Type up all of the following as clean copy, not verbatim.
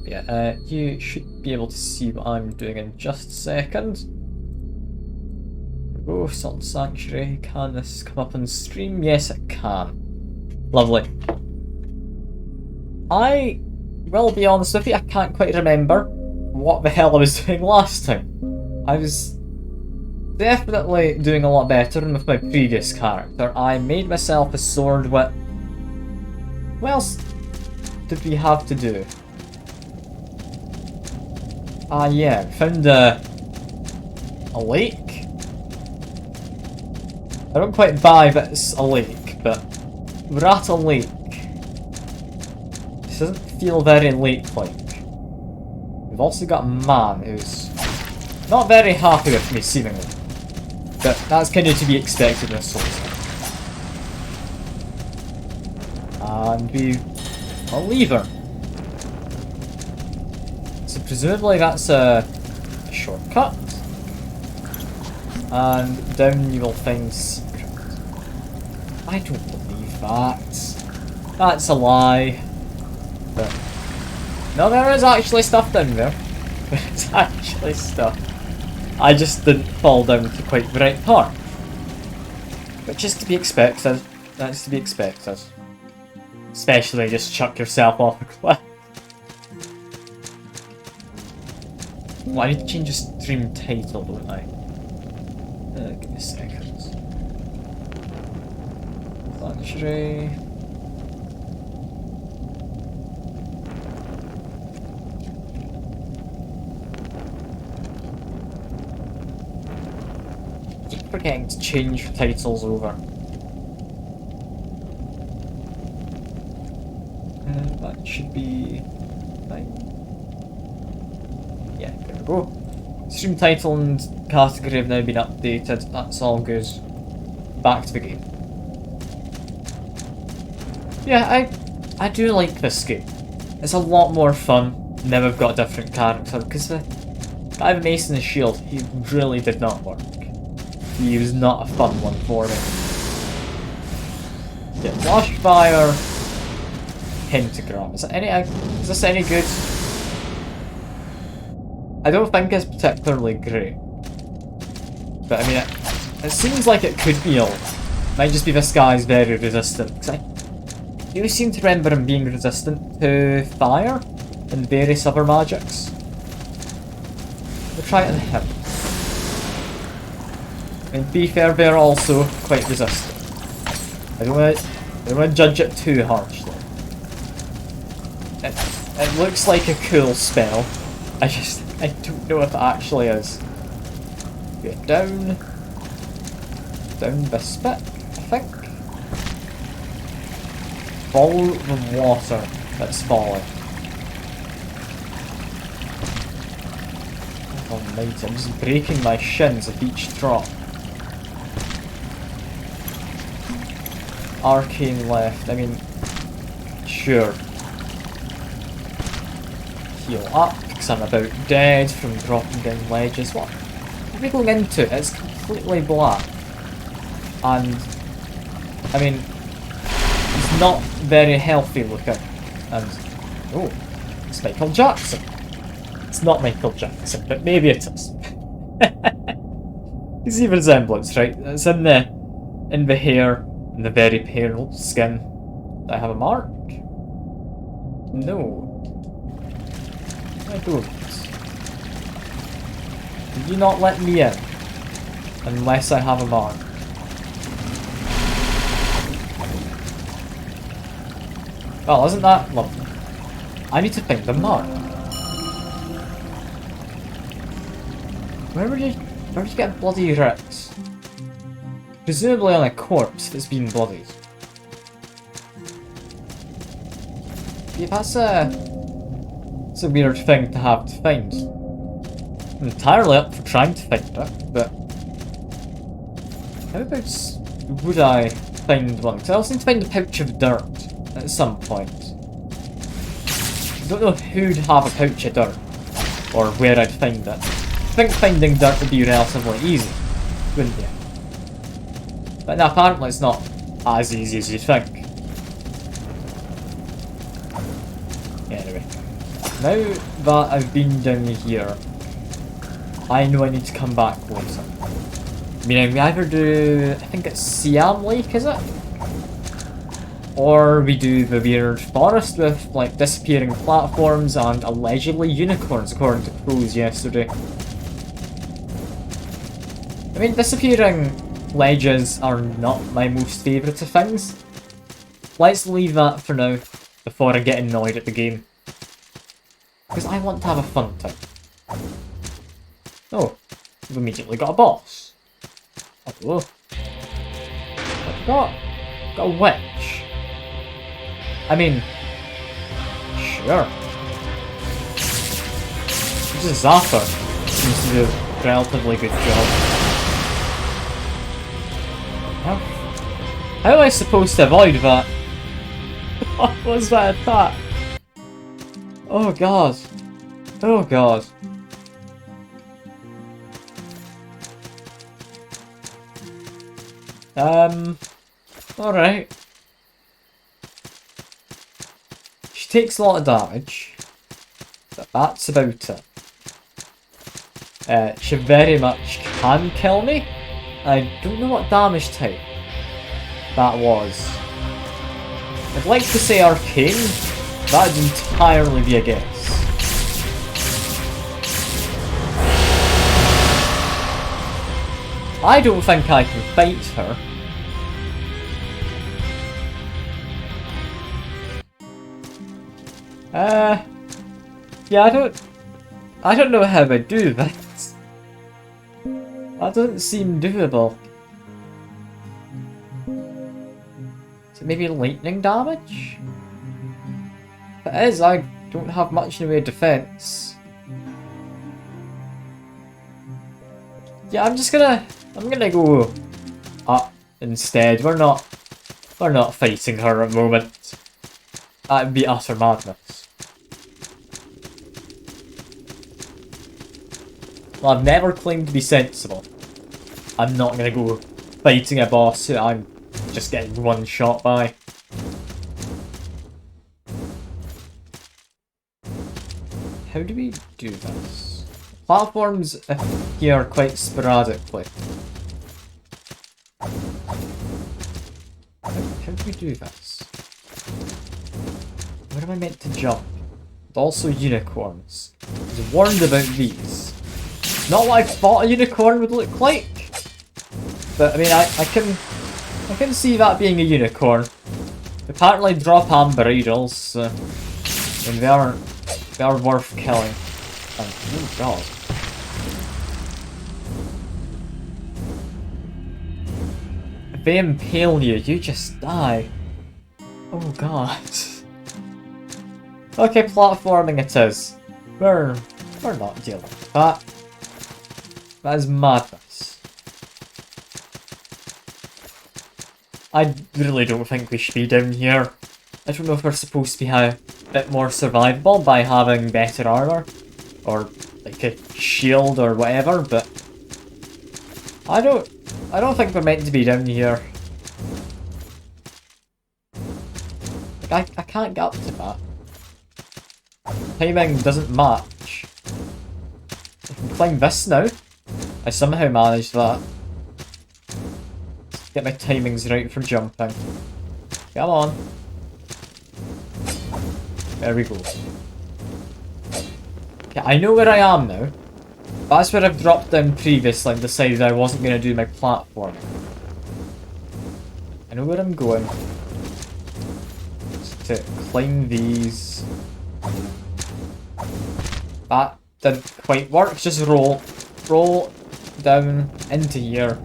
Yeah, you should be able to see what I'm doing in just a second. Oh, Salt Sanctuary. Can this come up on stream? Yes, it can. Lovely. I will be honest with you, I can't quite remember what the hell I was doing last time. I was definitely doing a lot better than with my previous character. I made myself a sword with... What else did we have to do? Yeah, found a lake. I don't quite buy that it's a lake, but we're at a lake. This doesn't feel very lake-like. We've also got a man who's not very happy with me, seemingly. But that's kind of to be expected in a Souls. And a lever. So presumably that's a shortcut. And down you will find secret. I don't believe that. That's a lie. But no, there is actually stuff down there. There's actually stuff. I just didn't fall down to quite the right part. Which is to be expected. That's to be expected. Especially just chuck yourself off a cliff. Oh, I need to change the stream title, don't I? Give me a second. Sanctuary. Keep forgetting to change the titles over. That should be fine. Yeah, there we go. Stream title and category have now been updated. That's all good. Back to the game. Yeah, I do like this game. It's a lot more fun now we've got a different character, because the guy with Mace and the Shield, he really did not work. He was not a fun one for me. Yeah, Flash Fire, Pentagram. Is this any good? I don't think it's particularly great. But I mean, it seems like it could be all. Might just be this guy's very resistant. Because I do seem to remember him being resistant to fire and various other magics. We'll try it on him. And to be fair, they're also quite resistant. I don't want to judge it too harshly. It looks like a cool spell. I don't know if it actually is. Get down this bit, I think. Follow the water that's falling. Almighty, I'm just breaking my shins at each drop. Arcane left, I mean, sure. Heal up, because I'm about dead from dropping down ledges. What are we going into? It's completely black. And, I mean, it's not very healthy looking. And, oh, it's Michael Jackson. It's not Michael Jackson, but maybe it is. You see the resemblance, right? It's in the hair, and the very pale skin. Do I have a mark? No. I don't. Did you not let me in? Unless I have a mark. Well, isn't that lovely? I need to find the mark. Where did you get bloody wrecks? Presumably on a corpse that's been bloodied. Yeah, that's a weird thing to have to find. I'm entirely up for trying to find it, but how about would I find one? Because I also need to find a pouch of dirt at some point. I don't know who'd have a pouch of dirt, or where I'd find it. I think finding dirt would be relatively easy, wouldn't you? But no, apparently it's not as easy as you think. Yeah, anyway. Now that I've been down here, I know I need to come back later. Meaning we either do, I think it's Siam Lake, is it? Or we do the weird forest with like disappearing platforms and allegedly unicorns, according to pros yesterday. I mean, disappearing ledges are not my most favourite of things. Let's leave that for now, before I get annoyed at the game. Because I want to have a fun time. Oh, we've immediately got a boss. Oh, I've got a witch. I mean, sure. Just Zapper seems to do a relatively good job. How am I supposed to avoid that? What was that attack? Oh god. Oh god. Alright. She takes a lot of damage, but that's about it. She very much can kill me. I don't know what damage type that was. I'd like to say arcane. That'd entirely be a guess. I don't think I can fight her. Yeah, I don't know how I do this. That doesn't seem doable. Is it maybe lightning damage? If it is, I don't have much in the way of defense. Yeah, I'm gonna go up instead. We're not fighting her at the moment. That'd be utter madness. Well, I've never claimed to be sensible. I'm not gonna go fighting a boss who I'm just getting one shot by. How do we do this? Platforms appear quite sporadically. How do we do this? Where am I meant to jump? And also unicorns. I was warned about these. Not what I thought a unicorn would look like. But I mean, I can see that being a unicorn. They apparently drop amber idols, and they are worth killing. And, oh god. If they impale you, you just die. Oh god. Okay, platforming it is. We're not dealing with that. That is madness. I really don't think we should be down here. I don't know if we're supposed to be a bit more survivable by having better armor, or like a shield or whatever, but I don't think we're meant to be down here. Like, I can't get up to that. Timing doesn't match. I can climb this now. I somehow managed that. Get my timings right for jumping. Come on. There we go. Okay, I know where I am now. That's where I've dropped down previously and decided I wasn't going to do my platform. I know where I'm going. Just to climb these. That didn't quite work. Just roll down into here.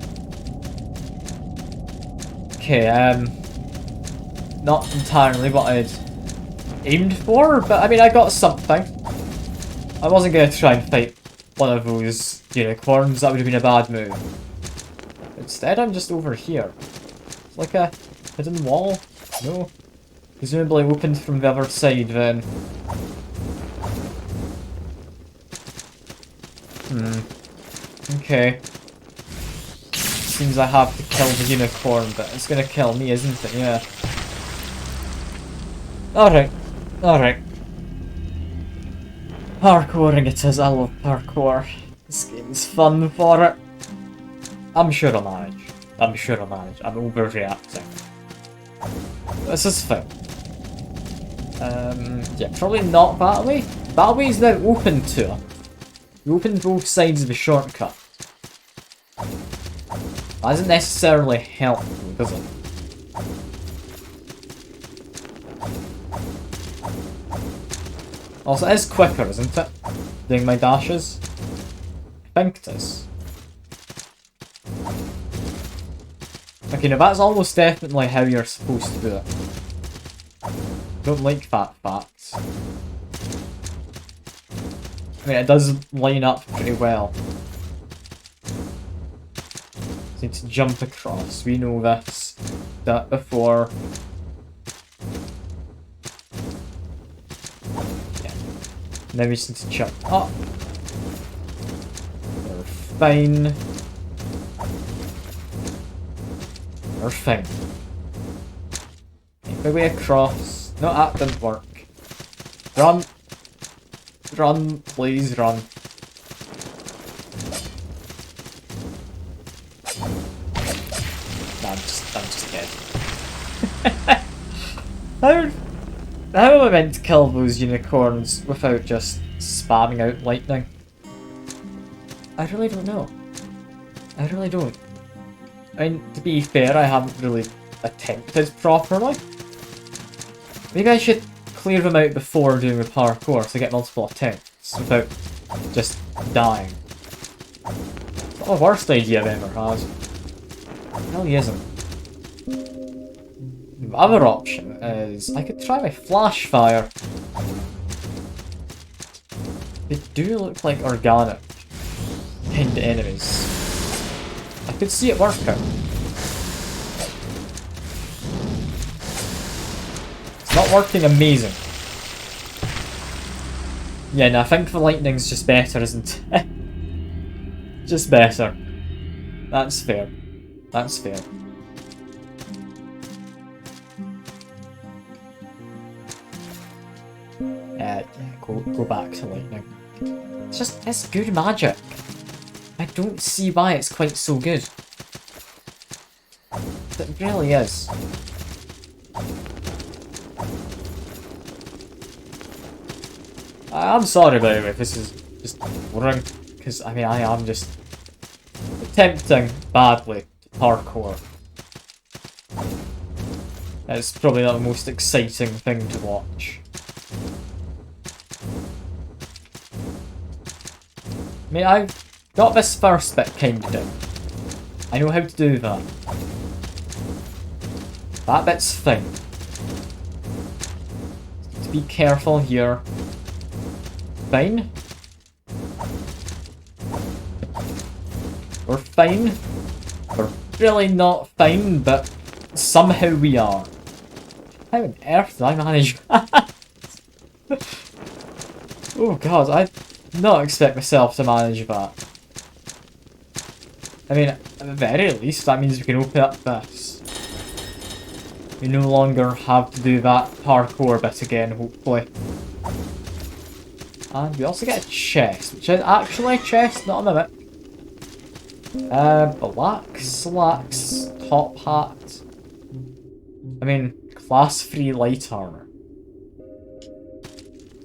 Okay, not entirely what I'd aimed for, but I mean I got something. I wasn't going to try and fight one of those unicorns, that would have been a bad move. Instead I'm just over here. It's like a hidden wall? No. Presumably opened from the other side then. Okay. Seems I have to kill the unicorn, but it's gonna kill me, isn't it? Yeah. Alright. Alright. Parkouring it is, I love parkour. This game's fun for it. I'm sure I'll manage. I'm sure I'll manage. I'm overreacting. This is fun. Yeah, probably not Battleway. Battleway is now open to it. You open both sides of the shortcut. That doesn't necessarily help, does it? Also, it is quicker, isn't it? Doing my dashes? I think it is. Okay, now that's almost definitely how you're supposed to do it. Don't like fat facts. I mean, it does line up pretty well. So need to jump across. We know this. That before. Yeah. Now we just need to jump up. We're fine. We're fine. Make my way across. No, that didn't work. Run! Run, please run. Nah, I'm just dead. How am I meant to kill those unicorns without just spamming out lightning? I really don't know. I really don't. I mean, to be fair, I haven't really attempted properly. Maybe I should clear them out before doing the parkour so I get multiple attempts without just dying. It's not the worst idea I've ever had. It really isn't. The other option is I could try my flash fire. They do look like organic pinned enemies. I could see it working. It's not working amazing. Yeah, no, I think the lightning's just better, isn't it? Just better. That's fair. That's fair. Yeah, go back to lightning. It's good magic. I don't see why it's quite so good. It really is. I'm sorry by the way if this is just boring, because I mean I am just attempting badly to parkour. It's probably not the most exciting thing to watch. I mean, I've got this first bit kinda down. I know how to do that. That bit's fine. To be careful here. Fine. We're fine. We're really not fine, but somehow we are. How on earth did I manage that? Oh god, I did not expect myself to manage that. I mean, at the very least, that means we can open up this. We no longer have to do that parkour bit again, hopefully. And we also get a chest, which is actually a chest, not a mimic. Black slacks, top hat. I mean, class 3 light armor.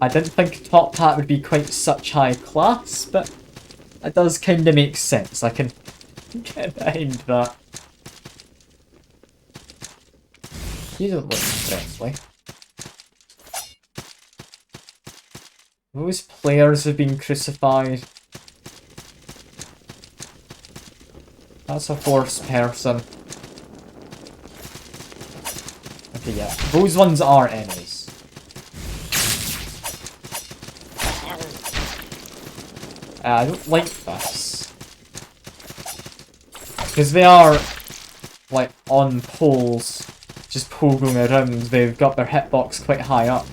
I didn't think top hat would be quite such high class, but it does kinda make sense. I can get behind that. You don't look friendly. Those players have been crucified. That's a horse person. Okay, yeah. Those ones are enemies. I don't like this. Because they are, like, on poles, just pogoing around. They've got their hitbox quite high up.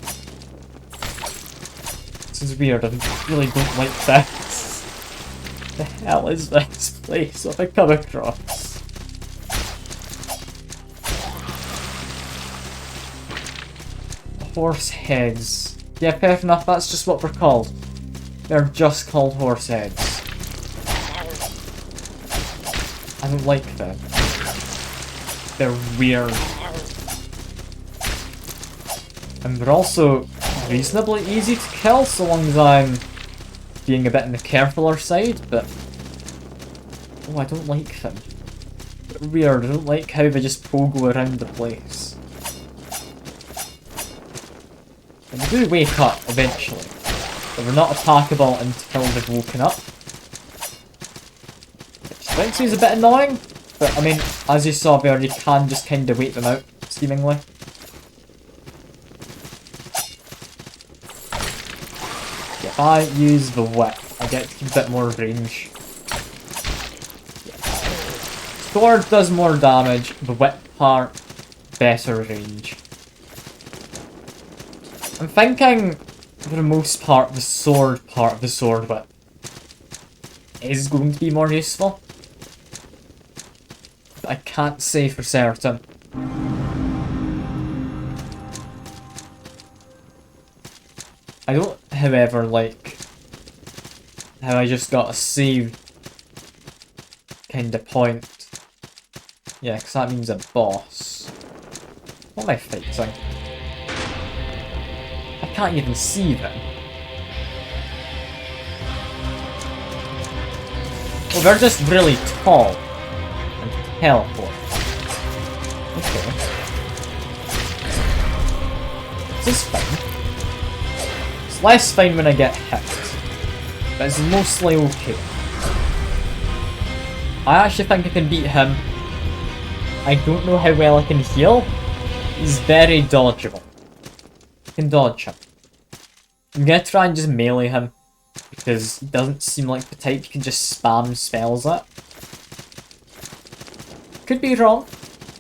This is weird, I really don't like this. The hell is this place? What have I come across? Horse heads. Yeah, fair enough, that's just what they're called. They're just called horse heads. I don't like them. They're weird. And they're also reasonably easy to kill, so long as I'm being a bit on the carefuler side, but... Oh, I don't like them. They're weird, I don't like how they just pogo around the place. And they do wake up, eventually. But they're not attackable until they've woken up. Which strikes me as a bit annoying, but I mean, as you saw there, you can just kind of wait them out, seemingly. If I use the whip, I get a bit more range. Sword does more damage, the whip part, better range. I'm thinking, for the most part, the sword part of the sword whip is going to be more useful. But I can't say for certain. I don't, however, like how I just got a save kind of point. Yeah, because that means a boss. What am I fighting? I can't even see them. Well, they're just really tall and teleport. Okay. This is fine. It's less fine when I get hit, but it's mostly okay. I actually think I can beat him. I don't know how well I can heal. He's very dodgeable. I can dodge him. I'm gonna try and just melee him, because he doesn't seem like the type you can just spam spells at. Could be wrong.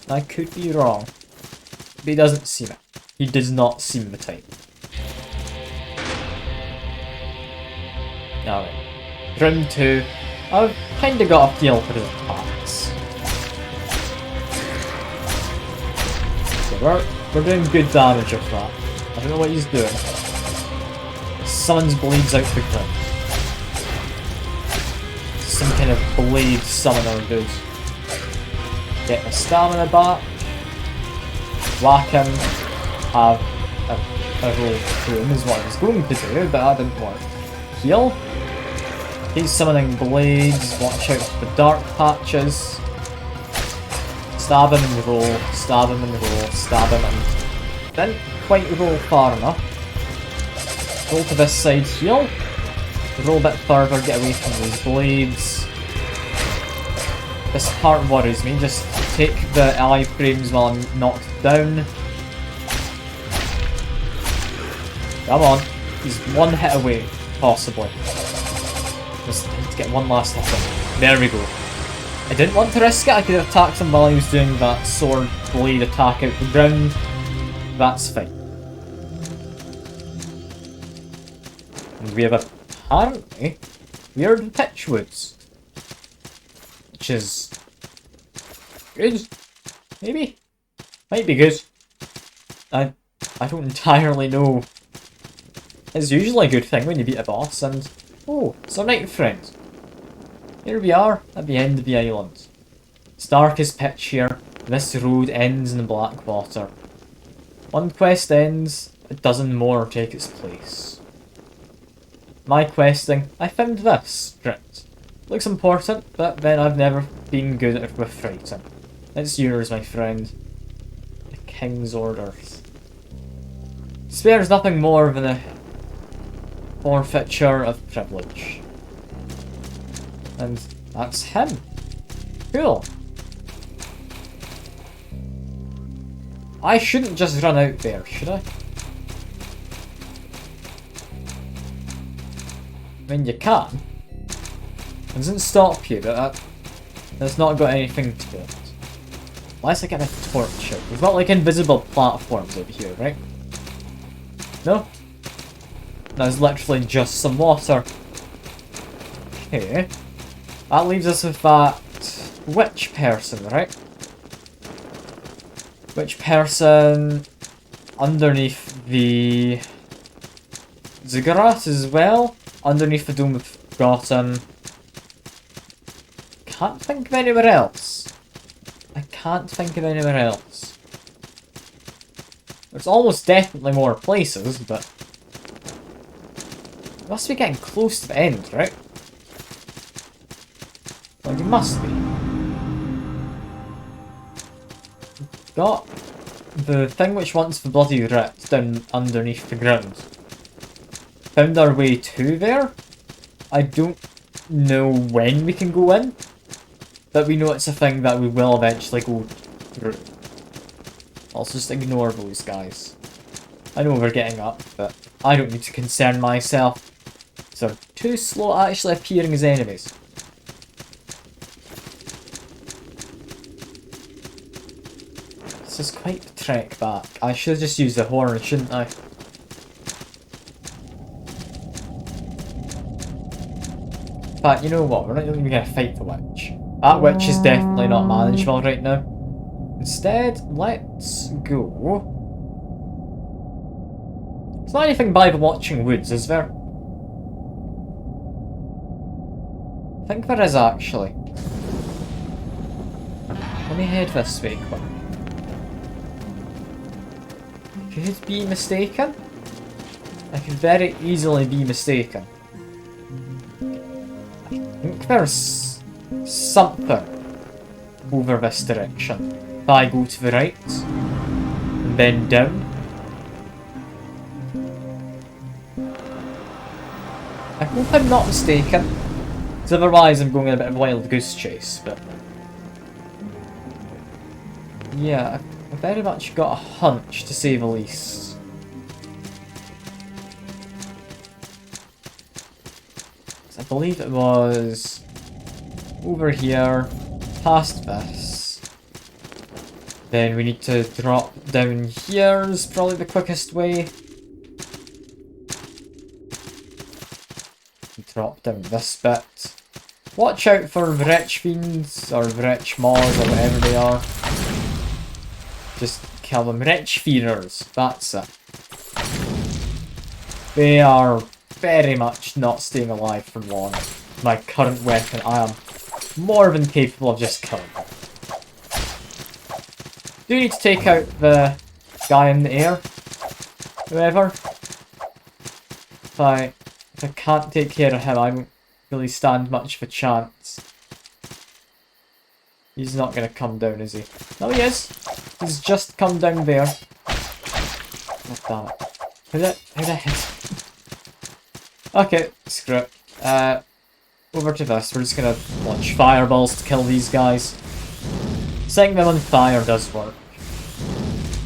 I could be wrong. But he doesn't seem it. He does not seem the type. Alright. Round 2. I've kinda got a feel for his attacks. So we're doing good damage with that. I don't know what he's doing. Summons blades out the ground. Some kind of blade summoner dude. Get my stamina back. Whack him. Have a roll through him is what I was going to do, but that didn't work. Heal. He's summoning blades. Watch out for the dark patches. Stab him and roll. Stab him and roll. Stab him and... Didn't quite roll far enough. Roll to this side, heal. Roll a bit further, get away from these blades. This part worries me. Just take the iframes while I'm knocked down. Come on. He's one hit away, possibly. Just need to get one last hit in. There we go. I didn't want to risk it. I could have attacked him while he was doing that sword blade attack out the ground. That's fine. And we have apparently weird pitchwoods. Which is good. Maybe? Might be good. I don't entirely know. It's usually a good thing when you beat a boss and... Oh, it's our night friend. Here we are, at the end of the island. It's dark as pitch here. This road ends in the Blackwater. One quest ends, a dozen more take its place. My questing, I found this script. Looks important, but then I've never been good at with writing. It's yours, my friend. The King's orders. Spare's nothing more than a forfeiture of privilege. And that's him. Cool. I shouldn't just run out there, should I? I mean, you can. It doesn't stop you, but that's not got anything to it. Unless I get a torch out. We've got like invisible platforms over here, right? No? That's literally just some water. Okay. That leaves us with that witch person, right? Witch person underneath the ziggurat as well. Underneath the Dome of Forgotten. Can't think of anywhere else. I can't think of anywhere else. There's almost definitely more places, but... it must be getting close to the end, right? Like, it must be. Got the thing which wants the bloody rat down underneath the ground. Found our way to there. I don't know when we can go in, but we know it's a thing that we will eventually go through. I'll just ignore those guys. I know we're getting up, but I don't need to concern myself. They're too slow at actually appearing as enemies. This is quite the trek back. I should have just used the horn, shouldn't I? But you know what, we're not even going to fight the witch. That witch is definitely not manageable right now. Instead, let's go... there's not anything by the Watching Woods, is there? I think there is actually. Let me head this way quick. Could be mistaken? I could very easily be mistaken. I think there's something over this direction. If I go to the right, and then down. I hope I'm not mistaken, because otherwise I'm going on a bit of a wild goose chase, but... yeah, I very much got a hunch, to say the least. I believe it was over here, past this. Then we need to drop down here is probably the quickest way. Drop down this bit. Watch out for Vretch Fiends, or Vretch Maws, or whatever they are. Just kill them. Wretch Fearers, that's it. They are very much not staying alive for long. My current weapon, I am more than capable of just killing them. Do need to take out the guy in the air. Whoever. If I can't take care of him, I don't really stand much of a chance. He's not going to come down, is he? No, he is. He's just come down there. Oh, damn it. How did I hit? Okay, screw it. Over to this. We're just going to launch fireballs to kill these guys. Setting them on fire does work.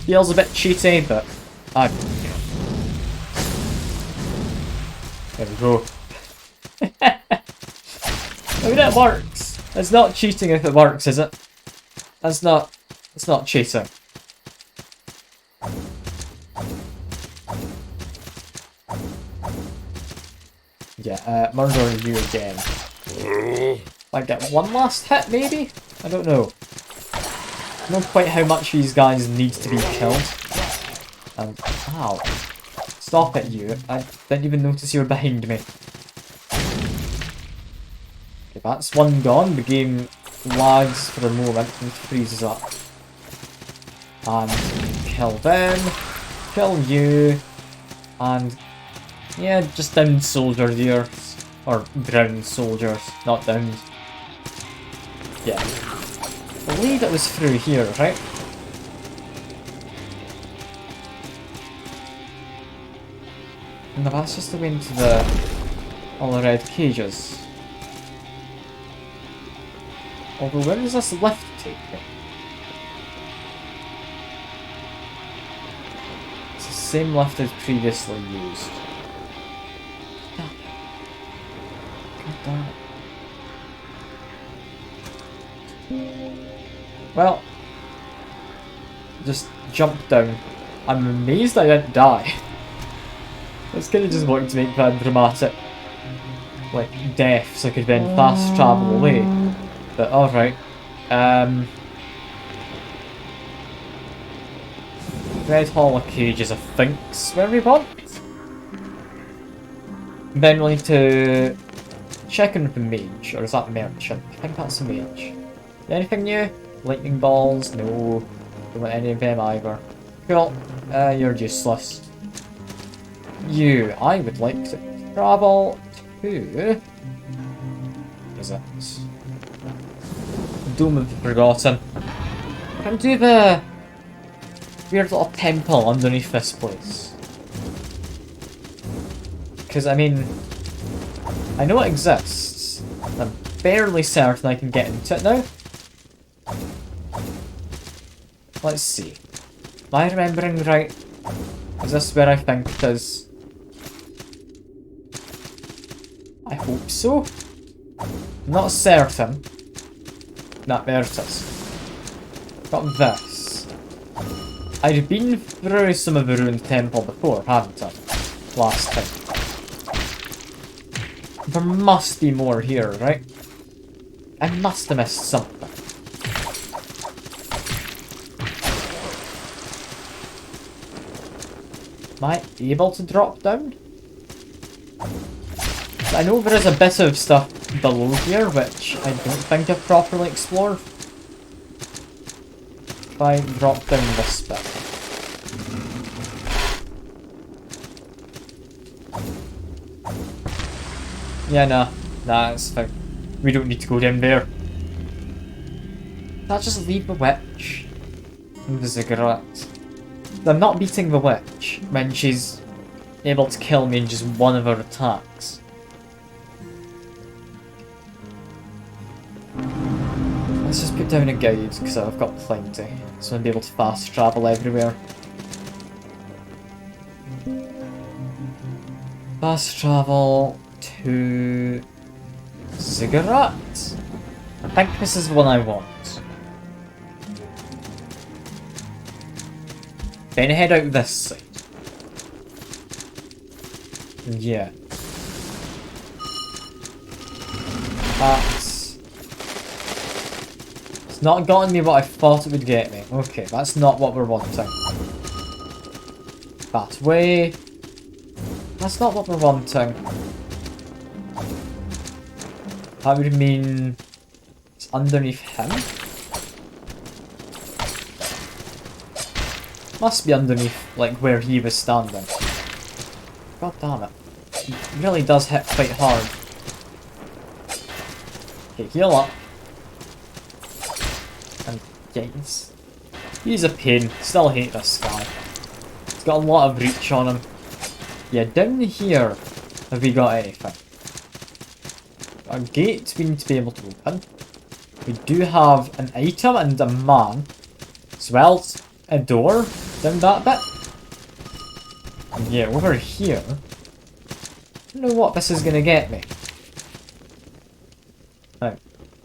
Feels a bit cheaty, but I don't care. There we go. I mean, it works. It's not cheating if it works, is it? It's not cheating. Yeah, murder you again. Might get one last hit, maybe? I don't know. I don't know quite how much these guys need to be killed. And, ow. Stop it, you. I didn't even notice you were behind me. Okay, that's one gone. The game lags for a moment and freezes up. And kill them. Kill you. And, yeah, just downed soldiers here. Or drowned soldiers, not downed. Yeah. I believe it was through here, right? No, that's just the way into all the red cages. Although, where does this lift take me? It's the same lift as previously used. God damn it. Well, just jump down. I'm amazed I didn't die. It's kind of just wanting to make that dramatic, like, death, so I could then fast travel away. But alright. Red Hollow Cage is, I think, where we want. Then we'll need to check in with the mage, or is that merchant? I think that's a mage. Anything new? Lightning balls? No. Don't want any of them either. Cool. You're useless. You, I would like to travel to... Is it? Dome of the Forgotten. I can do the weird little temple underneath this place. Because, I mean, I know it exists. I'm fairly certain I can get into it now. Let's see. Am I remembering right? Is this where I think it is? I hope so. I'm not certain. Nah, there it is. Got this. I've been through some of the ruined temple before, haven't I? Last time. There must be more here, right? I must have missed something. Am I able to drop down? I know there is a bit of stuff below here, which I don't think I've properly explored. If I drop down this bit. Yeah, nah, it's fine. We don't need to go down there. I'll just leave the witch and the ziggurat. I'm not beating the witch when she's able to kill me in just one of her attacks. Let's just put down a guide, because I've got plenty, so I'll be able to fast travel everywhere. Fast travel to Ziggurat. I think this is the one I want. Then head out this side. Yeah. It's not gotten me what I thought it would get me. Okay, that's not what we're wanting. That way. That's not what we're wanting. That would mean it's underneath him. Must be underneath, like, where he was standing. God damn it. He really does hit quite hard. Okay, heal up. And yes. He's a pain. Still hate this guy. He's got a lot of reach on him. Yeah, down here, have we got anything? A gate we need to be able to open. We do have an item and a man, as well as a door down that bit. And yeah, over here, I don't know what this is gonna get me. I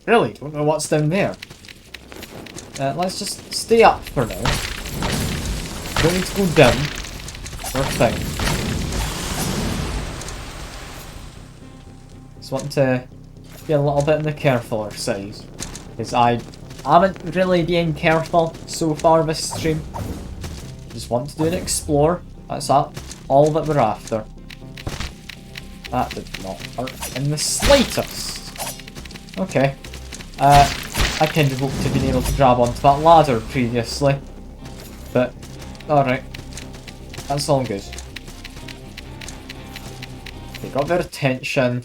really don't know what's down there. Let's just stay up for now. Don't need to go down. Or thing. Just want to be a little bit on the carefuler side. Because I haven't really been careful so far this stream. Just want to do an explore. That's all that we're after. That did not hurt in the slightest. Okay. I kind of hoped to have been able to grab onto that ladder previously. But, alright. That's all good. They got their attention.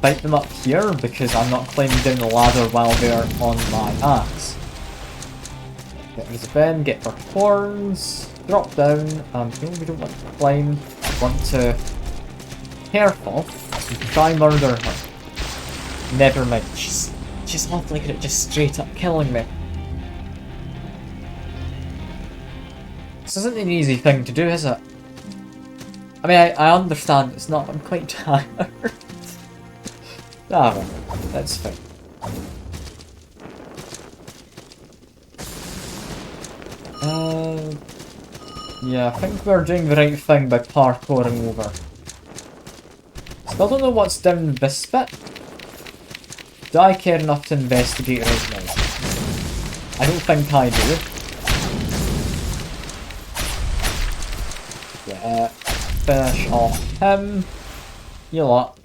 Fight them up here because I'm not climbing down the ladder while they're on my axe. Get rid of them, get their horns, drop down, and no, we don't want to climb, we want to be careful and try murder her. Never mind, she's awfully good at just straight up killing me. This isn't an easy thing to do, is it? I mean, I understand it's not, I'm quite tired. Ah, well, that's fine. Yeah, I think we're doing the right thing by parkouring over. Still don't know what's down this bit. Do I care enough to investigate right now? I don't think I do. Yeah, finish off him. Heal up.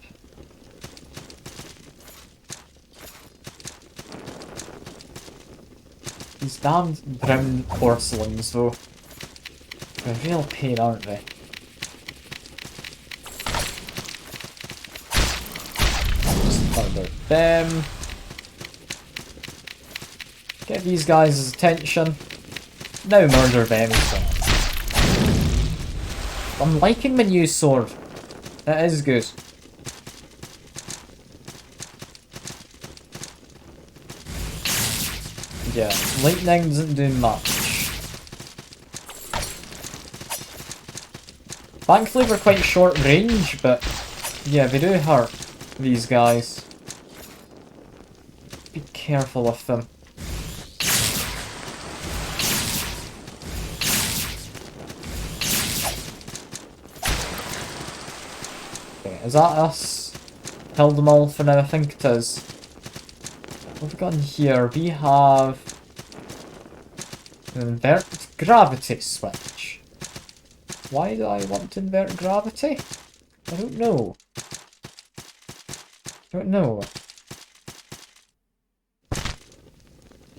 These damned brown porcelains, though. They're a real pain, aren't they? Just murder them. Get these guys' attention. Now murder them as well. I'm liking my new sword. It is good. Yeah, lightning doesn't do much. Thankfully we're quite short range, but yeah, they do hurt, these guys. Be careful with them. Okay, is that us? Killed them all for now, I think it is. What have we got in here? We have an invert gravity switch. Why do I want to invert gravity? I don't know. I don't know.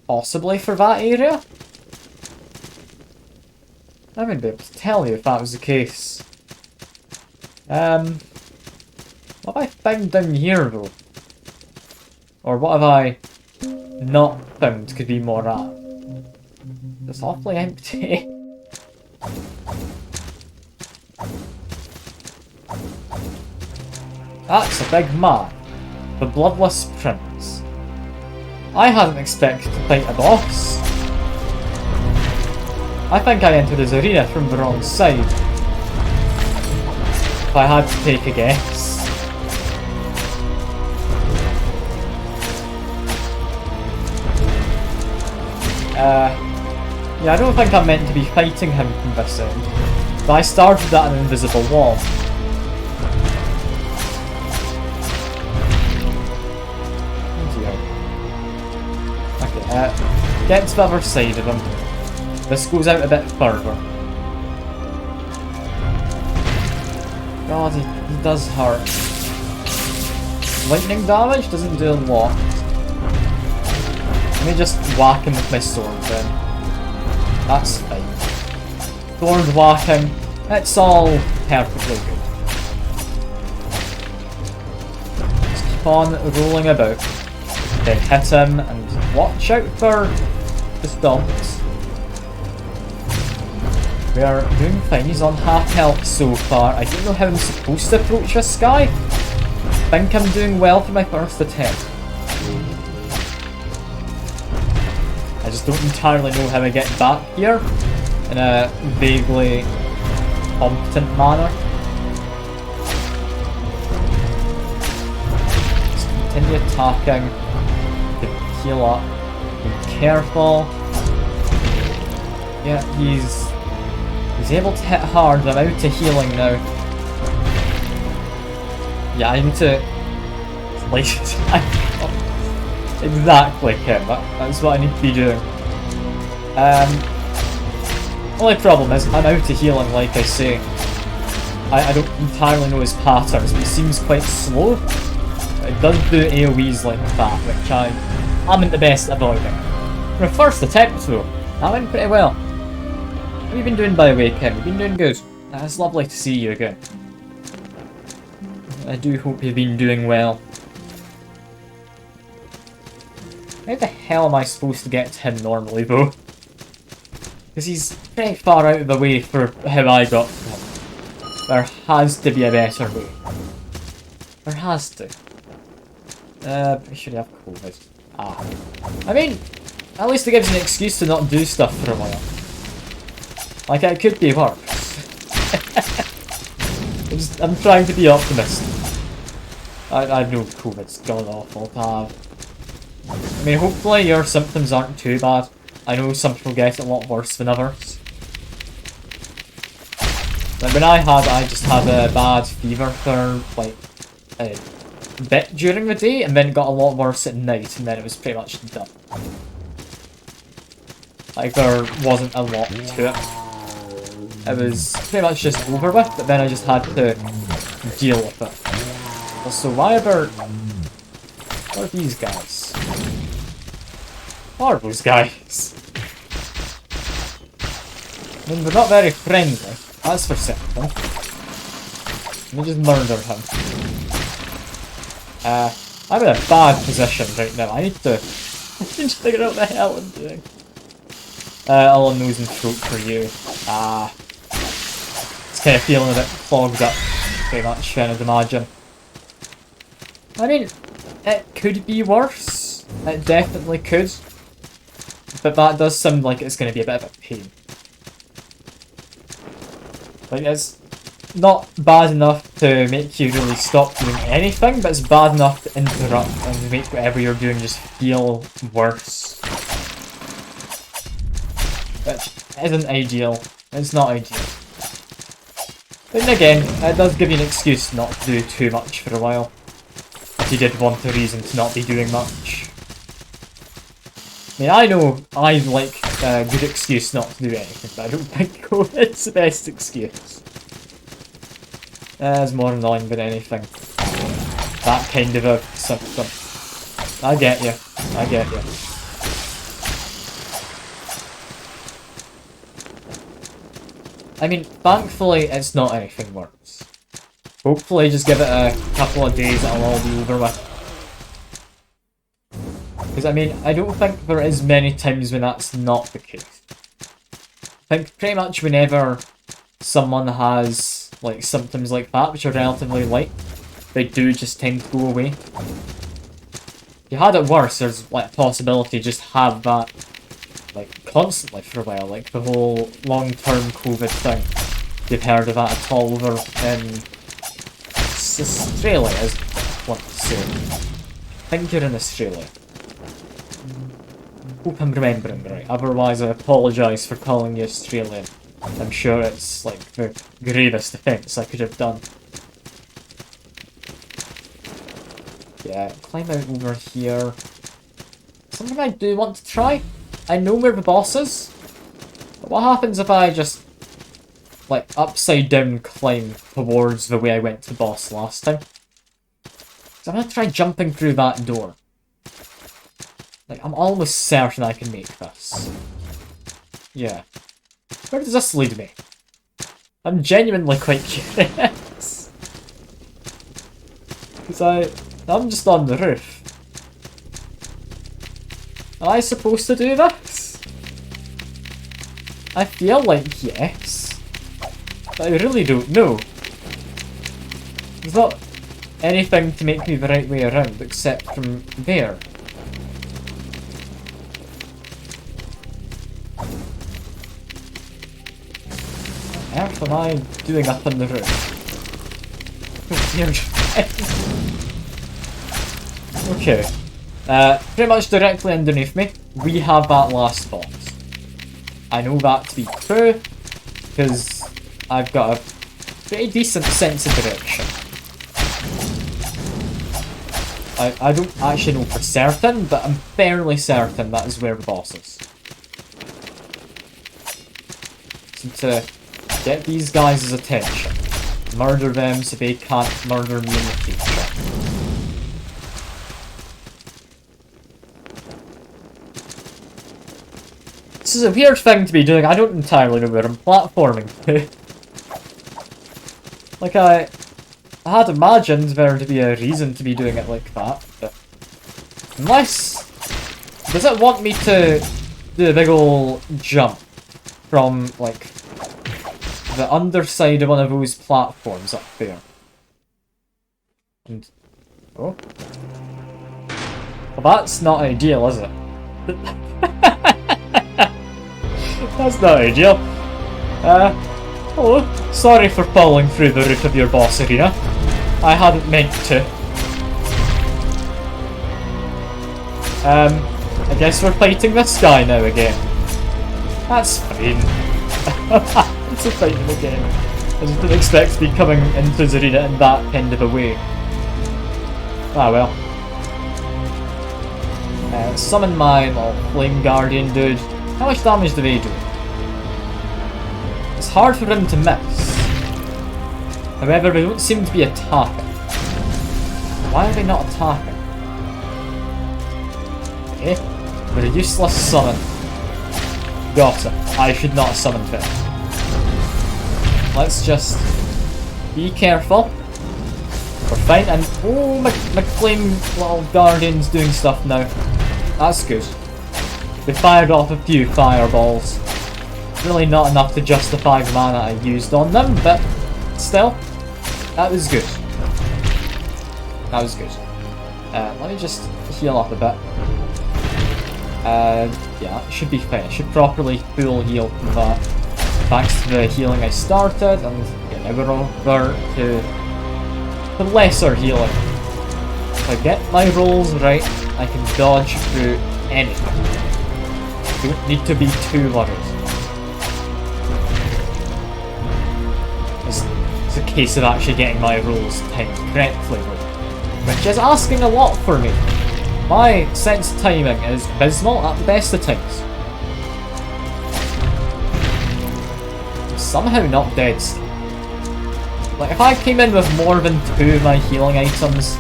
Possibly for that area? I wouldn't be able to tell you if that was the case. What have I found down here though? Or what have I not found could be more at? It's awfully empty. That's a big man. The Bloodless Prince. I hadn't expected to fight a boss. I think I entered his arena from the wrong side. If I had to take a guess. Yeah, I don't think I'm meant to be fighting him from this end. But I started at an invisible wall. Okay, get to the other side of him. This goes out a bit further. God, he does hurt. Lightning damage doesn't do a lot. Let me just whack him with my sword then. That's fine. Sword whacking, it's all perfectly good. Just keep on rolling about. Then hit him and watch out for the stomps. We are doing fine, he's on half health so far. I don't know how I'm supposed to approach this guy. I think I'm doing well for my first attempt. I just don't entirely know how I get back here in a vaguely competent manner. Just continue attacking to heal up. Be careful. Yeah, he's able to hit hard. I'm out of healing now. Yeah, I need to exactly, Kim. That's what I need to be doing. Only problem is I'm out of healing, like I say. I don't entirely know his patterns, but he seems quite slow. It does do AoEs like that, which I'm not the best at avoiding. For a first attempt though, that went pretty well. What have you been doing, by the way, Kim? You've been doing good. It's lovely to see you again. I do hope you've been doing well. How the hell am I supposed to get to him normally, though? Because he's pretty far out of the way for how I got to him. There has to be a better way. There has to. Pretty sure you have COVID. Ah. I mean, at least it gives you an excuse to not do stuff for a while. Like, it could be worse. I'm trying to be optimistic. I know COVID's god awful to have. I mean, hopefully your symptoms aren't too bad. I know some people get it a lot worse than others. Like when I just had a bad fever for like a bit during the day, and then it got a lot worse at night, and then it was pretty much done. Like there wasn't a lot to it. It was pretty much just over with, but then I just had to deal with it. Also, what are these guys? What are those guys? I mean, they're not very friendly, that's for certain. Let me just murder him. I'm in a bad position right now. I need to figure out what the hell I'm doing. All nose and throat for you. It's kind of feeling a bit clogged up, pretty much, I'd imagine. I mean, it could be worse. It definitely could. But that does sound like it's going to be a bit of a pain. Like, it's not bad enough to make you really stop doing anything, but it's bad enough to interrupt and make whatever you're doing just feel worse. Which isn't ideal. It's not ideal. But then again, it does give you an excuse not to do too much for a while. If you did want a reason to not be doing much. I mean, I know I like a good excuse not to do anything, but I don't think COVID's the best excuse. It's more annoying than anything. That kind of a symptom. I get you. I get you. I mean, thankfully it's not anything worse. Hopefully just give it a couple of days and it'll all be over with. Because I mean, I don't think there is many times when that's not the case. I think pretty much whenever someone has like symptoms like that, which are relatively light, they do just tend to go away. If you had it worse, there's like a possibility just have that like constantly for a while, like the whole long-term COVID thing. If you've heard of that at all over in Australia, as I want to say. I think you're in Australia. Hope I'm remembering right. Otherwise, I apologise for calling you Australian. I'm sure it's like the gravest offence I could have done. Yeah, climb out over here. Something I do want to try. I know where the boss is. But what happens if I just like upside down climb towards the way I went to the boss last time? So I'm gonna try jumping through that door. Like, I'm almost certain I can make this. Yeah. Where does this lead me? I'm genuinely quite curious. Because I'm just on the roof. Am I supposed to do this? I feel like yes. But I really don't know. There's not anything to make me the right way around except from there. What on earth am I doing up on the roof? Okay. Pretty much directly underneath me, we have that last boss. I know that to be true, because I've got a pretty decent sense of direction. I don't actually know for certain, but I'm fairly certain that is where the boss is. So to get these guys' attention, murder them so they can't murder me in the future. This is a weird thing to be doing. I don't entirely know where I'm platforming to. Like, I had imagined there to be a reason to be doing it like that, but unless... Does it want me to do a big ol' jump from, like, the underside of one of those platforms up there? And... Oh. Well, that's not ideal, is it? That's not ideal. Hello. Sorry for falling through the roof of your boss arena. I hadn't meant to. I guess we're fighting this guy now again. That's fine. It's a fight him again. I just didn't expect to be coming into his arena in that kind of a way. Ah well. Summon my little Flame Guardian dude. How much damage do they do? It's hard for him to miss. However, they don't seem to be attacking. Why are they not attacking? Okay. They're a useless summon. Got it. I should not have summoned it. Let's just be careful. We're fine, and oh, my flame little guardian's doing stuff now. That's good. We fired off a few fireballs. Really not enough to justify the mana I used on them, but still, that was good. That was good. Let me just heal up a bit. Yeah, it should be fine. I should properly full heal from that. Thanks to the healing I started, and yeah, now we're over to the lesser healing. If I get my rolls right, I can dodge through anything. Don't need to be too worried. It's a case of actually getting my rolls timed correctly, which is asking a lot for me. My sense of timing is abysmal at the best of times. I'm somehow not dead. Like, if I came in with more than 2 of my healing items,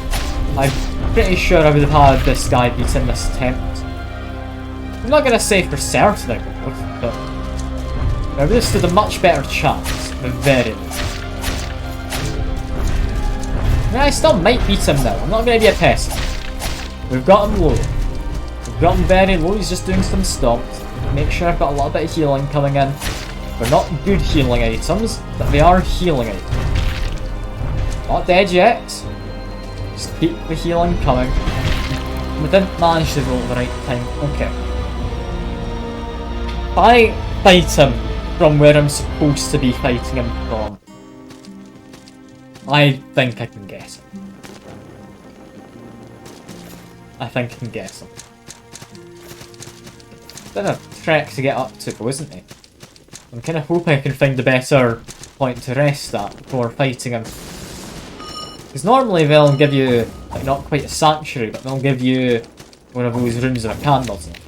I'm pretty sure I would have had this guy beaten this attempt. I'm not gonna say for certain I would have, but I would have stood a much better chance, at the very least. I mean, I still might beat him now, I'm not gonna be a pest. We've got him low. We've got him very low, he's just doing some stomps. Make sure I've got a little bit of healing coming in. They're not good healing items, but they are healing items. Not dead yet. Just keep the healing coming. We didn't manage to roll at the right time. Okay. If I fight him from where I'm supposed to be fighting him from, I think I can guess him. I think I can guess him. Bit of a trek to get up to, though, isn't it? I'm kind of hoping I can find a better point to rest at before fighting him. Because normally they'll give you, like, not quite a sanctuary, but they'll give you one of those rooms with a candle in it.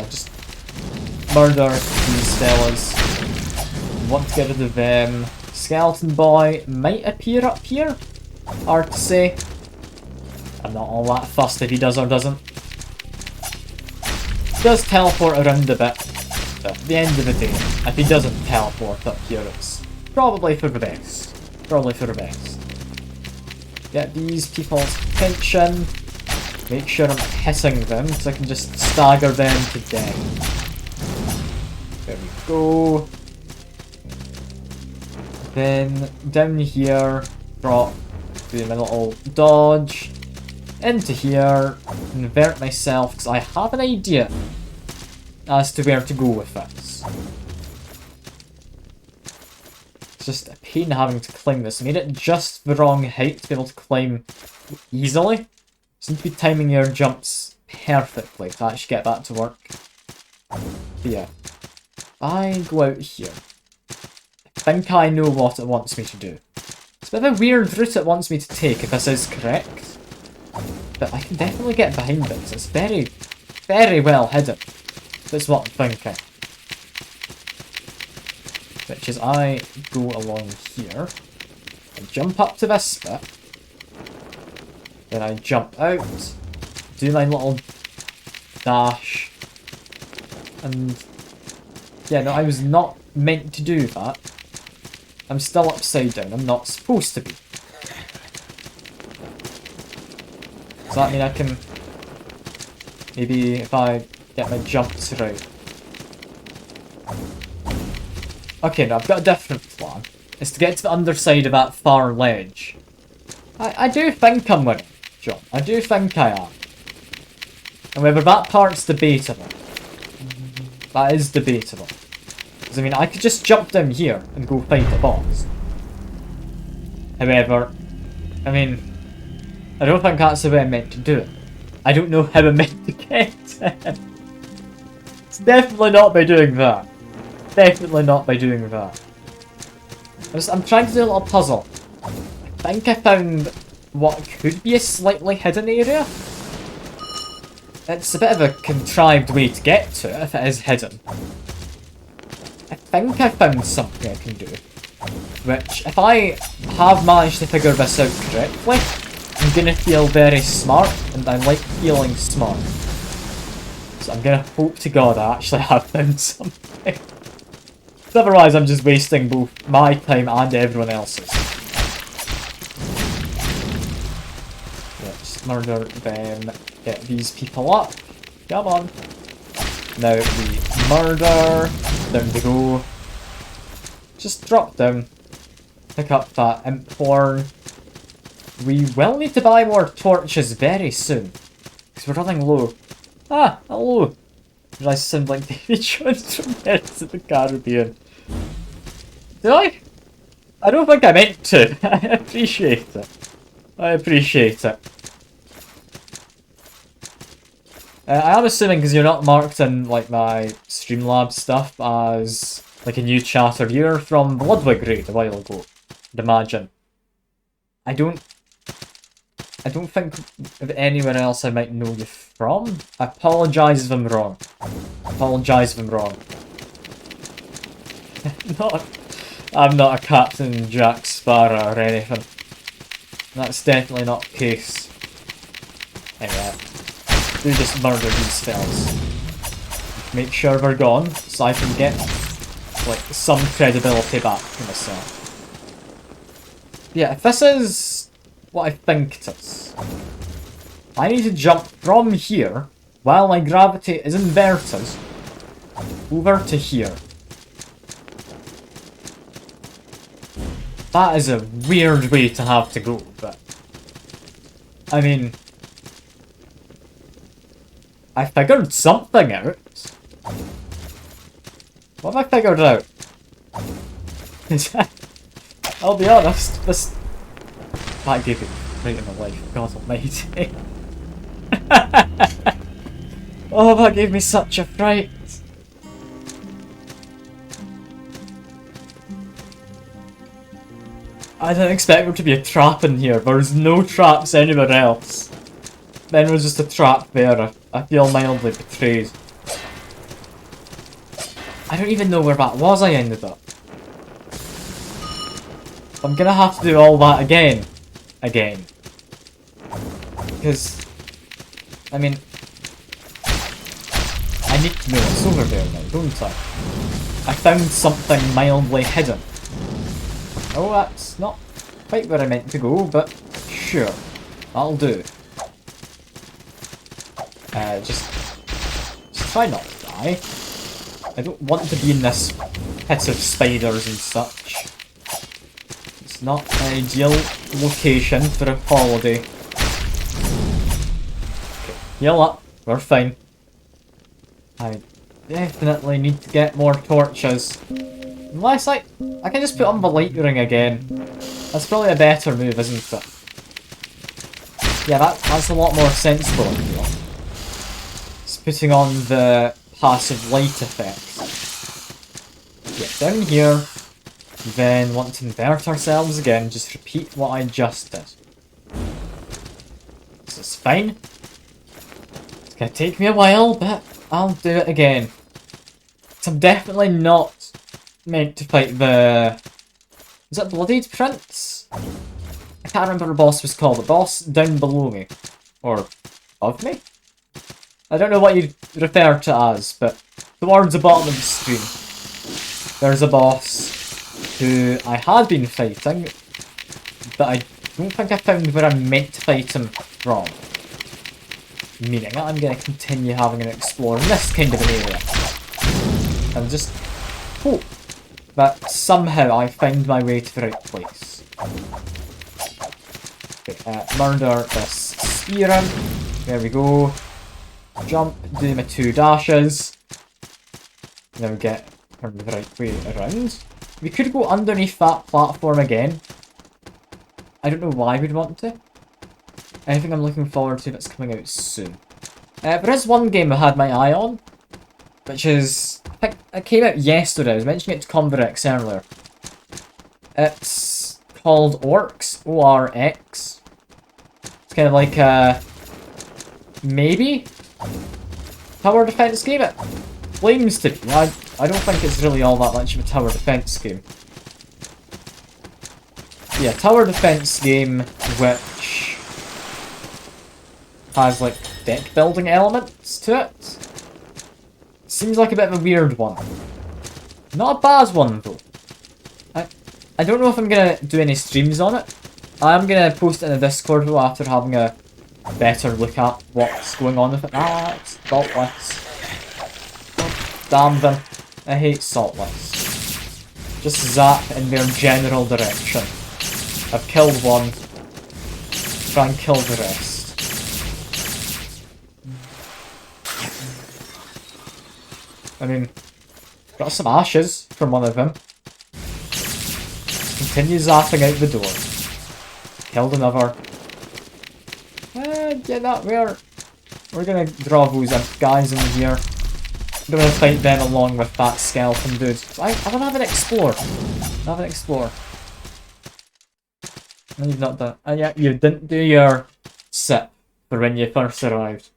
Just murder these fellas. Want to get rid of them. Skeleton boy might appear up here. Hard to say. I'm not all that fussed if he does or doesn't. He does teleport around a bit, but at the end of the day, if he doesn't teleport up here, it's probably for the best. Probably for the best. Get these people's attention. Make sure I'm hitting them, so I can just stagger them to death. There we go. Then, down here, drop, do my little dodge. Into here, invert myself, because I have an idea as to where to go with this. It's just a pain having to climb this. I made it just the wrong height to be able to climb easily. Seem to be timing your jumps perfectly to actually get that to work. But yeah, I go out here. I think I know what it wants me to do. It's a bit of a weird route it wants me to take if this is correct. But I can definitely get behind it because it's very, very well hidden. That's what I'm thinking. Which is I go along here. I jump up to this bit. Then I jump out. Do my little dash. And yeah, no, I was not meant to do that. I'm still upside down. I'm not supposed to be. Does that mean I can... Maybe if I get my jumps right. Okay, no, I've got a different plan. It's to get to the underside of that far ledge. I do think I'm winning, John. I do think I am. And whether that part's debatable. That is debatable. Because, I mean, I could just jump down here and go fight the boss. However, I mean, I don't think that's the way I'm meant to do it. I don't know how I'm meant to get it. It's definitely not by doing that. Definitely not by doing that. I'm trying to do a little puzzle. I think I found what could be a slightly hidden area. It's a bit of a contrived way to get to it if it is hidden. I think I found something I can do. which, if I have managed to figure this out correctly, I'm gonna feel very smart, and I like feeling smart. So I'm gonna hope to God I actually have found something. Otherwise I'm just wasting both my time and everyone else's. Let's murder them, get these people up. Come on. Now we murder, down they go. Just drop down. Pick up that imp horn. We will need to buy more torches very soon. Because we're running low. Ah, hello. Did I sound like Davy Jones from Pirates of the Caribbean? Did I? I don't think I meant to. I appreciate it. I appreciate it. I am assuming because you're not marked in like my Streamlabs stuff as like a new chatter. You're from Bloodwig Raid a while ago, I'd imagine. I don't think of anywhere else I might know you from. I apologise if I'm wrong. Apologise if I'm wrong. I'm not a Captain Jack Sparrow or anything. That's definitely not the case. Anyway, do just murder these fellas. Make sure they're gone, so I can get like some credibility back for myself. Yeah, if this is what I think it is, I need to jump from here while my gravity is inverted over to here. That is a weird way to have to go, but I mean, I figured something out. What have I figured out? I'll be honest, this... That gave it right in my life, God almighty. Oh, that gave me such a fright. I didn't expect there to be a trap in here. There's no traps anywhere else. Then there's just a trap there. I feel mildly betrayed. I don't even know where that was I ended up. I'm gonna have to do all that again. Because, I mean, I need to know what's over there now, don't I? I found something mildly hidden. Oh, that's not quite where I meant to go, but sure, that'll do. Just try not to die. I don't want to be in this pit of spiders and such. It's not an ideal location for a holiday. Okay, heal up, we're fine. I definitely need to get more torches. Unless I can just put on the light ring again. That's probably a better move, isn't it? Yeah, that's a lot more sensible, I feel. Just putting on the passive light effect. Get down here, then want to invert ourselves again, just repeat what I just did. This is fine. It's gonna take me a while, but I'll do it again. So I'm definitely not meant to fight the... Is it Bloodied Prince? I can't remember what the boss was called. The boss down below me. Or above me? I don't know what you refer to as, but towards the bottom of the screen, there's a boss who I had been fighting, but I don't think I found where I'm meant to fight him from. Meaning that I'm going to continue having an explore in this kind of an area. And just hope that somehow I find my way to the right place. Okay, murder this spear. There we go. Jump, do my 2 dashes. Now get the right way around. We could go underneath that platform again. I don't know why we'd want to. Anything I'm looking forward to that's coming out soon. There is one game I had my eye on, which is... I think it came out yesterday. I was mentioning it to Convirex earlier. It's called Orcs. O-R-X. It's kind of like a... maybe? Tower defense game? It claims to be. I don't think it's really all that much of a tower defense game. yeah, tower defense game which has like deck building elements to it. Seems like a bit of a weird one. Not a bad one though. I don't know if I'm gonna do any streams on it. I'm gonna post it in the Discord though after having a better look at what's going on with it. Ah, it's saltless. Damn them. I hate saltless. Just zap in their general direction. I've killed one. Try and kill the rest. I mean, got some ashes from one of them. Continue zapping out the door. Killed another. Yeah, that we're gonna draw those guys in here. I'm gonna fight them along with that skeleton dude. So I don't have an explore. I have an explore. No, you've not done. And yeah, you didn't do your sip for when you first arrived.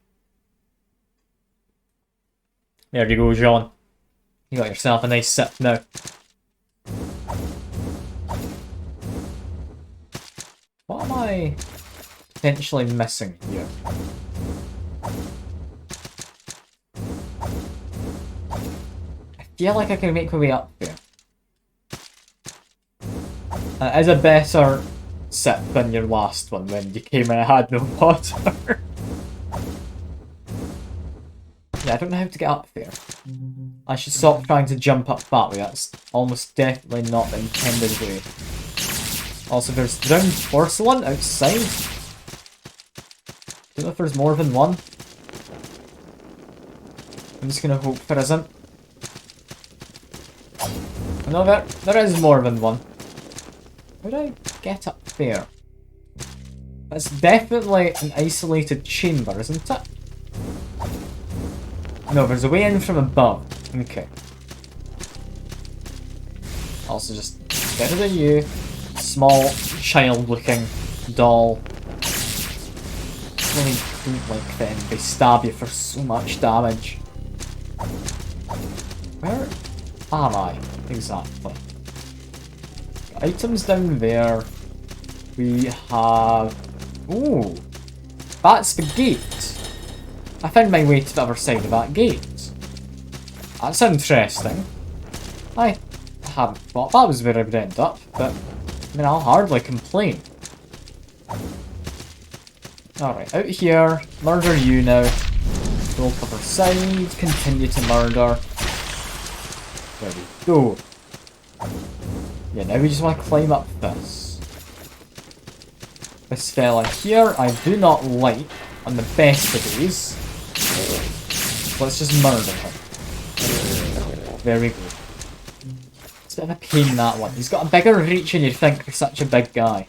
There you go, John. You got yourself a nice sip now. What am I potentially missing here? I feel like I can make my way up there. It is a better sip than your last one when you came and I had no water. Yeah, I don't know how to get up there. I should stop trying to jump up that way. That's almost definitely not the intended way. Also, there's drowned porcelain outside. Don't know if there's more than one. I'm just gonna hope there isn't. No, there is more than one. How do I get up there? It's definitely an isolated chamber, isn't it? No, there's a way in from above. Okay. Also, just better than you. Small, child-looking doll. Really don't like them. They stab you for so much damage. Where am I? Exactly. Items down there. We have... Ooh! That's the gate. I found my way to the other side of that gate. That's interesting. I hadn't thought that was where I would end up, but I mean, I'll hardly complain. Alright, out here. Murder you now. Go up other side. Continue to murder. There we go. Yeah, now we just want to climb up this. This fella here, I do not like on the best of days. Let's just murder him. Very good. It's a bit of a pain, that one. He's got a bigger reach than you'd think for such a big guy.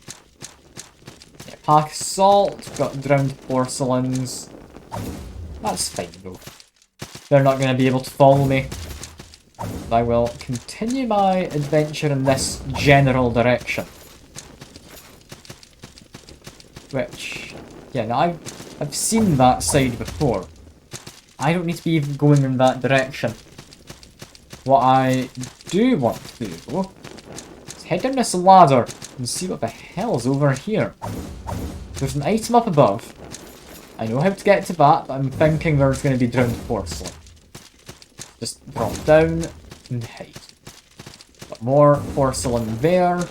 Yeah, pack of salt, got drowned porcelains. That's fine though. They're not going to be able to follow me. I will continue my adventure in this general direction. Which, yeah, now I've seen that side before. I don't need to be even going in that direction. What I do want to do, though, is head down this ladder and see what the hell's over here. There's an item up above. I know how to get to that, but I'm thinking there's going to be drowned porcelain. Just drop down and hide. Got more porcelain there.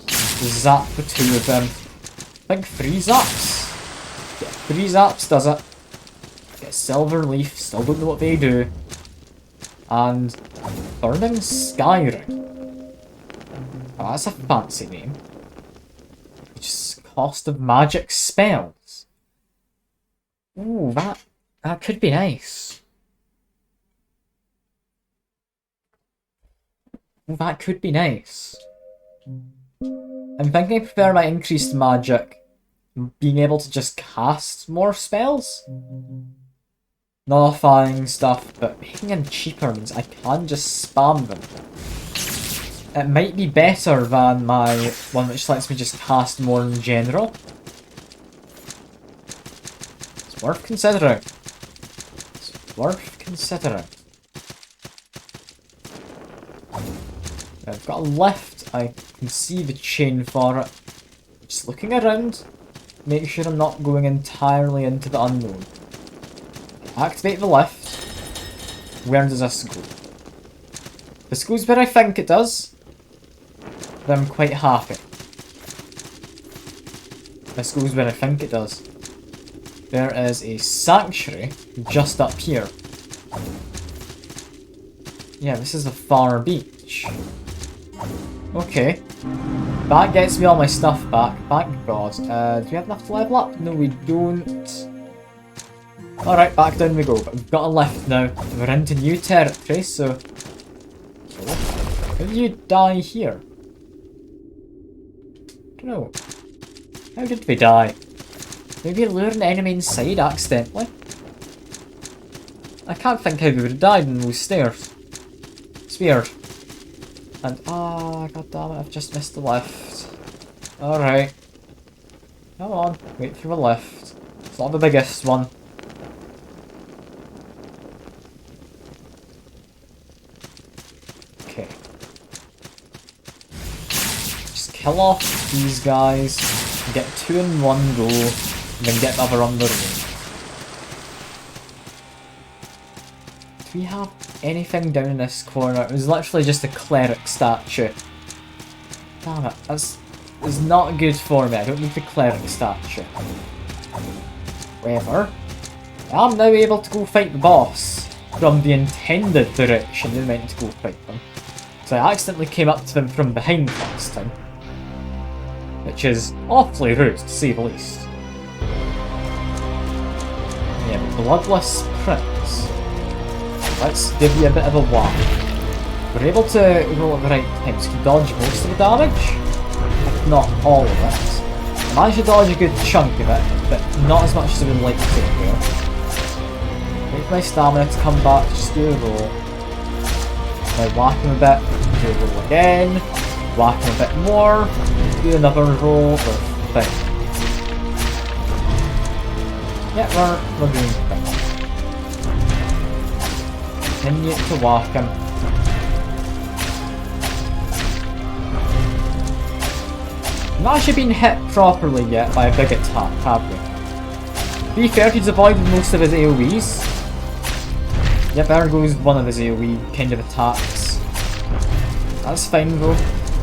Zap the two of them. I think 3 zaps. Yeah, 3 zaps does it. Get silver leaf, still don't know what they do. And Burning Skyring. Oh, that's a fancy name. Which is cost of magic spells. Ooh, that could be nice. Ooh, that could be nice. I'm thinking I prefer my increased magic being able to just cast more spells. Nullifying stuff, but making them cheaper means I can just spam them. It might be better than my one which lets me just cast more in general. It's worth considering. It's worth considering. I've got a lift I can see the chain for it. Just looking around, make sure I'm not going entirely into the unknown. Activate the lift. Where does this go? This goes where I think it does, then I'm quite happy. This goes where I think it does. There is a sanctuary just up here. Yeah, this is a far beach. Okay. That gets me all my stuff back. Thank God. Do we have enough to level up? No, we don't. Alright, back down we go. But we've got a lift now. We're into new territory, so... How did you die here? I don't know. How did we die? Maybe lure an enemy inside accidentally? I can't think how we would have died in those stairs. It's weird. And, ah, god damn it, I've just missed the lift. Alright. Come on, wait for the lift. It's not the biggest one. Okay. Just kill off these guys, get 2 in one go, and then get the other on the road. Do we have anything down in this corner? It was literally just a cleric statue. Damn it, that's not good for me. I don't need the cleric statue. However, I'm now able to go fight the boss from the intended direction they meant to go fight them. So I accidentally came up to them from behind last time. Which is awfully rude, to say the least. Yeah, but Bloodless Prince. Let's give you a bit of a whack. We're able to roll at the right times. Can dodge most of the damage, if not all of it. I managed to dodge a good chunk of it, but not as much as I would like to here. Wait for my stamina to come back, just do a roll. Now whack him a bit, do a roll again, whack him a bit more, do another roll of thing. Yeah, we're doing things. Continue to whack him. Not actually been hit properly yet by a big attack, have we? To be fair, he's avoided most of his AoEs. Yep, there goes one of his AoE kind of attacks. That's fine though.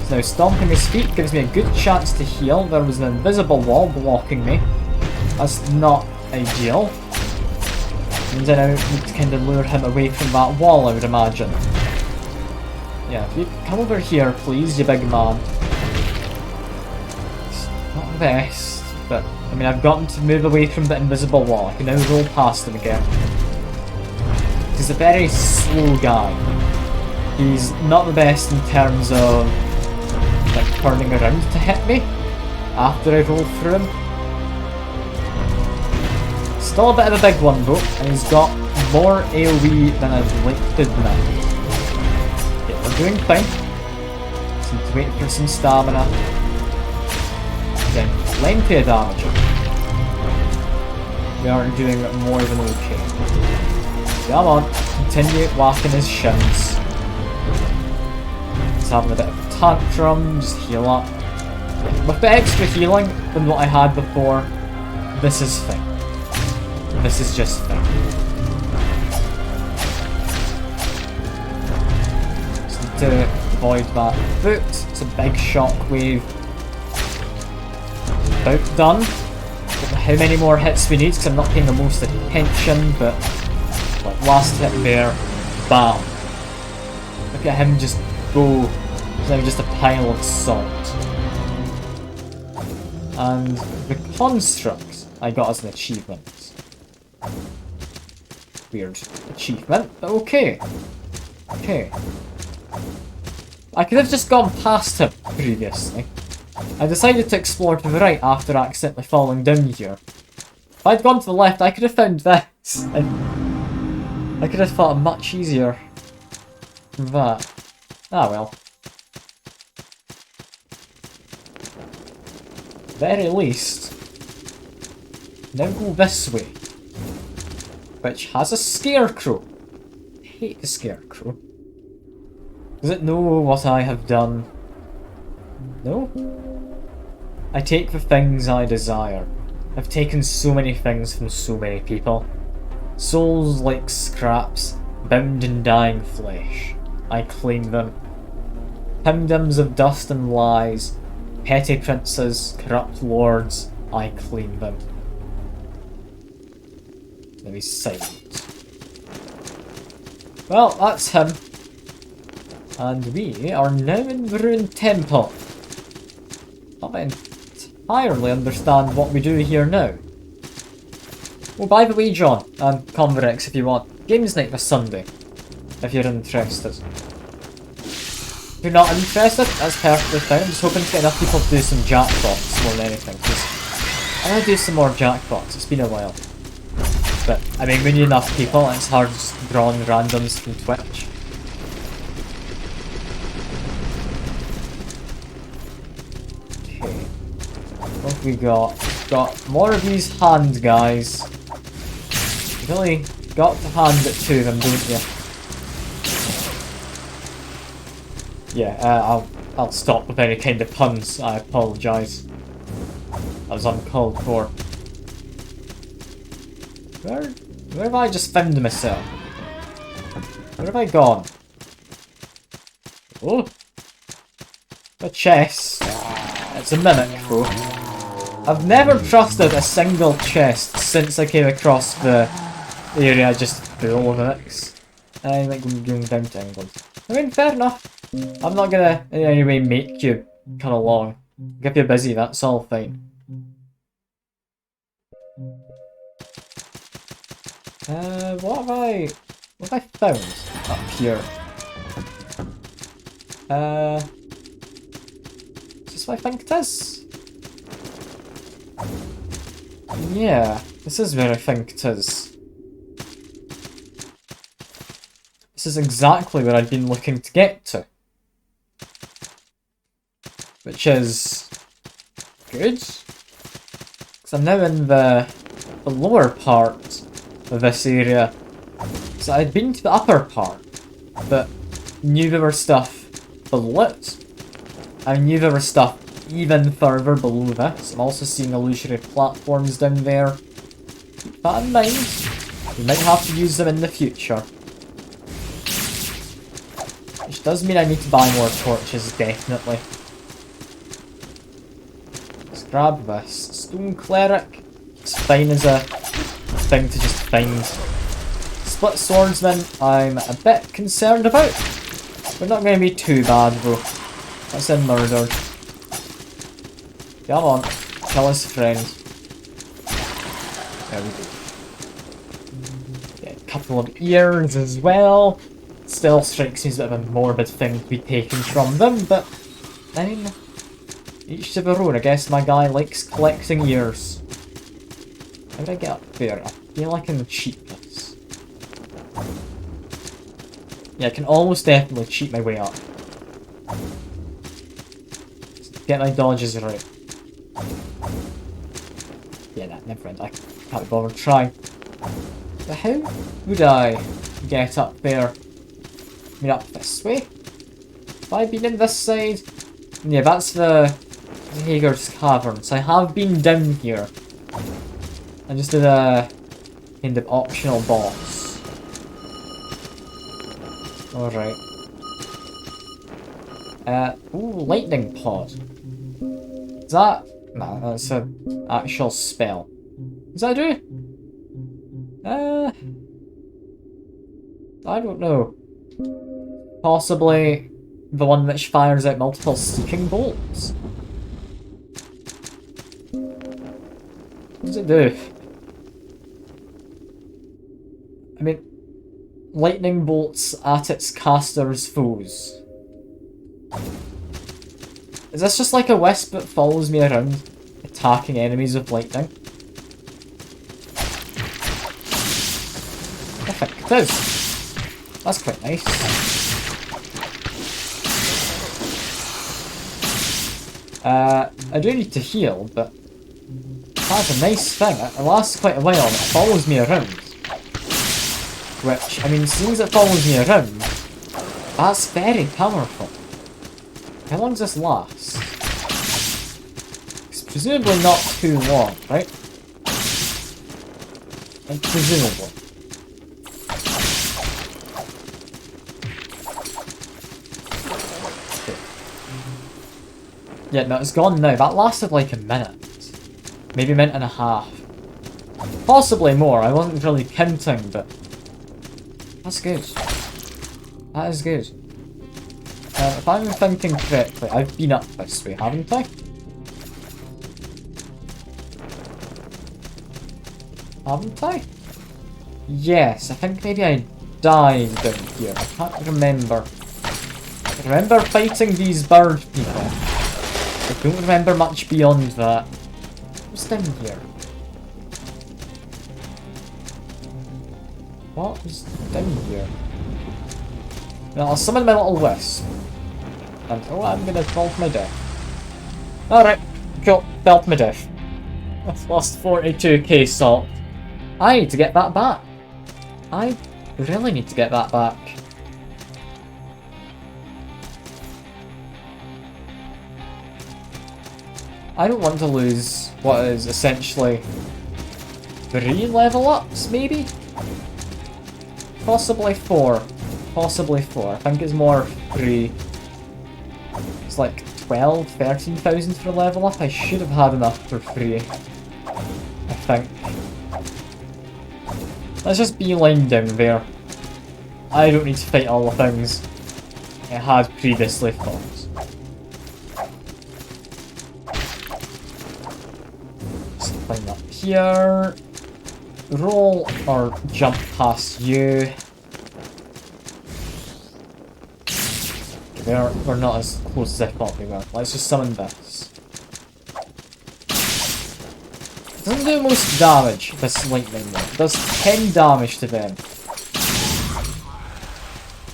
So now stomping his feet gives me a good chance to heal. There was an invisible wall blocking me. That's not ideal. And then I need to kind of lure him away from that wall, I would imagine. Yeah, if you come over here, please, you big man. It's not the best, but I mean, I've gotten to move away from the invisible wall. I can now roll past him again. He's a very slow guy. He's not the best in terms of like turning around to hit me after I roll through him. Still a bit of a big one though, and he's got more AoE than I'd like to now. Okay, we're doing fine. Just need to wait for some stamina. Again, plenty of damage. We are doing more than okay. Come on, continue whacking his shins. He's having a bit of a tantrum, just heal up. With the extra healing than what I had before, this is fine. This is just fine. Just need to avoid that boot. It's a big shockwave. About done. Don't know how many more hits we need because I'm not paying the most attention, but like last hit there, bam. Look at him just go. He's now just a pile of salt. And the construct I got as an achievement. Weird achievement, but okay. Okay. I could have just gone past him previously. I decided to explore to the right after accidentally falling down here. If I'd gone to the left, I could have found this. And I could have thought much easier than that. Ah well. Very least. Now go this way. Which has a scarecrow. I hate the scarecrow. Does it know what I have done? No? I take the things I desire. I've taken so many things from so many people. Souls like scraps, bound in dying flesh. I claim them. Kingdoms of dust and lies, petty princes, corrupt lords, I claim them. Now he's silent. Well, that's him. And we are now in the ruined temple. I don't entirely understand what we do here now. Oh, by the way, John, and Converex if you want, games night this Sunday, if you're interested. If you're not interested, that's perfectly fine. I'm just hoping to get enough people to do some jackpots more than anything, because I want to do some more jackpots. It's been a while. But, I mean, we need enough people, and it's hard just drawing randoms from Twitch. Okay. What have we got? Got more of these hand guys. You've really got to hand it to them, don't you? Yeah, I'll stop with any kind of puns. I apologise. I was uncalled for. Where have I just found myself? Where have I gone? Oh! A chest. It's a mimic, though. I've never trusted a single chest since I came across the area just full of mimics. I like going down to England. I mean, fair enough. I'm not gonna in any way make you come along. Keep you busy, that's all fine. What have I found up here? Is this what I think it is? Yeah, this is where I think it is. This is exactly where I'd been looking to get to. Which is good. Because I'm now in the lower part of this area. So I'd been to the upper part, but knew there were stuff below it. I knew there was stuff even further below this. I'm also seeing illusory platforms down there. Keep that in mind. We might have to use them in the future. Which does mean I need to buy more torches, definitely. Let's grab this. Stone Cleric. It's fine as a thing to just find. Split Swordsman, I'm a bit concerned about. We're not going to be too bad though. That's in murdered. Come on, kill his friend. There we go. Get a couple of ears as well. Still strikes me as a bit of a morbid thing to be taken from them, but I mean, each to their own. I guess my guy likes collecting ears. How do I get up there? I feel like I can cheat this. Yeah, I can almost definitely cheat my way up. Get my dodges right. Yeah, nah, never mind. I can't bother trying. But how would I get up there? I mean, up this way? Have I been in this side? Yeah, that's the Hager's Cavern. So I have been down here. I just did a kind of optional boss. Alright. Ooh, lightning pod. Is that? Nah, that's an actual spell. Does that do? I don't know. Possibly the one which fires out multiple seeking bolts. What does it do? I mean, lightning bolts at its caster's foes. Is this just like a wisp that follows me around, attacking enemies with lightning? I think it is. That's quite nice. I do need to heal, but that's a nice thing. It lasts quite a while and it follows me around. Which, I mean, seeing as it follows me around, that's very powerful. How long does this last? Presumably not too long, right? Like, presumably. Okay. Yeah, no, it's gone now. That lasted like a minute. Maybe a minute and a half. Possibly more. I wasn't really counting, but... That's good. That is good. If I'm thinking correctly, I've been up this way, haven't I? Haven't I? Yes, I think maybe I died down here. I can't remember. I remember fighting these bird people. I don't remember much beyond that. What's down here? What is down here? Now I'll summon my little wisp. And oh, I'm gonna belt my death. Alright, cool, belt my death. I've lost 42k salt. I need to get that back. I really need to get that back. I don't want to lose what is essentially 3 level ups, maybe? Possibly 4. Possibly 4. I think it's more 3. It's like 12, 13,000 for a level up. I should have had enough for 3. I think. Let's just beeline down there. I don't need to fight all the things I had previously fought. Just climb up here. Roll or jump past you. We're not as close as I thought we were. Let's just summon this. It doesn't do most damage, this lightning one. It does 10 damage to them.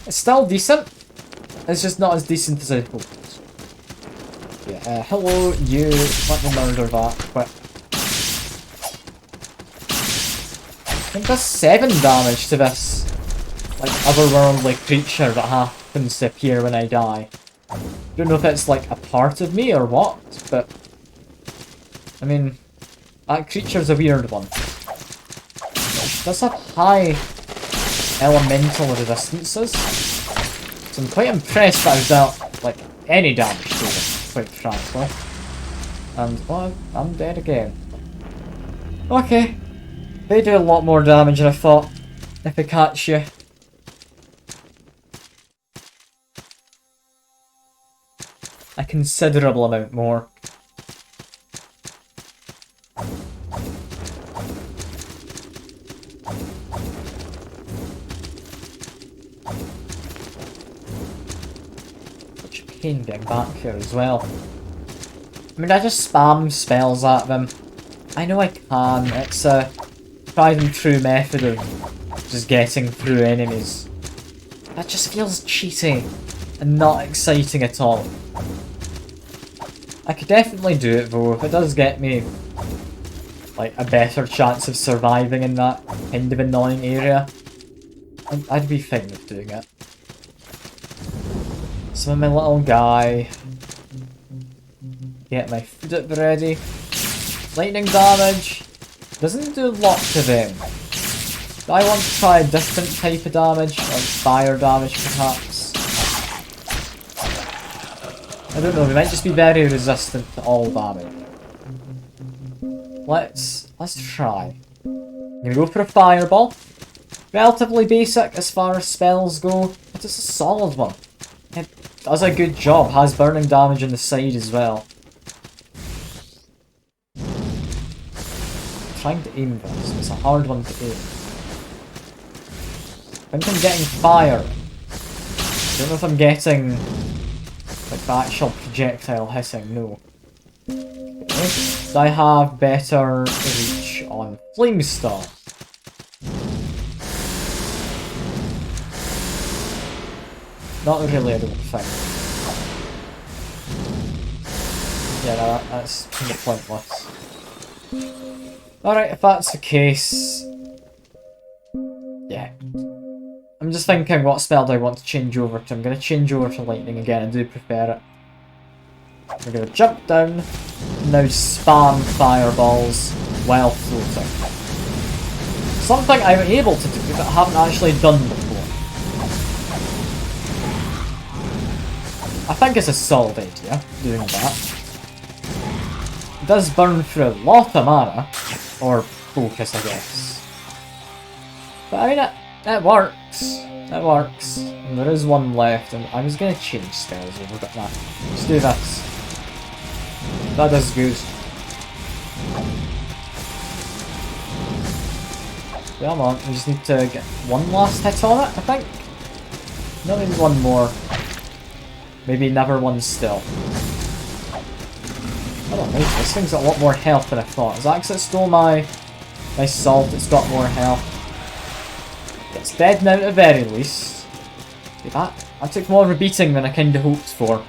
It's still decent. It's just not as decent as I hoped. Yeah, hello, you. Let me murder that quick. I think that's 7 damage to this, like, otherworldly creature that happens to appear when I die. Don't know if it's like a part of me or what, but I mean, that creature's a weird one. It does have high elemental resistances, so I'm quite impressed that I've dealt like any damage to them, quite frankly. And well, I'm dead again. Okay. They do a lot more damage than I thought, if they catch you. A considerable amount more. Such a pain getting back here as well. I mean, I just spam spells at them. I know I can, it's a tried and true method of just getting through enemies. That just feels cheaty and not exciting at all. I could definitely do it though, if it does get me like a better chance of surviving in that kind of annoying area. I'd be fine with doing it. Summon my little guy. Get my food up ready. Lightning damage. Doesn't do a lot to them. Do I want to try a different type of damage? Like fire damage perhaps? I don't know, we might just be very resistant to all damage. Let's try. I'm gonna go for a fireball. Relatively basic as far as spells go, but it's a solid one. It does a good job, has burning damage on the side as well. Trying to aim this, it's a hard one to aim. I think I'm getting fire. I don't know if I'm getting like the actual projectile hitting, no. Okay. Do I have better reach on Flamestar? Not really, I don't think. Yeah, no, that's kind of pointless. Alright, if that's the case... Yeah. I'm just thinking what spell do I want to change over to. I'm going to change over to lightning again, I do prefer it. We're gonna jump down, now spam fireballs while floating. Something I'm able to do but haven't actually done before. I think it's a solid idea, doing that. It does burn through a lot of mana, or focus I guess. But I mean, it works. It works. And there is one left, and I was going to change spells over, but nah. Let's do this. That is good. Come on, we just need to get one last hit on it, I think. No, maybe one more. Maybe never one still. I don't know, this thing's got a lot more health than I thought. Is that because it stole my salt? It's got more health. It's dead now at the very least. See that? I took more of a beating than I kinda hoped for.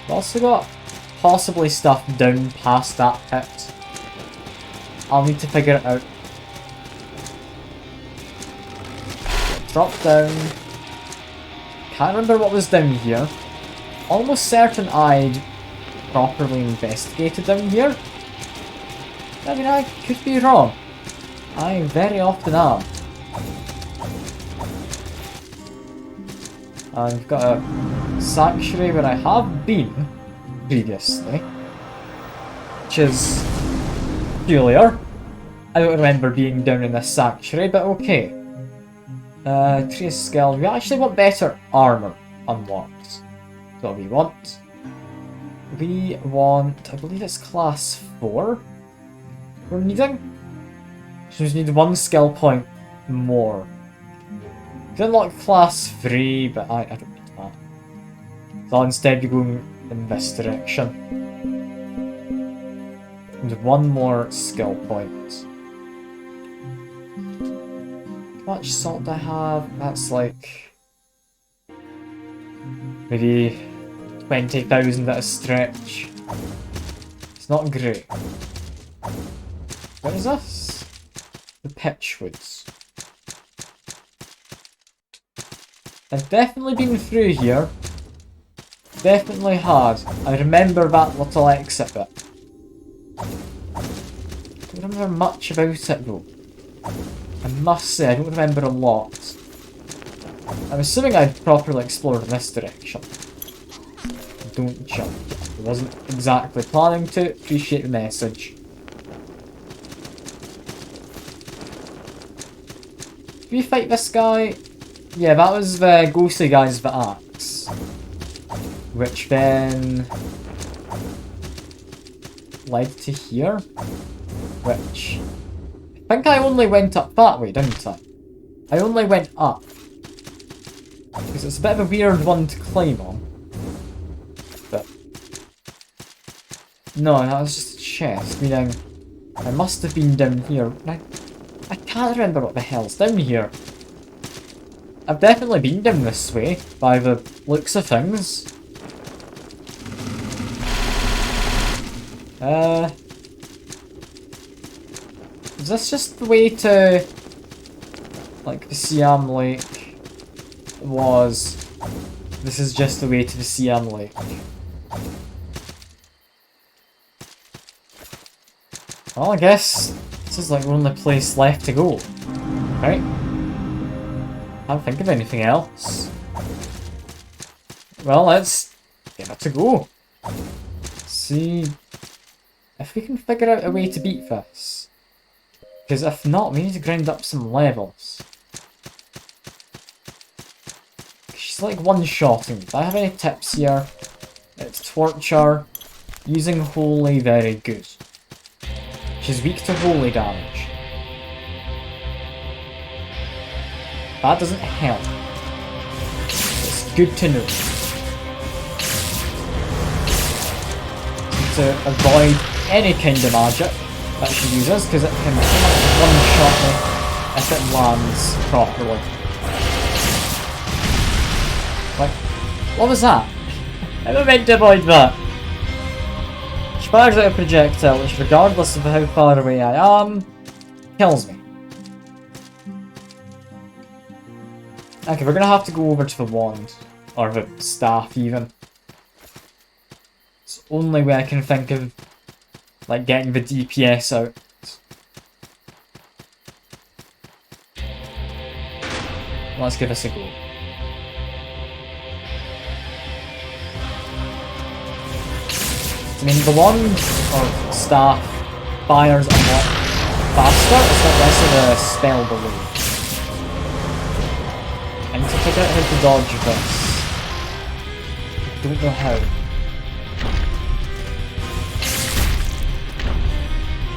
I've also got possibly stuff down past that pit. I'll need to figure it out. Drop down. Can't remember what was down here. Almost certain I'd properly investigated down here. I mean, I could be wrong. I very often am. I've got a sanctuary where I have been previously, which is peculiar. I don't remember being down in this sanctuary, but okay. Tree of skill. We actually want better armor unlocked. That's what we want. We want, I believe it's class 4 we're needing. So we need 1 skill point more. We can unlock class 3, but I don't need that. So I'll instead be going in this direction. And 1 more skill point. How much salt do I have? That's like maybe 20,000 at a stretch. It's not great. What is this? The Pitchwoods. I've definitely been through here. Definitely had. I remember that little exit bit. I don't remember much about it though. I must say, I don't remember a lot. I'm assuming I've properly explored in this direction. Don't jump. I wasn't exactly planning to. Appreciate the message. Did we fight this guy? Yeah, that was the ghostly guy's the axe. Which then led to here. Which I think I only went up that way, didn't I? I only went up. Because it's a bit of a weird one to climb on. But no, that was just a chest, meaning I must have been down here. I can't remember what the hell's down here. I've definitely been down this way, by the looks of things. Is this just the way to, like, the Siam Lake was? This is just the way to the Siam Lake. Well, I guess this is like the only place left to go, right? Can't think of anything else. Well, let's give it a go. See if we can figure out a way to beat this. Because if not, we need to grind up some levels. She's like one-shotting. Do I have any tips here? It's torture. Using holy, very good. She's weak to holy damage. That doesn't help. It's good to know. To avoid any kind of magic that she uses, because it can one-shot me if it lands properly. Like, what was that? How am I meant to avoid that? She fires out a projectile which, regardless of how far away I am, kills me. Okay, we're gonna have to go over to the wand, or the staff even. only way I can think of, like, getting the DPS out. Let's give this a go. I mean, the wand or staff fires a lot faster, it's got less of a spell below. I need to figure out how to dodge this. I don't know how.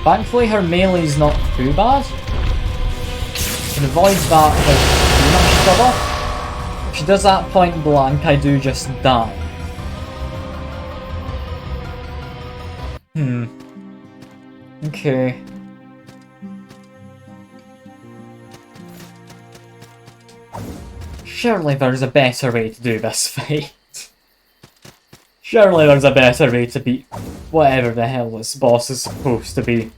Thankfully her melee's not too bad. Can avoid that without too much trouble. If she does that point blank, I do just die. Okay. Surely there's a better way to do this fight. Surely there's a better way to beat whatever the hell this boss is supposed to be.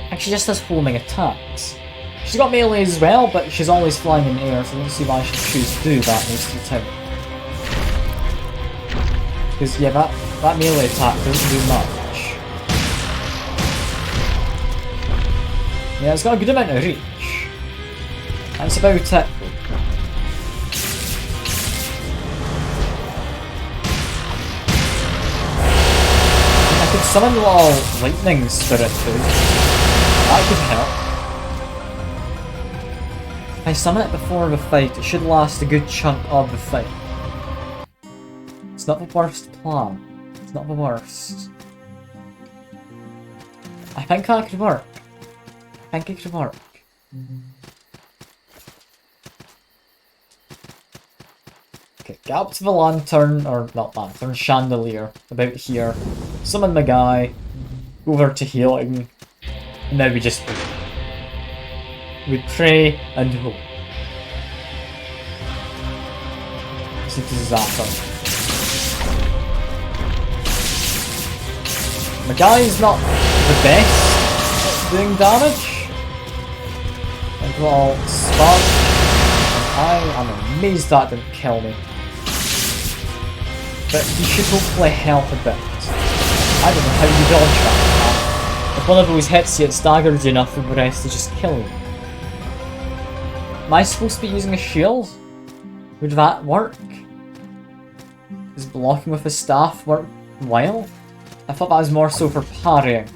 And she just has homing attacks. She's got melee as well, but she's always flying in the air, so I don't see why she'd choose to do that most of the time. Because, yeah, that melee attack doesn't do much. Yeah, it's got a good amount of reach. That's about it. I could summon a little lightning spirit too. That could help. If I summon it before the fight, it should last a good chunk of the fight. It's not the worst plan. It's not the worst. I think that could work. I think it could work. Okay, get up to the lantern, or not lantern, chandelier, about here. Summon the guy, go over to healing, and now we just hope. We pray and hope. See if this is happen. The guy's not the best at doing damage. And well, spark. I am amazed that didn't kill me. But he should hopefully help a bit. I don't know how you dodge that. If one of those hits you, it staggers you enough for the rest to just kill you. Am I supposed to be using a shield? Would that work? Does blocking with a staff work well? I thought that was more so for parrying.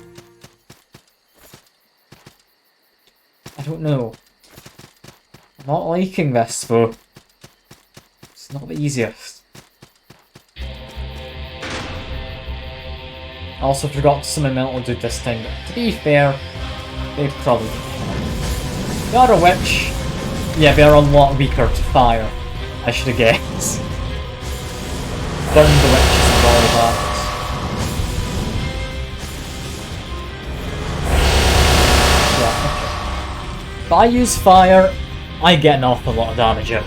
I don't know. I'm not liking this though. It's not the easiest. I also forgot to summon Mental Dude this time, but to be fair, they probably didn't. They are a witch. Yeah, they're a lot weaker to fire, I should have guessed. Burn the witches and all that. If I use fire, I get an awful lot of damage out.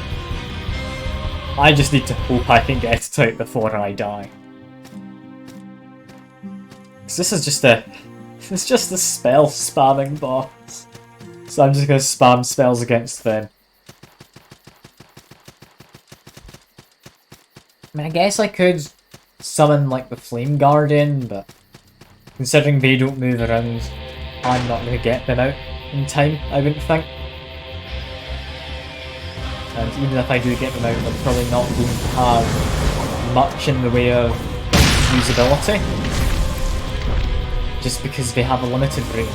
I just need to hope I can get it out before I die. Because this is just a... It's just a spell spamming boss. So I'm just going to spam spells against them. I mean, I guess I could summon like the Flame Guardian, but considering they don't move around, I'm not going to get them out in time, I wouldn't think. And even if I do get them out, they're probably not going to have much in the way of usability. Just because they have a limited range.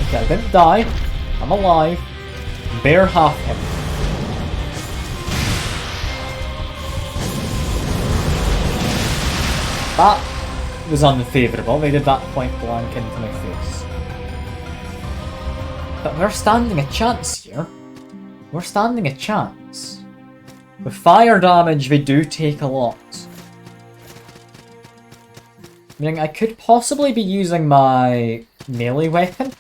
Okay, I didn't die. I'm alive. Bear half him. That was unfavourable. They did that point blank into my face. But we're standing a chance here. We're standing a chance. With fire damage, they do take a lot. Meaning I could possibly be using my melee weapon.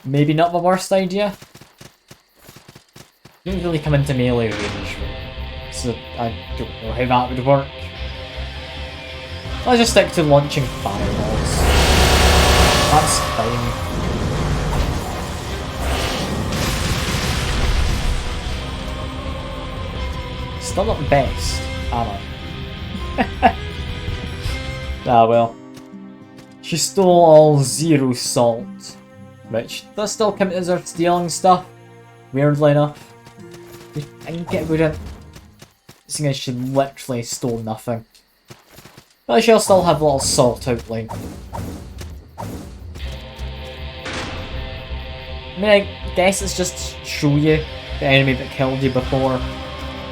Maybe not the worst idea. Didn't really come into melee range, so I don't know how that would work. I'll just stick to launching fireballs. That's fine. Still not the best, am I? Ah well. She stole all 0 salt, which does still count as her stealing stuff, weirdly enough. You think it wouldn't, seeing as she literally stole nothing. But she'll still have a little salt outlay. I mean, I guess it's just to show you the enemy that killed you before.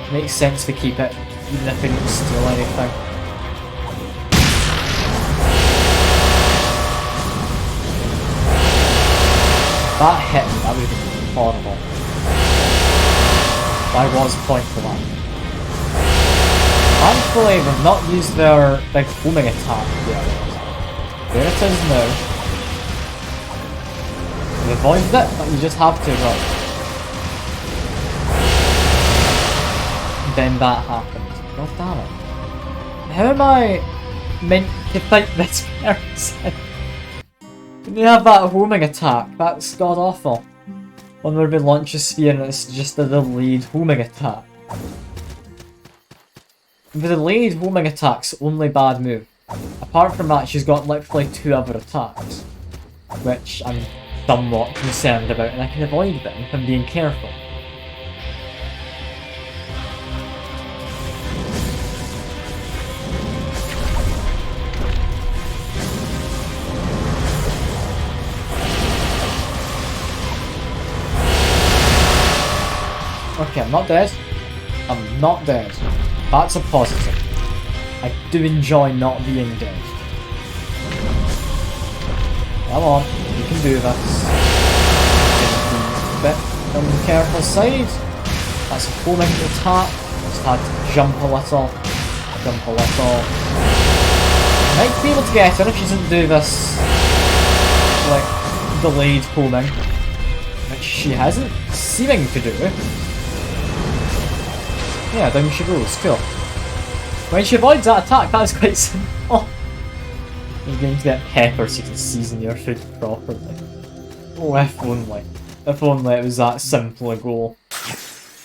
It makes sense to keep it, even if you don't steal anything. That hit me, that would have been horrible. I was point for that. Thankfully, they've not used their big homing attack yet. There it is now. You avoided it, but you just have to run. Then that happened. God damn it. How am I meant to fight this person? When you have that homing attack, that's god awful. One where we launch a sphere and it's just a delayed homing attack. The delayed homing attack's only bad move. Apart from that, she's got literally 2 other attacks, which I'm somewhat concerned about, and I can avoid them if I'm being careful. Okay, I'm not dead. I'm not dead. That's a positive. I do enjoy not being dead. Come on, you can do this. A bit on the careful side. That's a homing attack. Just had to jump a little. Jump a little. Might be able to get her if she doesn't do this, like, delayed homing. Which she hasn't seeming to do. Yeah, down she goes, cool. When she avoids that attack, that is quite simple. You're going to get pepper so you can season your food properly. Oh, if only. If only it was that simple a goal.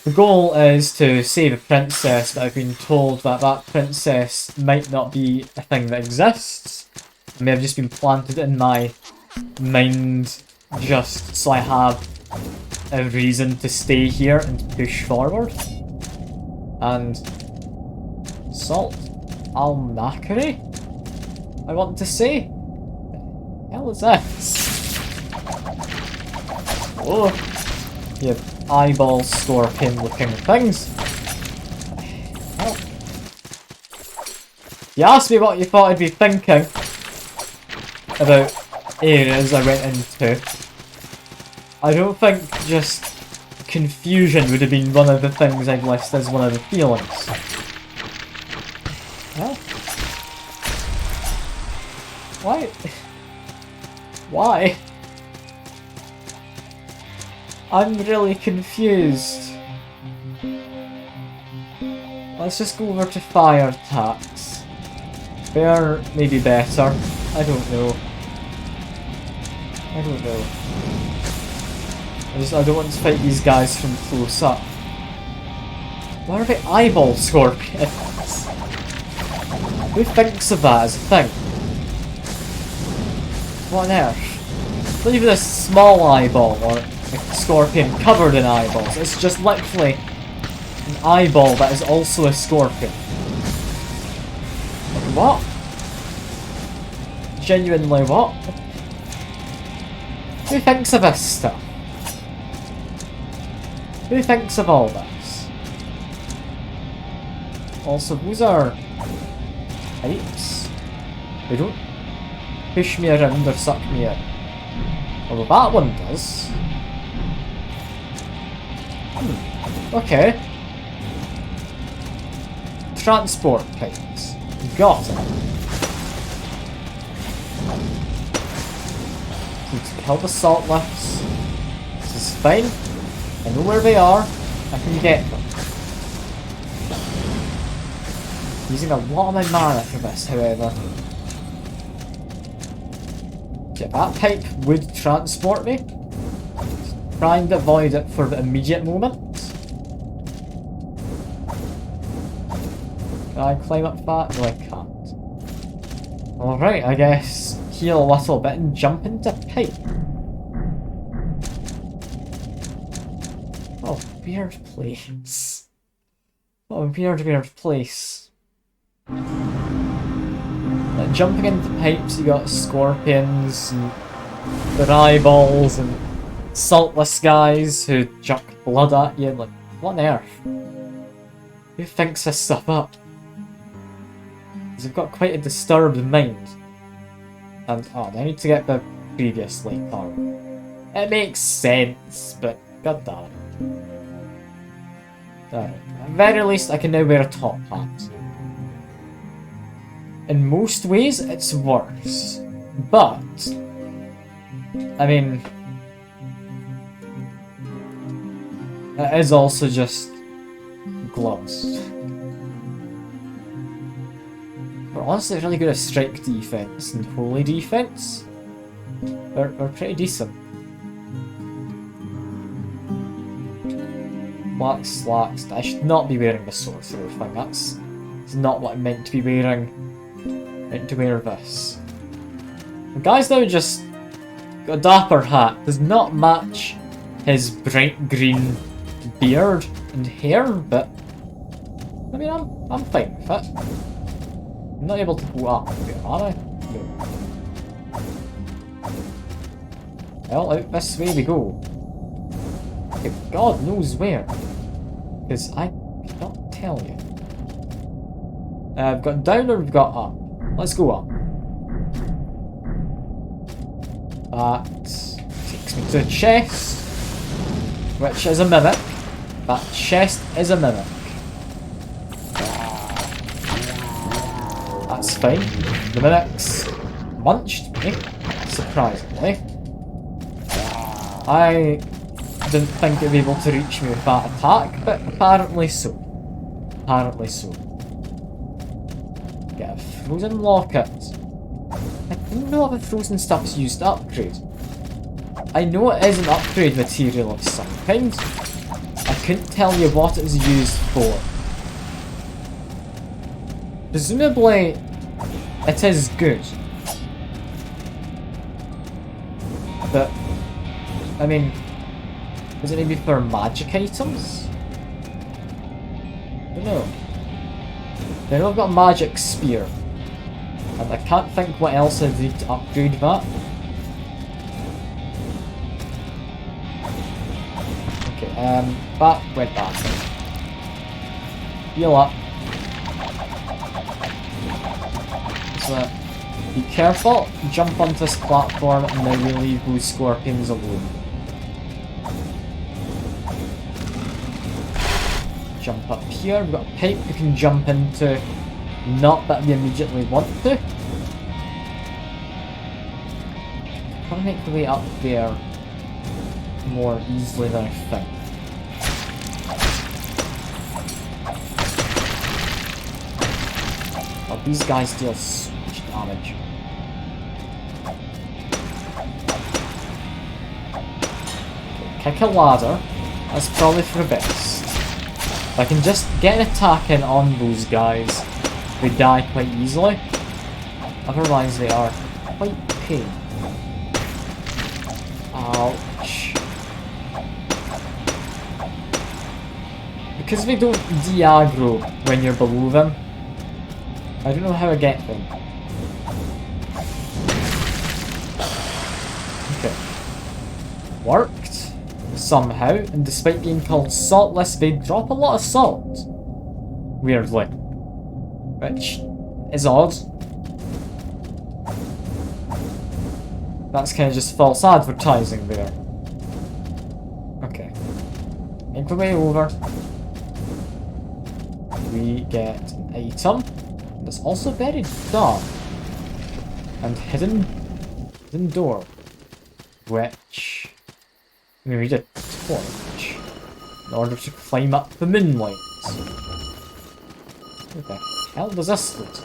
The goal is to save a princess, but I've been told that that princess might not be a thing that exists. It may have just been planted in my mind just so I have a reason to stay here and push forward. And salt almackery, I want to say. What the hell is this? Oh, you have eyeball scorpion looking things. Oh. You asked me what you thought I'd be thinking about areas I went into. I don't think just confusion would have been one of the things I'd list as one of the feelings. Well, why? Why? I'm really confused. Let's just go over to fire attacks. Bear may be better. I don't know. I don't know. I don't want to fight these guys from close up. What are the eyeball scorpions? Who thinks of that as a thing? What on earth? Not even a small eyeball or a scorpion covered in eyeballs. It's just literally an eyeball that is also a scorpion. Like, what? Genuinely what? Who thinks of this stuff? Who thinks of all this? Also, those are pipes. They don't push me around or suck me in. Although that one does. Okay. Transport pipes. Got it. Need to kill the salt lifts. This is fine. I know where they are. I can get them. Using a lot of my mana for this, however. Okay, that pipe would transport me. Try and avoid it for the immediate moment. Can I climb up that? No, I can't. Alright, I guess heal a little bit and jump into pipe. Oh, weird place. Oh, weird place. Like, jumping into pipes, you got scorpions and their eyeballs and saltless guys who chuck blood at you. Like, what on earth? Who thinks this stuff up? Because they've got quite a disturbed mind. And, oh, I need to get the previous lake power. It makes sense, but god damn it. Alright, at the very least I can now wear a top hat. In most ways, it's worse. But, I mean, it is also just gloves. We're honestly really good at strike defense and holy defense. We're pretty decent. Black slacks. I should not be wearing the sorcerer thing. That's not what I'm meant to be wearing. I'm meant to wear this. The guy's now just got a dapper hat. Does not match his bright green beard and hair, but I mean, I'm fine with it. I'm not able to go up there, am I? No. Well, out this way we go. Okay, God knows where. Because I cannot tell you. We've got down or we've got up? Let's go up. That takes me to a chest, which is a mimic. That chest is a mimic. That's fine. The mimics munched me, surprisingly. I didn't think it'd be able to reach me with that attack, but apparently so. Apparently so. Get a frozen locket. I don't know if the frozen stuff's used to upgrade. I know it is an upgrade material of some kind. I couldn't tell you what it was used for. Presumably, it is good. But, I mean, is it maybe for magic items? I don't know. I know I've got a magic spear. And I can't think what else I need to upgrade that. Okay, that went back. Heal up. So, be careful, jump onto this platform and then we leave those scorpions alone. Jump up here, we've got a pipe we can jump into, not that we immediately want to. Probably make the way up there more easily than I think. Oh, these guys deal so much damage. Okay, kick a ladder, that's probably for the best. If I can just get an attack in on those guys, they die quite easily. Otherwise they are quite pain. Ouch. Because they don't de-aggro when you're below them, I don't know how I get them. Okay. Worked. Somehow, and despite being called saltless, they drop a lot of salt. Weirdly. Which is odd. That's kind of just false advertising there. Okay. Make the way over. We get an item. That's also very dark. And hidden door. Which we need a torch in order to climb up the moonlight. What the hell does this look?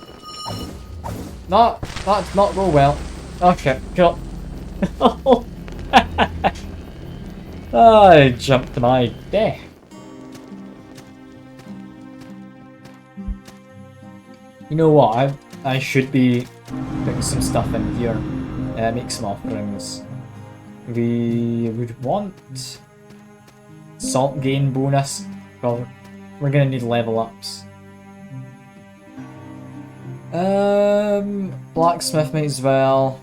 No, that did not go well. Okay, cool. I jumped to my death. You know what? I should be putting some stuff in here. Make some offerings. We would want salt gain bonus. Well, we're gonna need level ups. Blacksmith might as well.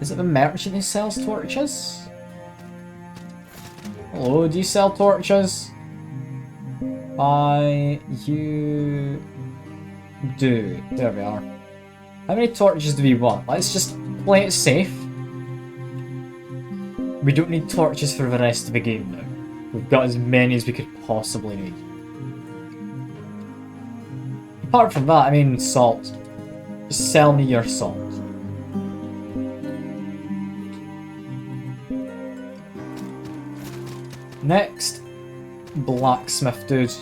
Is it the merchant who sells torches? Hello, do you sell torches? You do. There we are. How many torches do we want? Let's just play it safe. We don't need torches for the rest of the game now. We've got as many as we could possibly need. Apart from that, I mean salt. Just sell me your salt. Next, blacksmith dude.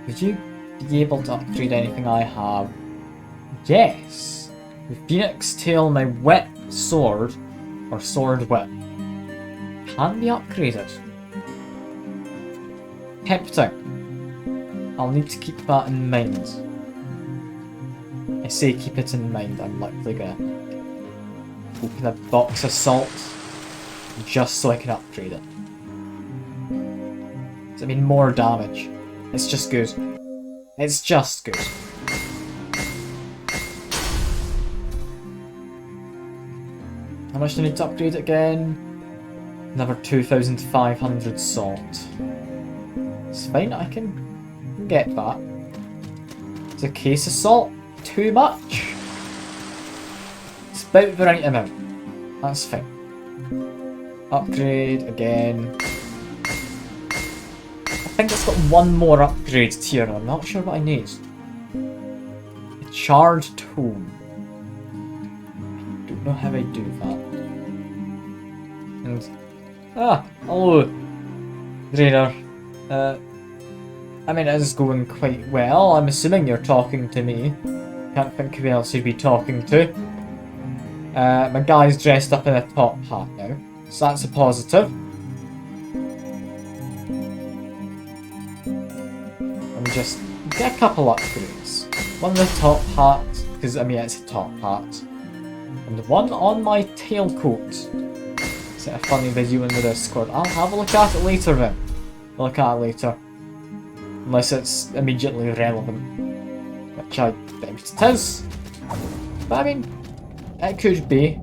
Would you be able to upgrade anything I have? Yes! The Phoenix Tail, my whip sword, or sword whip, can be upgraded. Tempting. I'll need to keep that in mind. I say keep it in mind, I'm literally gonna open a box of salt just so I can upgrade it. I mean, more damage. It's just good. It's just good. How much do I need to upgrade it again? Another 2,500 salt. It's fine, I can get that. Is a case of salt too much? It's about the right amount. That's fine. Upgrade again. I think it's got one more upgrade tier. I'm not sure what I need. A charred tome. I don't know how I do that. And hello, Drainer. I mean, it is going quite well. I'm assuming you're talking to me. Can't think who else you'd be talking to. My guy's dressed up in a top hat now, so that's a positive. And just get a couple upgrades. One on the top hat, because I mean it's a top hat. And one on my tailcoat. It's a funny video in the Discord. I'll have a look at it later then. I'll look at it later. Unless it's immediately relevant. Which I think it is. But I mean, it could be.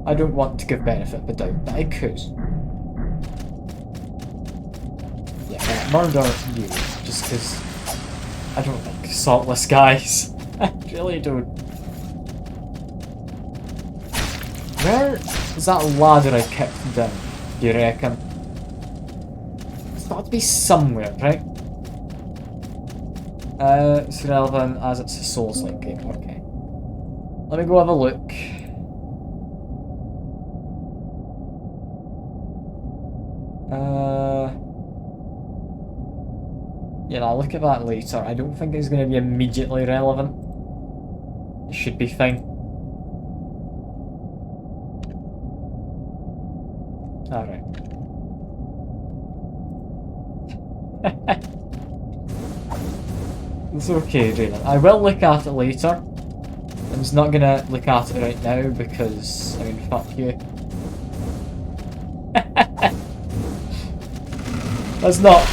I don't want to give benefit of the doubt, but it could. Yeah, murder you. Just because I don't like saltless guys. I really don't. Where is that ladder I kicked down, do you reckon? It's got to be somewhere, right? It's relevant as it's a Souls-like game, okay. Let me go have a look. Yeah, I'll look at that later. I don't think it's going to be immediately relevant. It should be fine. Alright. It's okay, Jayden. I will look at it later. I'm just not gonna look at it right now because, I mean, fuck you. That's not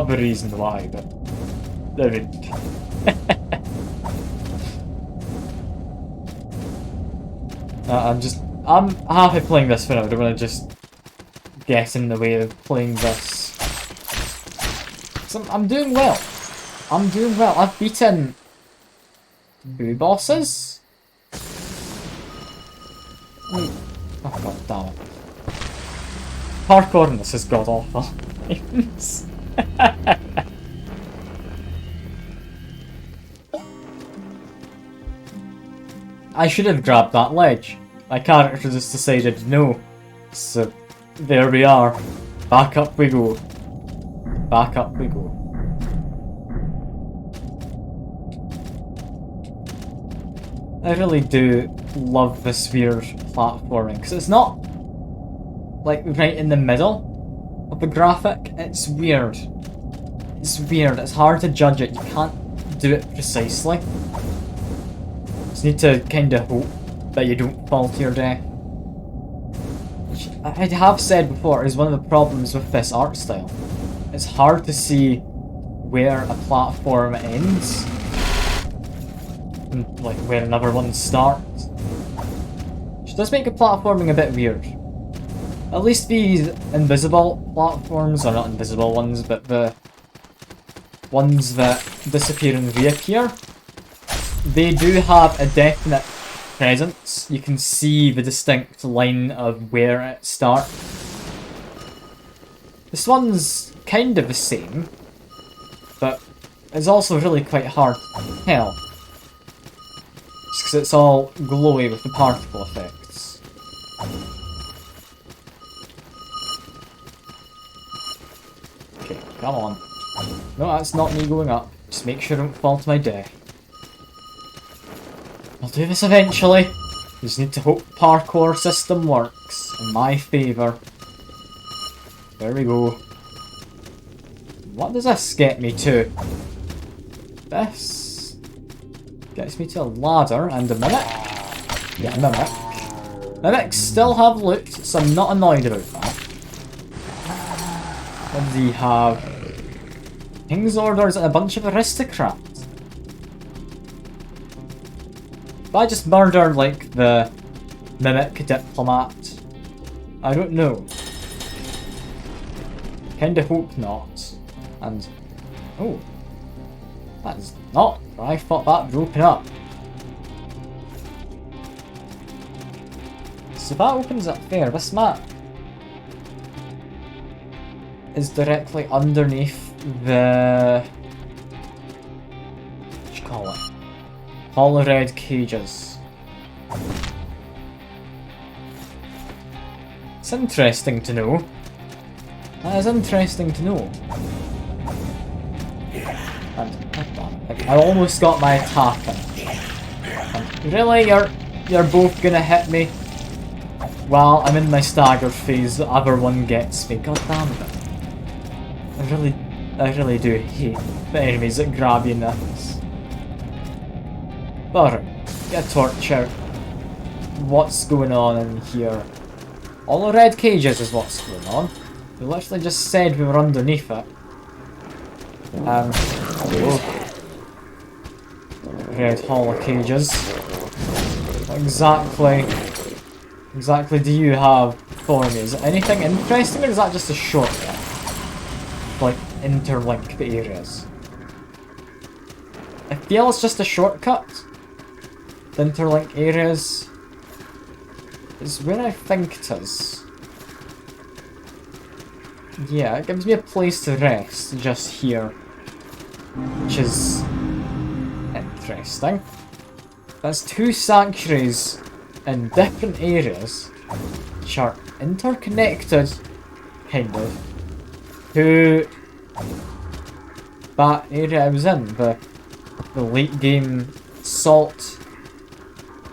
the reason why, but I mean, I'm happy playing this for now. I don't want to just get in the way of playing this. So I'm doing well. I'm doing well. I've beaten 2 bosses. Wait. Oh god damn it. Parkour in this is god awful. I should have grabbed that ledge. My character just decided no. So there we are. Back up we go. Back up we go. I really do love this weird platforming because it's not like right in the middle of the graphic. It's weird. It's weird, it's hard to judge it, you can't do it precisely. You just need to kinda hope that you don't fall to your death. Which I have said before is one of the problems with this art style. It's hard to see where a platform ends and like where another one starts. Which does make the platforming a bit weird. At least these invisible platforms, or not invisible ones, but the ones that disappear and reappear, they do have a definite presence. You can see the distinct line of where it starts. This one's kind of the same, but it's also really quite hard to tell. Just because it's all glowy with the particle effects. Okay, come on. No, that's not me going up. Just make sure I don't fall to my death. I'll do this eventually. You just need to hope parkour system works in my favour. There we go. What does this get me to? This gets me to a ladder and a mimic. Yeah, a mimic. Mimics still have loot, so I'm not annoyed about that. What does he have? King's orders and a bunch of aristocrats. If I just murdered, like, the mimic diplomat, I don't know. Kinda hope not. And, oh, that is not where I thought that would open up. So that opens up there. This map is directly underneath the, what do you call it? Hollow red cages. It's interesting to know. That is interesting to know. And I almost got my attack in. And really, you're both gonna hit me while I'm in my stagger phase. The other one gets me. God damn it! I really do hate the enemies that grab you in this. Alright, get a torch out. What's going on in here? All the red cages is what's going on. We literally just said we were underneath it. Red hollow cages. What exactly do you have for me? Is it anything interesting, or is that just a shortcut? Like, interlink the areas. I feel it's just a shortcut. The interlink areas is where I think it is. Yeah, it gives me a place to rest just here, which is interesting. That's two sanctuaries in different areas, which are interconnected, kind of, to that area I was in, the late game salt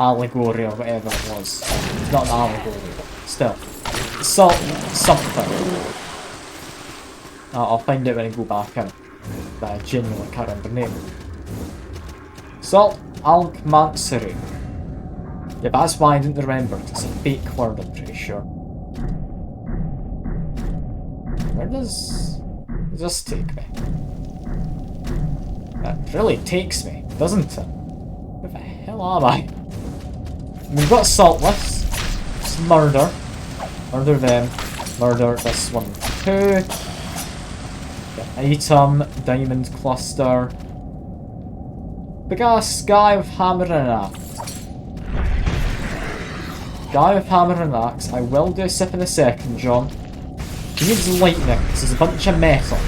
allegory or whatever it was. It's not an allegory, but still. Salt something. I'll find it when I go back in. But I genuinely can't remember the name. Salt Alchmancery. Yeah, that's why I didn't remember it. It's a fake word, I'm pretty sure. Where does this take me? That really takes me, doesn't it? Where the hell am I? We've got saltless. Just murder. Murder them. Murder this one too. Item, diamond cluster. Big ass guy with hammer and axe. Guy with hammer and axe. I will do a sip in a second, John. He needs lightning. This is a bunch of metal.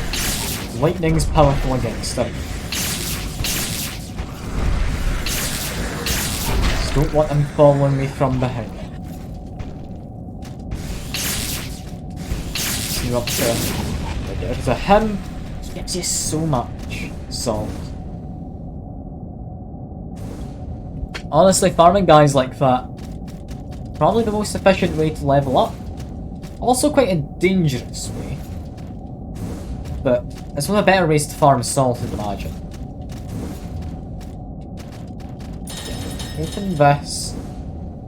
Lightning's powerful against him. Just don't want him following me from behind. See you up there. There's a him. He gives you so much salt. Honestly, farming guys like that, probably the most efficient way to level up. Also quite a dangerous way. but it's one of the better ways to farm salt, I'd imagine. Open this.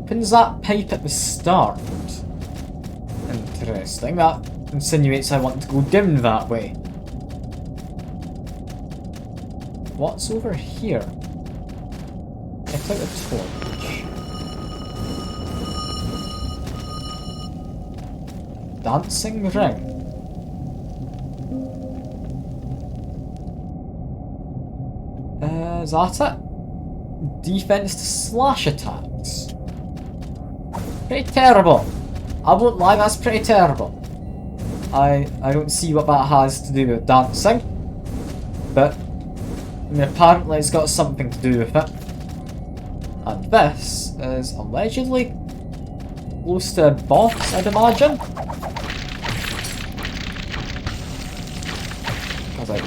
Opens that pipe at the start. Interesting. That insinuates I want to go down that way. What's over here? Check out the torch. Dancing ring. Is that it? Defense to slash attacks. Pretty terrible. I won't lie, that's pretty terrible. I don't see what that has to do with dancing. But I mean, apparently it's got something to do with it. And this is allegedly close to a boss, I'd imagine. Because I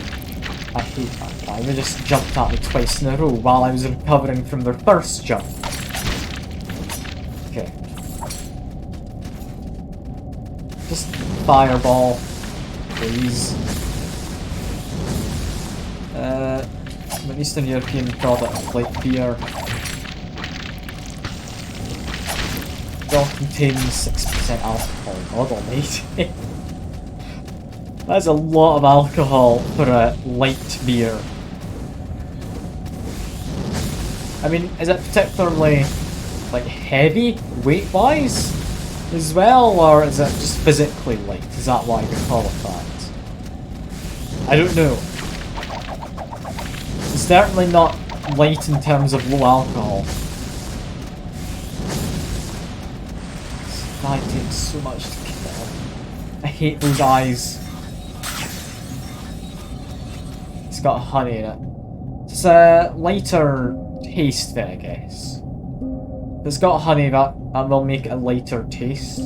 hate that guy. They just jumped at me twice in a row while I was recovering from their first jump. Okay. Just fireball, please. An Eastern European product like beer. It all contains 6% alcohol. God almighty. That's a lot of alcohol for a light beer. I mean, is it particularly like heavy weight-wise as well, or is it just physically light? Is that why you call it that? I don't know. It's certainly not light in terms of low alcohol. This guy takes so much to kill. I hate those eyes. It's got honey in it. It's a lighter taste then, I guess. If it's got honey, that will make it a lighter taste.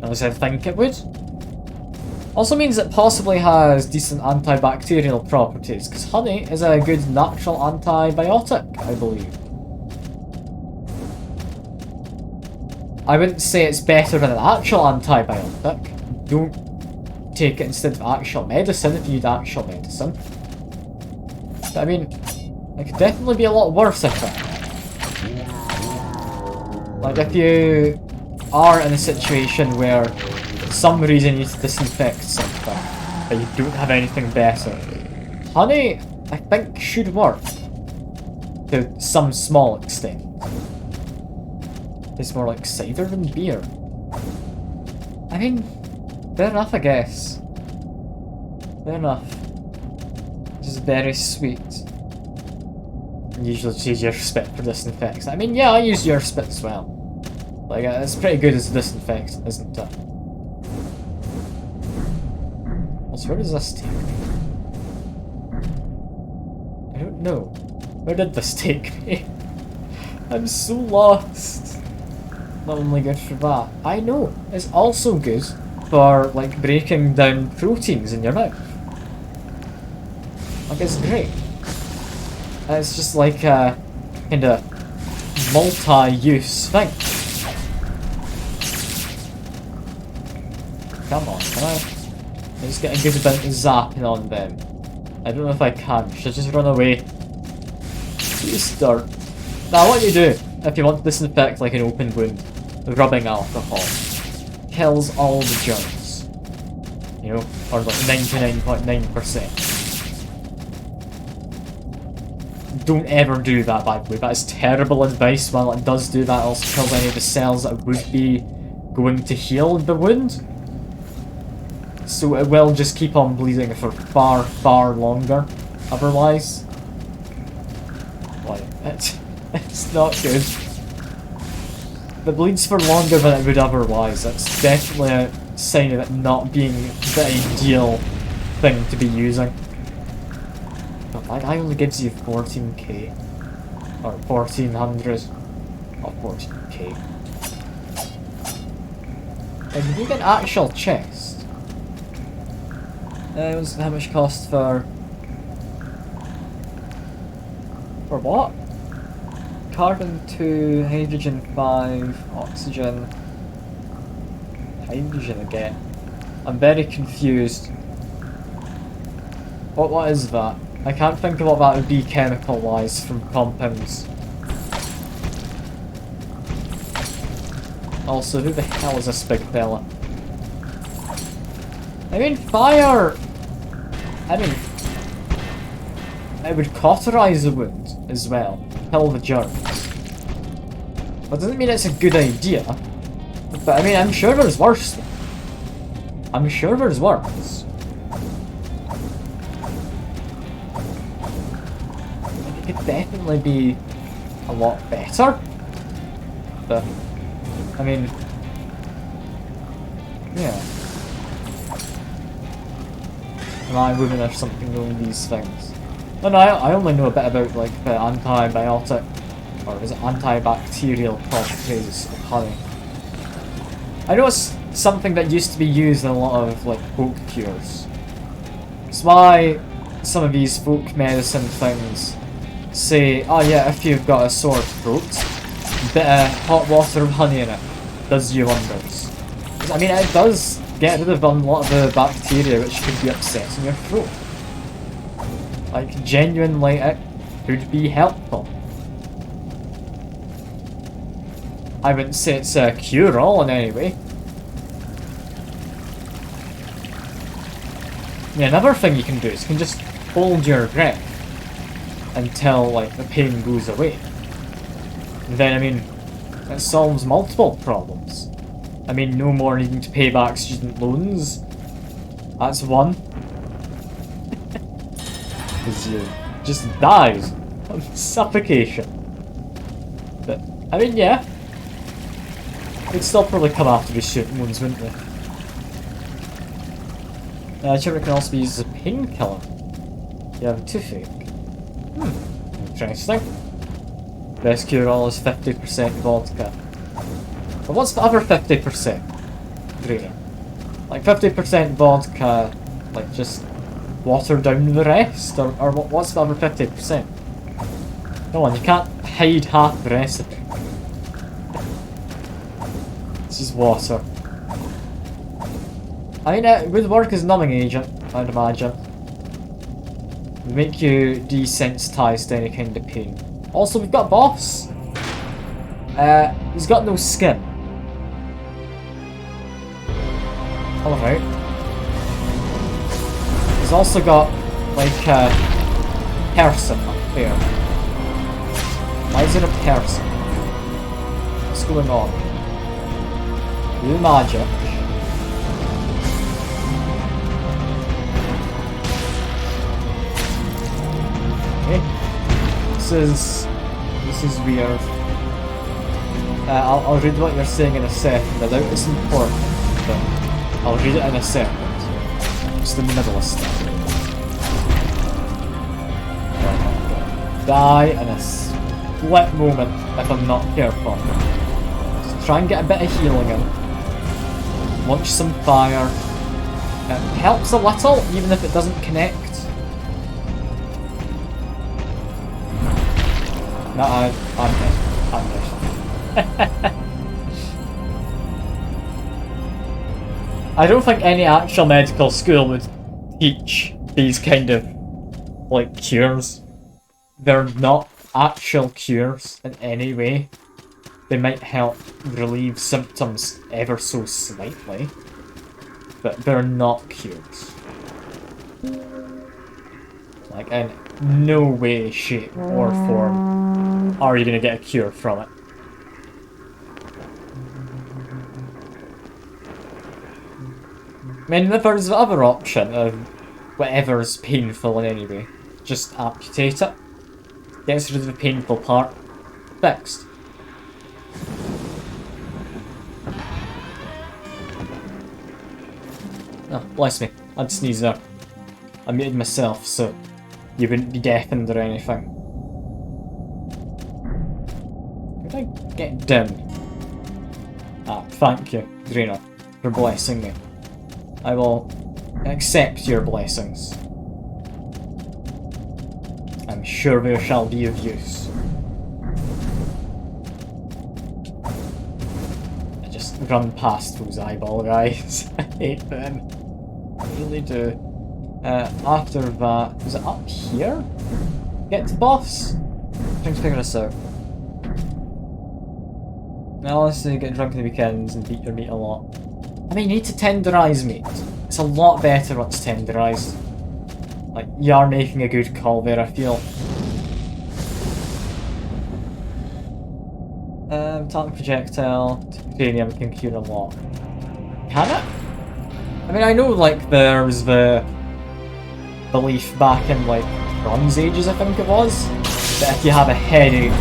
As I think it would. Also means it possibly has decent antibacterial properties, because honey is a good natural antibiotic, I believe. I wouldn't say it's better than an actual antibiotic. Don't take it instead of actual medicine if you need actual medicine. But I mean, it could definitely be a lot worse, I think. Like if you are in a situation where for some reason you need to disinfect something, but you don't have anything better, honey, I think, should work to some small extent. It's more like cider than beer. I mean, fair enough, I guess. Fair enough. Just very sweet. Usually choose your spit for disinfectant. I mean, yeah, I use your spit as well. Like, it's pretty good as a disinfectant, isn't it? Also, where does this take me? I don't know. Where did this take me? I'm so lost. Not only good for that. I know. It's also good for, like, breaking down proteins in your mouth. Like, it's great. It's just like a kind of multi-use thing. Come on, can I just get a good bit of zapping on them? I don't know if I can. Should I just run away? You start. Now what you do, if you want to disinfect like an open wound, rubbing alcohol kills all the germs. You know, or like 99.9%. Don't ever do that, by the way. That is terrible advice. While it does do that, it also kills any of the cells that would be going to heal the wound. So it will just keep on bleeding for far, far longer, otherwise. Like, it's not good. If it bleeds for longer than it would otherwise, that's definitely a sign of it not being the ideal thing to be using. But that guy only gives you 14k. Or 1400. Or 14k. And did you get an actual chest? How much cost for what? Carbon 2, hydrogen 5, oxygen, hydrogen again. I'm very confused. What is that? I can't think of what that would be chemical-wise from compounds. Also, who the hell is this big fella? I mean, fire! I mean, it would cauterize the wound as well. Kill the germs. That doesn't mean it's a good idea. But I mean, I'm sure there's worse. I'm sure there's worse. It could definitely be a lot better. But, I mean, yeah. I wouldn't have something on these things. And I only know a bit about like the antibiotic, or is it antibacterial properties of honey. I know it's something that used to be used in a lot of like folk cures. It's why some of these folk medicine things say, oh yeah, if you've got a sore throat, a bit of hot water with honey in it does you wonders. I mean, it does get rid of a lot of the bacteria which could be upsetting your throat. Like, genuinely, it could be helpful. I wouldn't say it's a cure-all in any way. Yeah, another thing you can do is you can just hold your breath until, like, the pain goes away. And then, I mean, it solves multiple problems. I mean, no more needing to pay back student loans. That's one. Because you just dies of suffocation. But, I mean, yeah. They'd still probably come after the student loans, wouldn't they? Turmeric can also be used as a painkiller. You have a toothache. Interesting. Best cure-all is 50% vodka. But what's the other 50%? Greater. Like 50% vodka, like just water down the rest? Or what's the other 50%? Come on, you can't hide half the recipe. This is water. I mean, it would work as numbing agent, I'd imagine. It would make you desensitized to any kind of pain. Also, we've got a boss. He's got no skin. Alright. He's also got, like, a person up there. Why is it a person? What's going on? Do magic. Okay. This is weird. I'll read what you're saying in a second. I doubt it's important, but I'll read it in a second. Just in the middle of stuff. Die in a split moment if I'm not careful. Just try and get a bit of healing in. Launch some fire. It helps a little, even if it doesn't connect. No, I'm dead. I don't think any actual medical school would teach these kind of, like, cures. They're not actual cures in any way. They might help relieve symptoms ever so slightly, but they're not cures. Like, in no way, shape, or form are you gonna get a cure from it. I mean, there's the other option of whatever's painful in any way. Just amputate it. Gets rid of the painful part. Fixed. Oh, bless me. I'd sneeze there. I muted myself so you wouldn't be deafened or anything. Could I get down? Ah, thank you, Draenor, for blessing me. I will accept your blessings. I'm sure they shall be of use. I just run past those eyeball guys. I hate them. really do. After that, was it up here? Get to boss? I'm trying to figure this out. Now let's say get drunk on the weekends and beat your meat a lot. I mean, you need to tenderize meat. It's a lot better once it's tenderized. Like, you are making a good call there, I feel. Talent projectile, titanium can cure a lot. Can it? I mean, I know, like, there's the belief back in, like, Bronze Ages, I think it was, that if you have a headache,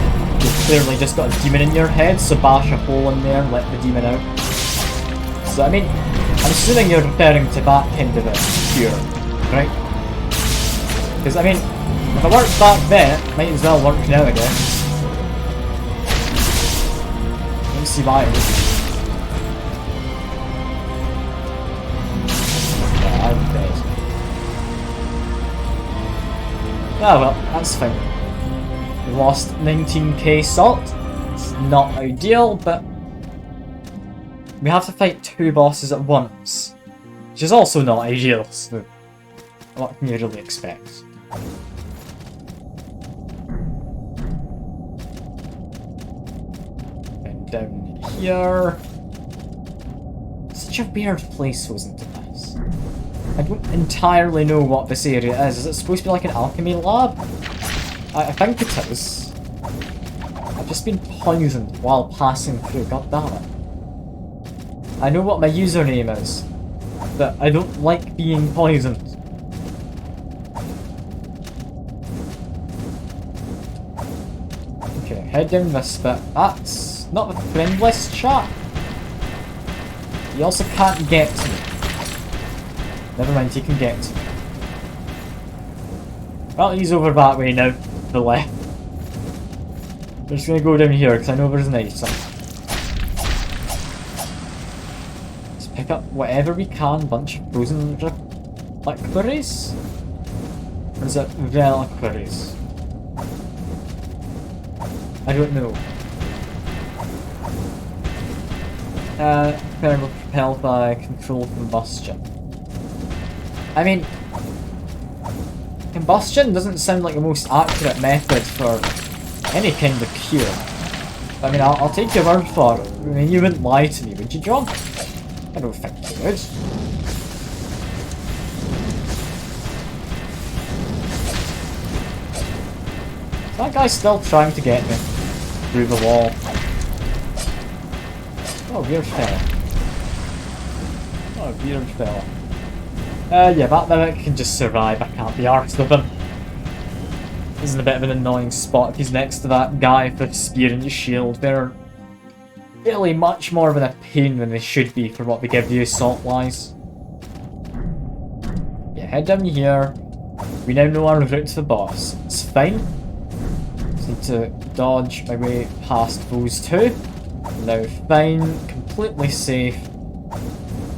you've clearly just got a demon in your head, so bash a hole in there and let the demon out. So, I mean, I'm assuming you're referring to that kind of a cure, right? Because, I mean, if it worked back then, it might as well work now, I guess. I don't see why it would. Yeah, I'm dead. Ah well, that's fine. We lost 19k salt. It's not ideal, but we have to fight 2 bosses at once, which is also not ideal, so what can you really expect? And down here... Such a weird place, wasn't it, this? I don't entirely know what this area is. Is it supposed to be like an alchemy lab? I think it is. I've just been poisoned while passing through, god damn it. I know what my username is, but I don't like being poisoned. Okay, head down this bit. That's not the friendless chat. You also can't get to me. Never mind, he can get to me. Well, he's over that way now, to the left. We're just gonna go down here, because I know there's an item. Let's pick up whatever we can, bunch of frozen reliquaries? Or is it reliquaries? I don't know. Thermal propelled by controlled combustion. I mean, combustion doesn't sound like the most accurate method for any kind of cure. I mean, I'll take your word for it. I mean, you wouldn't lie to me, would you, John? I don't think you would. That guy's still trying to get me through the wall. Oh, weird fella. Oh, weird fella. Yeah, that mimic can just survive. I can't be arsed with him. He's in a bit of an annoying spot. He's next to that guy with the spear and the shield. They're really much more of a pain than they should be for what they give you salt-wise. Yeah, head down here. We now know our route to the boss. It's fine. Just need to dodge my way past those two. Now fine, completely safe.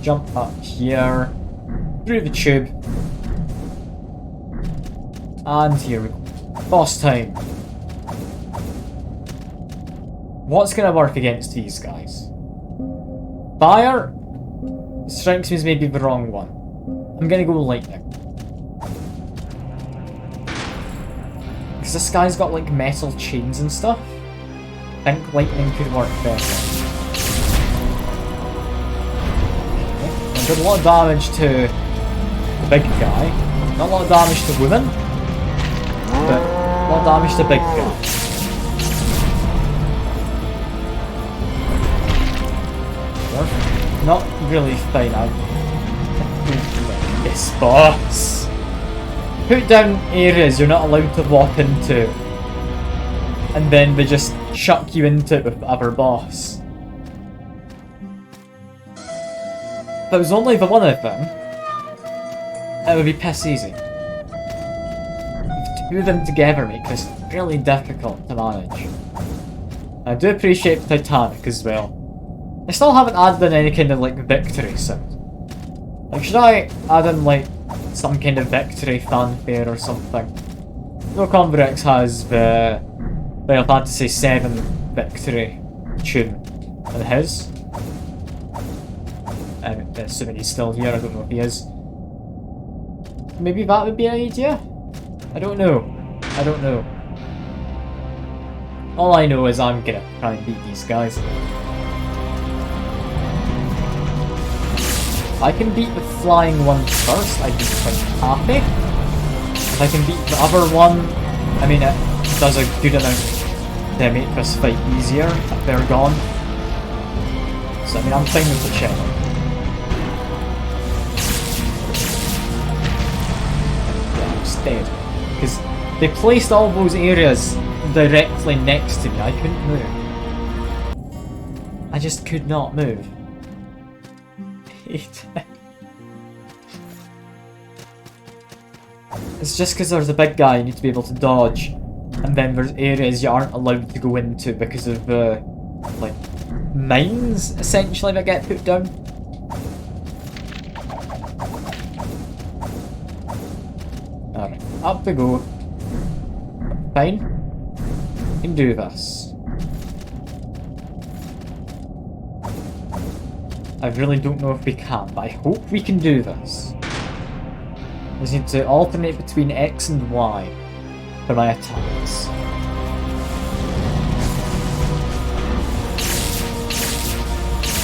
Jump up here. Through the tube. And here we go. Boss time. What's gonna work against these guys? Fire? Strikes me as maybe the wrong one. I'm gonna go lightning. Because this guy's got like metal chains and stuff. I think lightning could work better. Okay. I did a lot of damage to the big guy. Not a lot of damage to women, but a lot of damage to big guy. Not really fine. Yes, boss. Put down areas you're not allowed to walk into, and then they just chuck you into it with other boss. If it was only the one of them, it would be piss easy. The two of them together make this really difficult to manage. I do appreciate Titanic as well. I still haven't added in any kind of like victory sound. Like, should I add in like some kind of victory fanfare or something? No Converex has the Final Fantasy VII victory tune in his. I'm assuming he's still here, I don't know if he is. maybe that would be an idea? I don't know. I don't know. All I know is I'm gonna try and beat these guys. If I can beat the flying one first, I'd be quite happy. If I can beat the other one, I mean, it does a good amount to make this fight easier if they're gone. So, I mean, I'm fine with the channel. Yeah, I'm just dead. Because they placed all those areas directly next to me. I couldn't move. I just could not move. It's just because there's a big guy you need to be able to dodge, and then there's areas you aren't allowed to go into because of the, like, mines, essentially, that get put down. Alright, up we go. Fine. We can do this. I really don't know if we can, but I hope we can do this. We just need to alternate between X and Y for my attacks.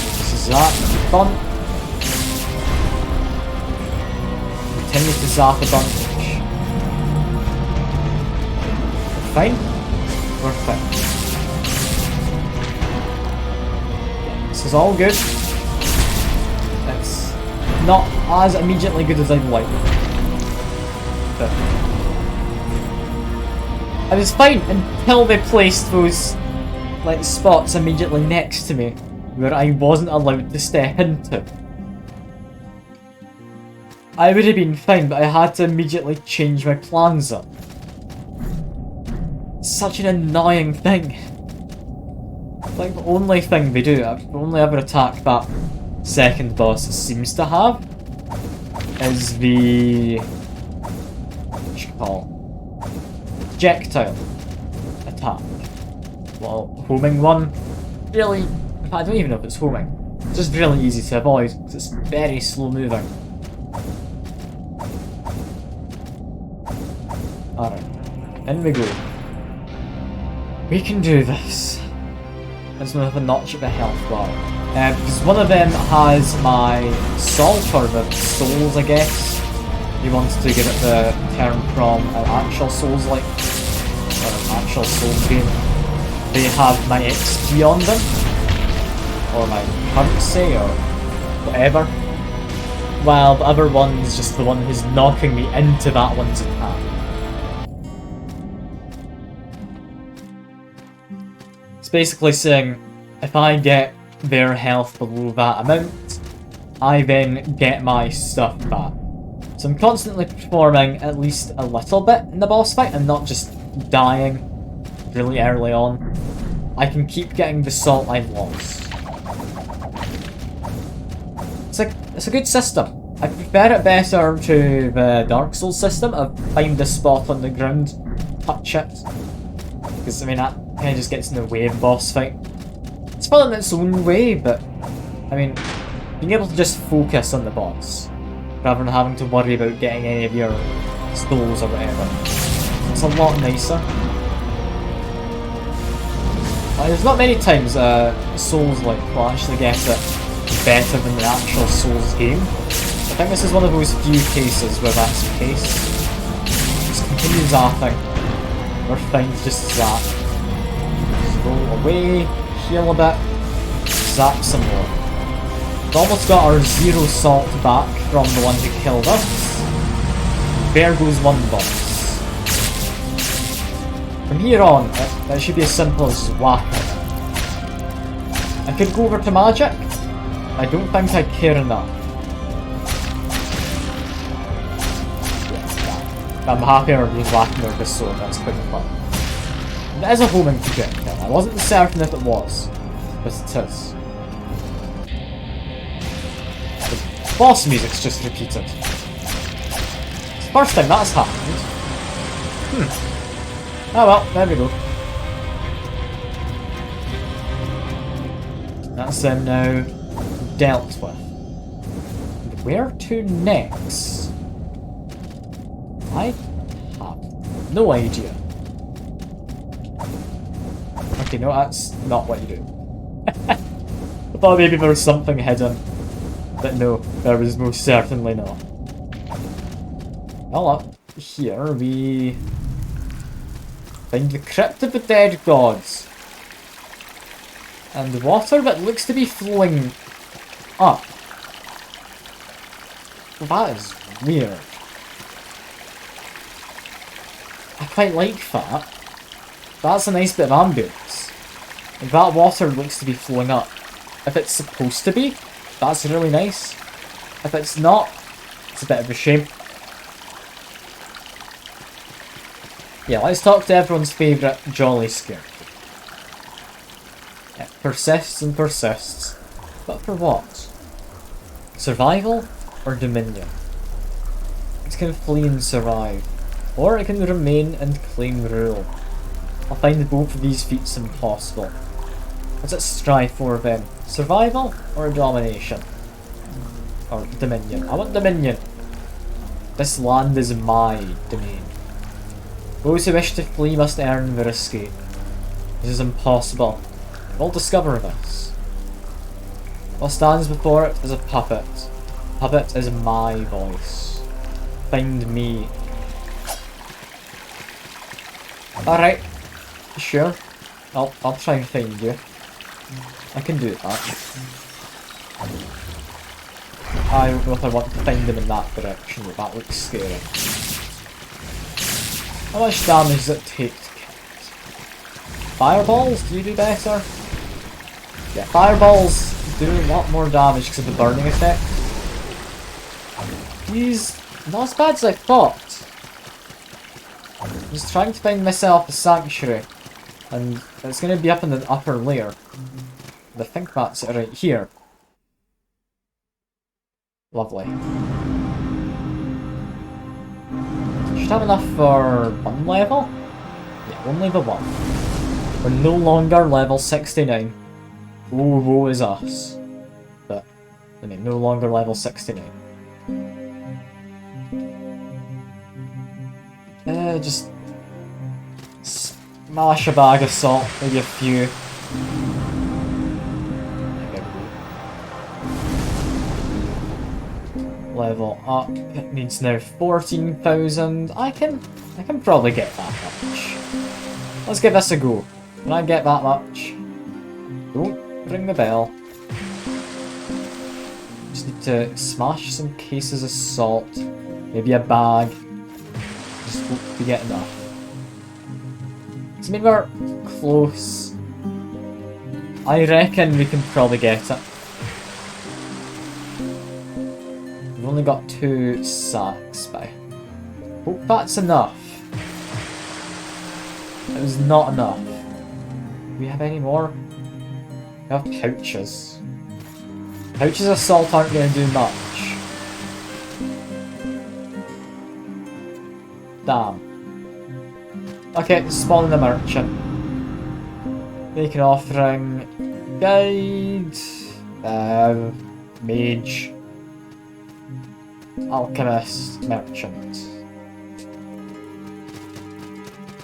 This is that. Done. Continue to zap a bunch. We're fine. We're fine. Yeah, this is all good. It's not as immediately good as I'd like. But I was fine until they placed those, like, spots immediately next to me where I wasn't allowed to step into. I would have been fine, but I had to immediately change my plans up. It's such an annoying thing. Like, the only thing they do, I've only ever attacked that second boss seems to have, is the, what you call, projectile attack. Well, homing one, really, in fact, I don't even know if it's homing. It's just really easy to avoid because it's very slow moving. Alright, in we go. We can do this. I just want to have a notch at the health bar. Because one of them has my salt, or the souls, I guess. He wants to give it the term from an actual souls, like, or an actual souls game. They have my XP on them, or my currency, or whatever. While the other one is just the one who's knocking me into that one's attack. It's basically saying, if I get their health below that amount, I then get my stuff back. So I'm constantly performing at least a little bit in the boss fight and not just dying really early on. I can keep getting the salt I've lost. It's a good system. I prefer it better to the Dark Souls system of find a spot on the ground, touch it. Because, I mean, that kind of just gets in the way of the boss fight. It's fun in its own way, but, I mean, being able to just focus on the boss, rather than having to worry about getting any of your souls or whatever, it's a lot nicer. There's not many times Souls like will actually get it better than the actual Souls game. I think this is one of those few cases where that's the case. Just continue zapping. We're fine to just zap. Scroll away, heal a bit, zap some more. We've almost got our 0 salt back from the one who killed us. There goes one boss. From here on, it should be as simple as whack it. I could go over to magic. I don't think I care enough. I'm happier with whacking with this sword, that's quite fun. It is a homing projectile. I wasn't certain if it was, but it is. The boss music's just repeated. It's the first time that's happened. Oh well, there we go. That's them now dealt with. And where to next? I have no idea. Okay, no, that's not what you do. I thought maybe there was something hidden. But no, there was most certainly not. Well, up here we find the Crypt of the Dead Gods. And the water that looks to be flowing up. Well, that is weird. I quite like that. That's a nice bit of ambience. Like, that water looks to be flowing up. If it's supposed to be, that's really nice. If it's not, it's a bit of a shame. Yeah, let's talk to everyone's favourite Jolly Scarecrow. It persists and persists. But for what? Survival or Dominion? It can flee and survive. Or it can remain and claim rule. I find both of these feats impossible. What's it strive for then? Survival or domination? Or Dominion? I want Dominion. This land is my domain. Those who wish to flee must earn their escape. This is impossible. We'll discover this. What stands before it is a puppet. Puppet is my voice. Find me. Alright. Sure. I'll try and find you. I can do that. I don't know if I want to find them in that direction, but that looks scary. How much damage does it take to kill it? Fireballs? Do you do better? Yeah, fireballs do a lot more damage because of the burning effect. These not as bad as I thought. I'm just trying to find myself a sanctuary, and it's going to be up in the upper layer. And I think that's it right here. Lovely. Should have enough for one level? Yeah, only the one. We're no longer level 69. Ooh, woe is us. But, I mean, no longer level 69. Just smash a bag of salt, maybe a few. Level up. It needs now 14,000. I can probably get that much. Let's give this a go. Can I get that much? Don't ring the bell. Just need to smash some cases of salt. Maybe a bag. Just hope we get enough. So maybe we're close. I reckon we can probably get it. We've only got 2 sacks, but I hope that's enough. It was not enough. Do we have any more? We have pouches. Pouches of salt aren't going to do much. Damn. Okay, spawning the merchant. Make an offering. Guide. Mage. Alchemist. Merchant.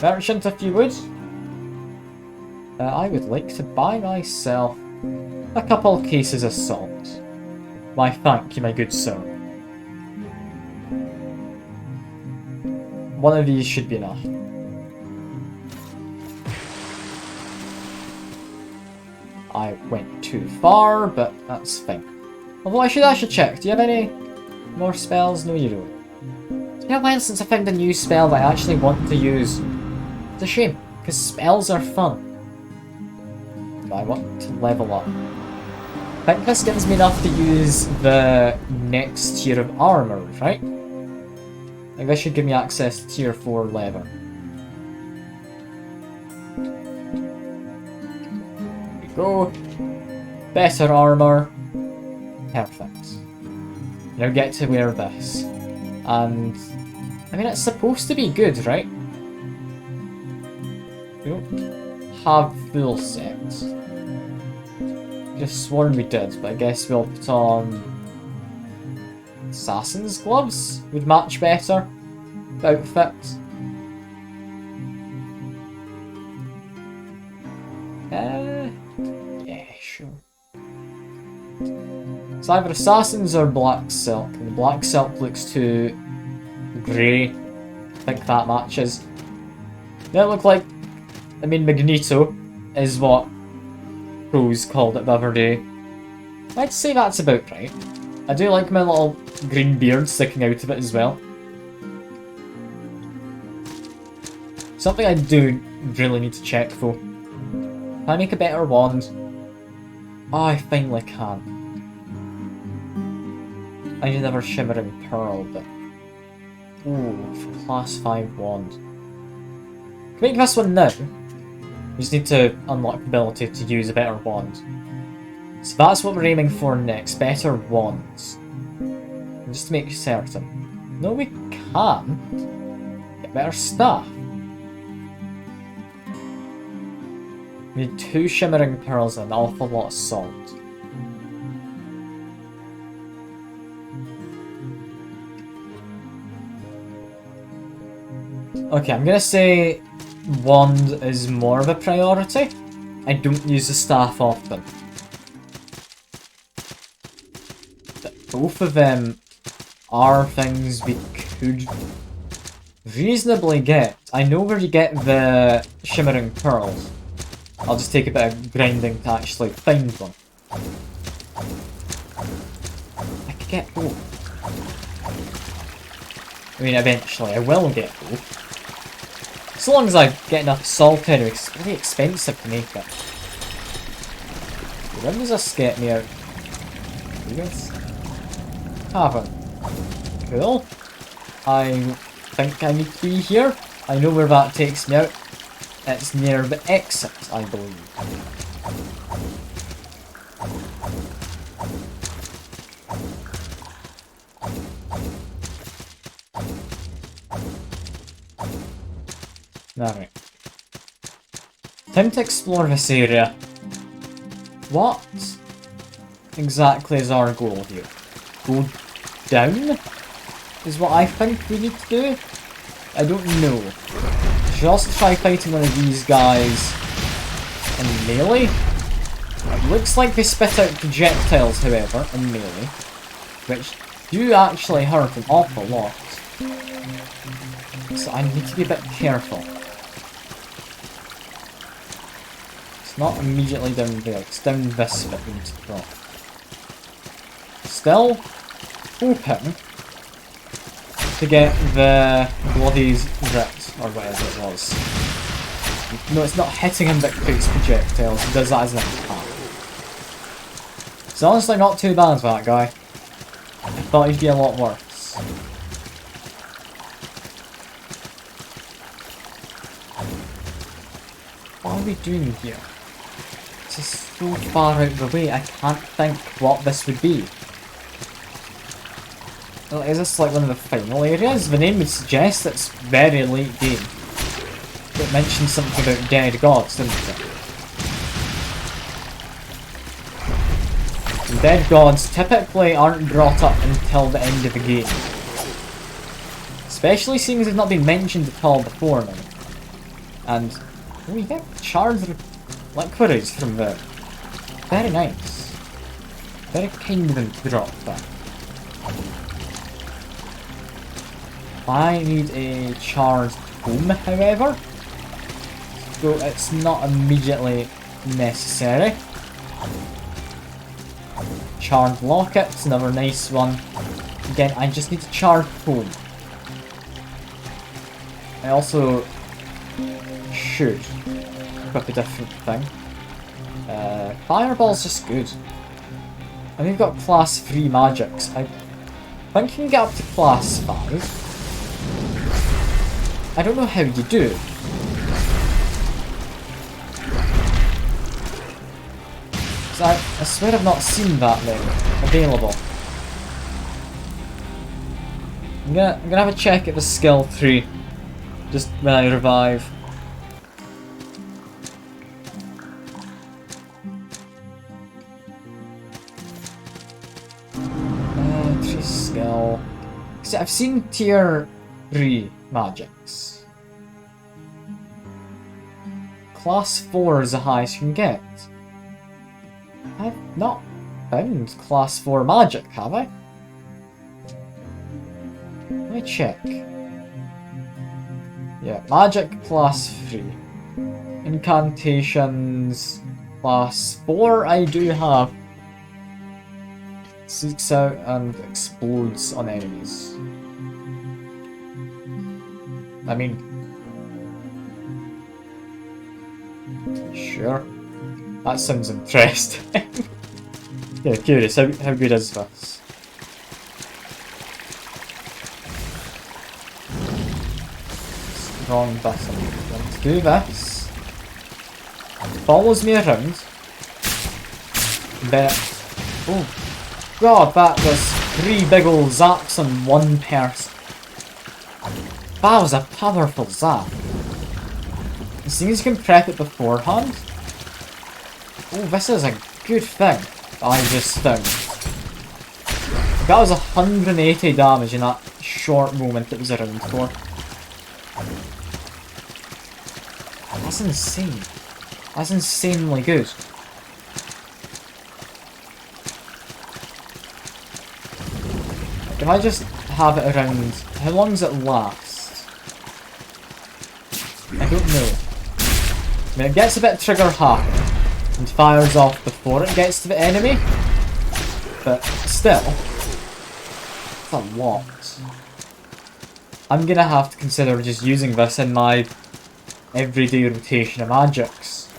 Merchant, if you would. I would like to buy myself a couple cases of salt. Why, thank you, my good sir. One of these should be enough. I went too far, but that's fine. Although I should check. Do you have any more spells? No, you don't. It's been a while since I found a new spell that I actually want to use. It's a shame, because spells are fun. But I want to level up. I think this gives me enough to use the next tier of armor, right? I think this should give me access to tier 4 leather. There we go. Better armor. Perfect. Now get to wear this. And I mean, it's supposed to be good, right? We don't have full sets. Just sworn we did, but I guess we'll put on Assassin's gloves would match better. outfit. Yeah, sure. It's either assassins or black silk, and the black silk looks too grey. I think that matches. They don't look like, I mean, Magneto is what pros called it the other day. I'd say that's about right. I do like my little green beard sticking out of it as well. Something I do really need to check though. Can I make a better wand? Oh, I finally can. I need another Shimmering Pearl, but... Ooh, for class 5 wand. Can make this one now. You just need to unlock the ability to use a better wand. So that's what we're aiming for next, better wands. Just to make certain. No, we can get better stuff. We need 2 Shimmering Pearls and an awful lot of salt. Okay, I'm gonna say wand is more of a priority. I don't use the staff often. But both of them are things we could reasonably get. I know where you get the Shimmering Pearls. I'll just take a bit of grinding to actually find one. I could get both. I mean, eventually I will get both. As long as I get enough salt anyway, because it's really expensive to make it. When does this get me out? You guys? Haven't. Cool. I think I need to be here. I know where that takes me out. It's near the exit, I believe. Alright. Time to explore this area. What exactly is our goal here? Go down? Is what I think we need to do? I don't know. Should also try fighting one of these guys in melee. It looks like they spit out projectiles, however, in melee, which do actually hurt an awful lot. So I need to be a bit careful. It's not immediately down there, it's down this bit we need to drop. Still hoping to get the bloody Rit, or whatever it was. No, it's not hitting him that creates projectiles, he does that as an attack. It's honestly not too bad for that guy. I thought he'd be a lot worse. What are we doing here? This is so far out of the way, I can't think what this would be. Well, is this like one of the final areas? The name would suggest it's very late game. It mentioned something about dead gods, didn't it? And dead gods typically aren't brought up until the end of the game. Especially seeing as they've not been mentioned at all before now. And we get charged liquids from there. Very nice. Very kind of them to drop that. I need a charged home, however, so it's not immediately necessary. Charged locket's another nice one. Again, I just need to charge home. I also should equip a different thing. Fireball's just good. And we've got class 3 magics. I think you can get up to class 5. I don't know how you do. I swear I've not seen that now available. I'm gonna have a check at the skill tree just when I revive. Tree skill. See, I've seen tier 3 magics. Class 4 is the highest you can get. I've not found class 4 magic, have I? Let me check. Yeah, magic class 3. Incantations class 4 I do have. Seeks out and explodes on enemies. I mean... Sure. That sounds interesting. Yeah, curious, how good is this? Wrong button. Let's do this. Follows me around. Then oh god, that was 3 big ol' zaps on one person. That was a powerful zap. As soon as you can prep it beforehand. Oh, this is a good thing that I just found. That was 180 damage in that short moment it was around for. That's insane. That's insanely good. If I just have it around, how long does it last? I don't know. I mean, it gets a bit trigger happy and fires off before it gets to the enemy, but still, it's a lot. I'm gonna have to consider just using this in my everyday rotation of magics.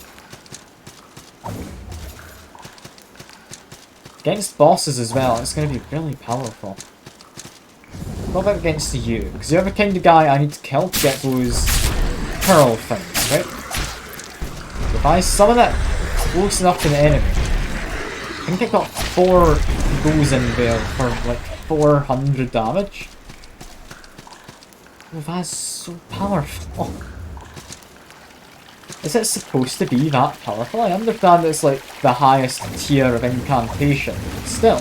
Against bosses as well, it's going to be really powerful. What about against you? Because you're the kind of guy I need to kill to get those pearl things, right? If I summon it close enough to the enemy, I think I got 4 goes in there for like 400 damage. Oh, that's so powerful. Is it supposed to be that powerful? I understand it's like the highest tier of incantation, but still,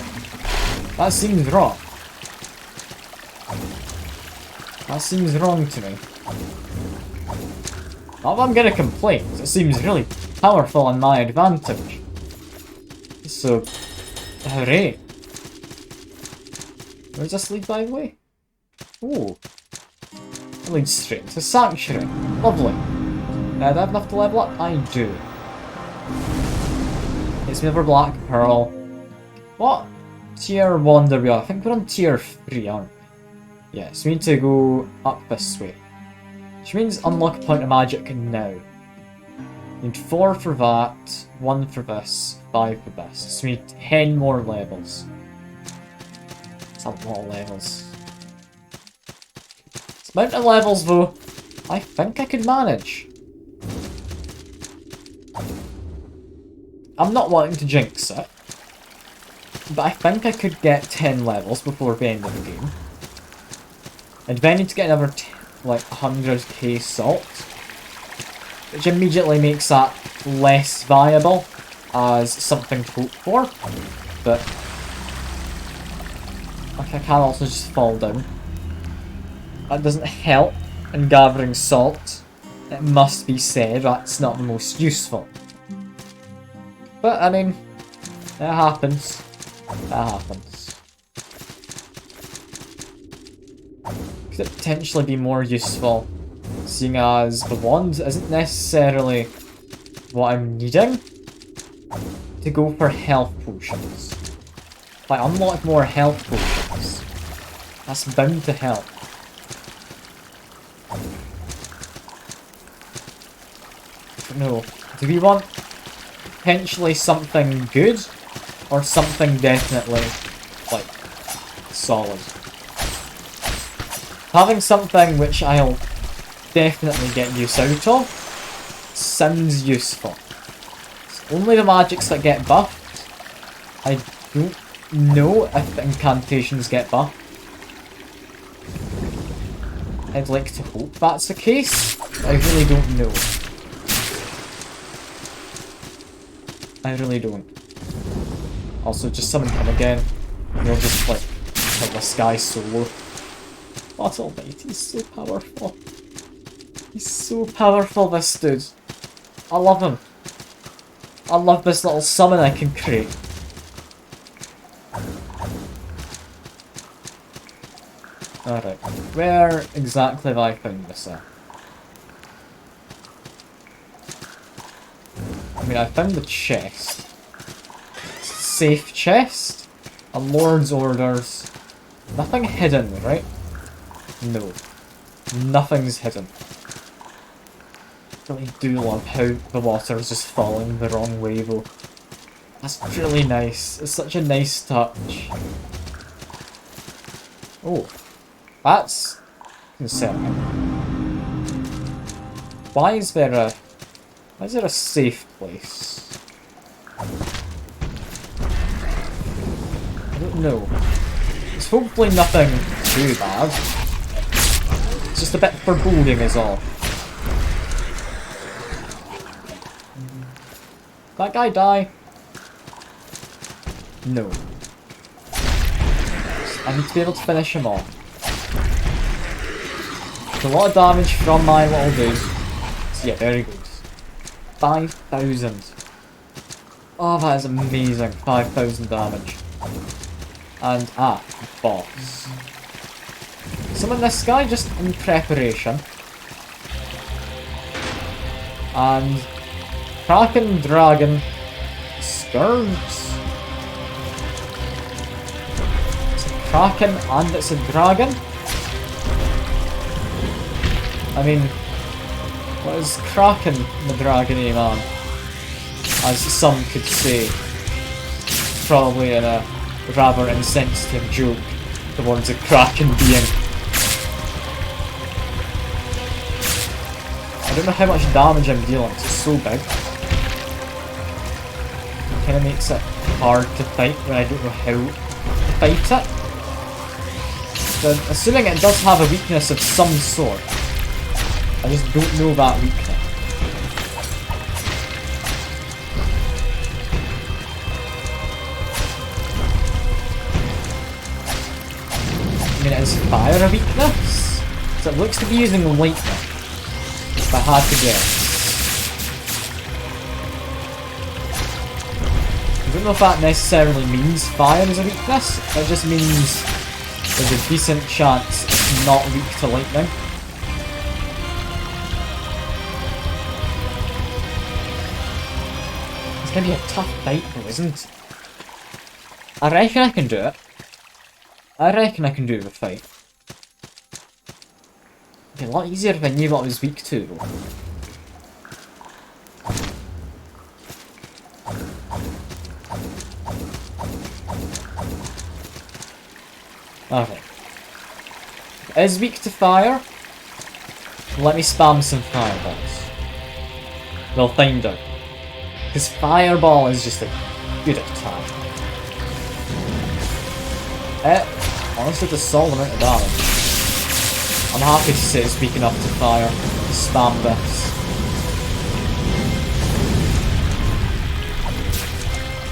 that seems wrong. That seems wrong to me. Not that I'm gonna complain, it seems really powerful in my advantage. So, hooray. Where does this lead, by the way? Ooh. It leads straight to Sanctuary. Lovely. Do I have enough to level up? I do. It's me for Black Pearl. What tier 1 are we on? I think we're on tier 3, aren't we? Yeah, so we need to go up this way. Which means unlock a point of magic now. Need 4 for that, 1 for this, 5 for this. So we need 10 more levels. That's a lot of levels. This amount of levels though, I think I could manage. I'm not wanting to jinx it, but I think I could get 10 levels before the end of the game. And then I need to get another like 100k salt, which immediately makes that less viable as something to hope for, but I can also just fall down. That doesn't help in gathering salt. It must be said, that's not the most useful. But, I mean, it happens. It happens. Could it potentially be more useful, seeing as the wand isn't necessarily what I'm needing, to go for health potions. If I unlock more health potions, that's bound to help. But no, do we want potentially something good, or something definitely, like, solid? Having something which I'll definitely get use out of sounds useful. It's only the magics that get buffed. I don't know if the incantations get buffed. I'd like to hope that's the case. I really don't know. I really don't. Also, just summon him again. And you'll just, like, kill this guy solo. God almighty, he's so powerful. He's so powerful, this dude. I love him. I love this little summon I can create. Alright, where exactly have I found this at? I mean, I found the chest. Safe chest? A Lord's Orders. Nothing hidden, right? No. Nothing's hidden. I really do love how the water is just falling the wrong way though. That's really nice. It's such a nice touch. Oh. That's concerning. Why is there a safe place? I don't know. It's hopefully nothing too bad. It's just a bit foreboding is all. That guy die? No. I need to be able to finish him off. A lot of damage from my little dude. So yeah, very good. 5,000. Oh, that is amazing. 5,000 damage. And, boss. Summon this guy just in preparation. And Kraken Dragon Scourge. It's a Kraken and it's a dragon. I mean, what is Kraken the Dragon man? As some could say. Probably in a rather insensitive joke towards a Kraken being. I don't know how much damage I'm dealing, it's so big. It kinda makes it hard to fight when I don't know how to fight it. But assuming it does have a weakness of some sort. I just don't know that weakness. I mean, is fire a weakness? So it looks to be using lightning. If I had to guess. I don't know if that necessarily means fire is a weakness. It just means there's a decent chance it's not weak to lightning. It's gonna be a tough fight though, isn't it? I reckon I can do it. I reckon I can do the fight. It'd be a lot easier if I knew what I was weak to though. Okay. If it is weak to fire, let me spam some fireballs. We'll find out. Because fireball is just a good attack. Honestly, it's a solid amount of damage. I'm happy to say it's weak enough to fire. To spam this.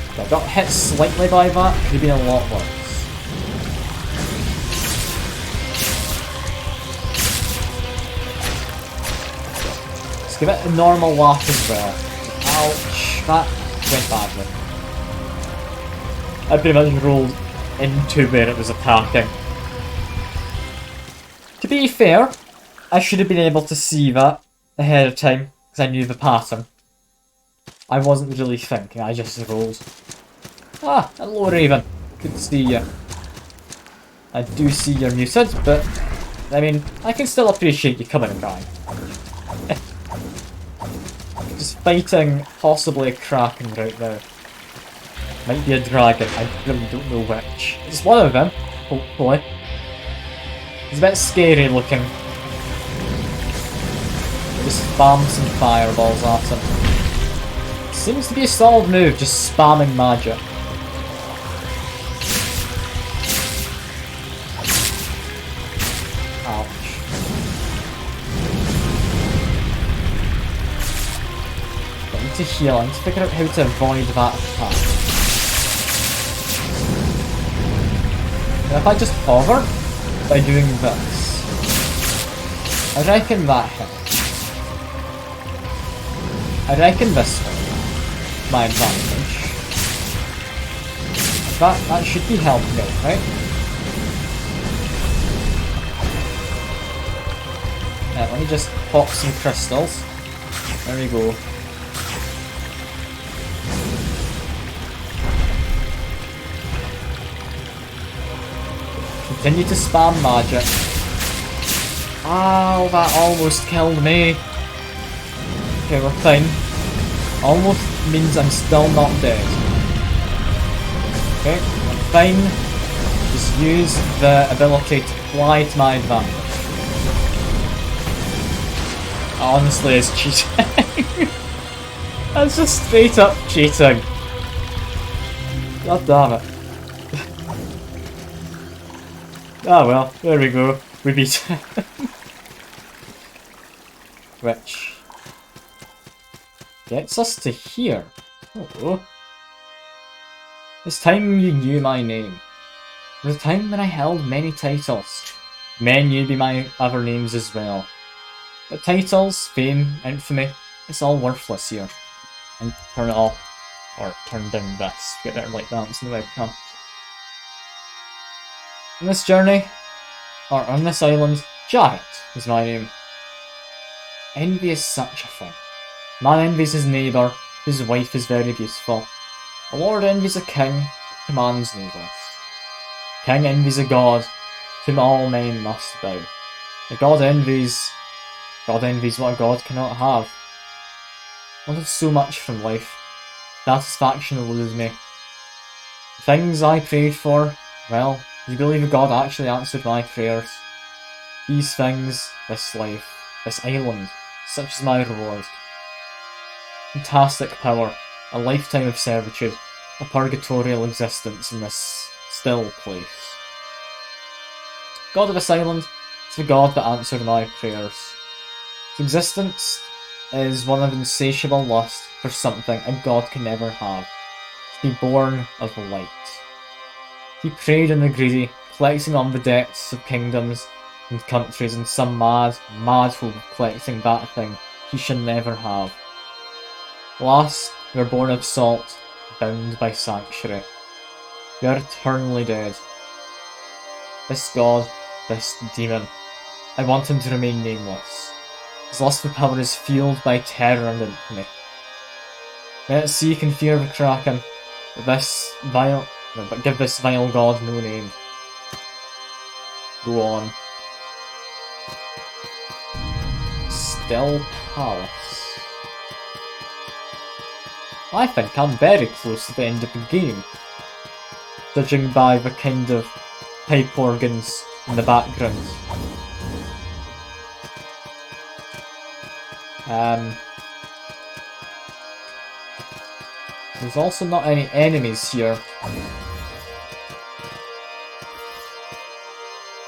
If I got hit slightly by that, could have been a lot worse. Let's give it a normal whack as well. Ouch, that went badly. I pretty much rolled into where it was attacking. To be fair, I should have been able to see that ahead of time, because I knew the pattern. I wasn't really thinking, I just rolled. Ah, hello Raven. Good to see you. I do see you're muted, but, I mean, I can still appreciate you coming and going. Just fighting possibly a Kraken right now. Might be a dragon, I really don't know which. It's one of them, hopefully. It's a bit scary looking. Just spam some fireballs at him. Seems to be a solid move, just spamming magic. Ouch. I need to heal, I need to figure out how to avoid that attack. And if I just hover by doing this, I reckon that helps. I reckon this one, my advantage. That should be helping out, right? Let me just pop some crystals. There we go. Continue to spam magic. Ow, that almost killed me. Okay, we're fine. Almost means I'm still not dead. Okay, I'm fine. Just use the ability to fly to my advantage. Honestly, it's cheating. That's just straight up cheating. God damn it. Ah well, there we go. We beat it. Which gets us to here. Oh. It's time you knew my name. There was a time when I held many titles. Men knew be my other names as well. But titles, fame, infamy, it's all worthless here. And turn it off. Or turn down this. Get better like balance in the webcam. On this journey, or on this island, Jarrett is my name. Envy is such a thing. Man envies his neighbour, whose wife is very beautiful. A lord envies a king, commands nobles. King envies a god, whom all men must bow. The god envies what a god cannot have. I wanted so much from life. Satisfaction eludes me. The things I prayed for, well, do you believe a god actually answered my prayers? These things, this life, this island, such is my reward. Fantastic power, a lifetime of servitude, a purgatorial existence in this still place. God of this island is the god that answered my prayers. His existence is one of insatiable lust for something a god can never have, to be born of light. He preyed on the greedy, collecting on the debts of kingdoms and countries in some mad hope of collecting that thing he should never have. Last, we are born of salt, bound by sanctuary. We are eternally dead. This god, this demon, I want him to remain nameless. His lust for power is fueled by terror and infamy. Let us seek and fear the Kraken, but give this vile god no name. Go on. Still Palace. I think I'm very close to the end of the game, judging by the kind of pipe organs in the background. There's also not any enemies here.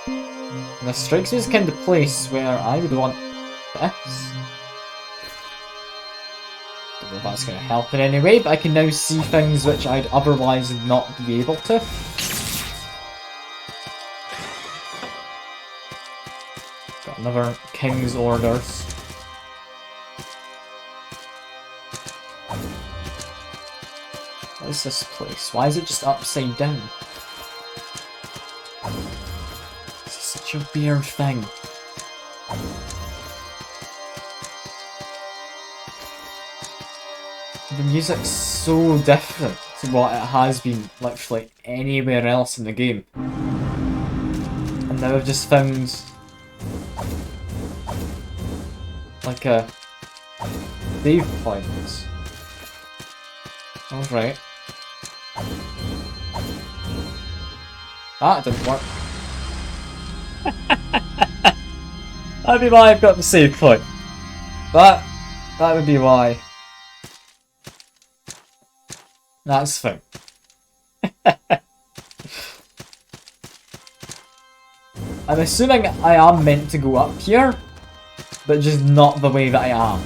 And this strikes me as the kind of place where I would want this. Don't know if that's going to help in any way, but I can now see things which I'd otherwise not be able to. Got another King's Orders. What is this place? Why is it just upside down? This is such a weird thing. The music's so different to what it has been literally anywhere else in the game. And now I've just found like a save point. Alright. That didn't work. That'd be why I've got the save point. That would be why. That's fine. I'm assuming I am meant to go up here, but just not the way that I am.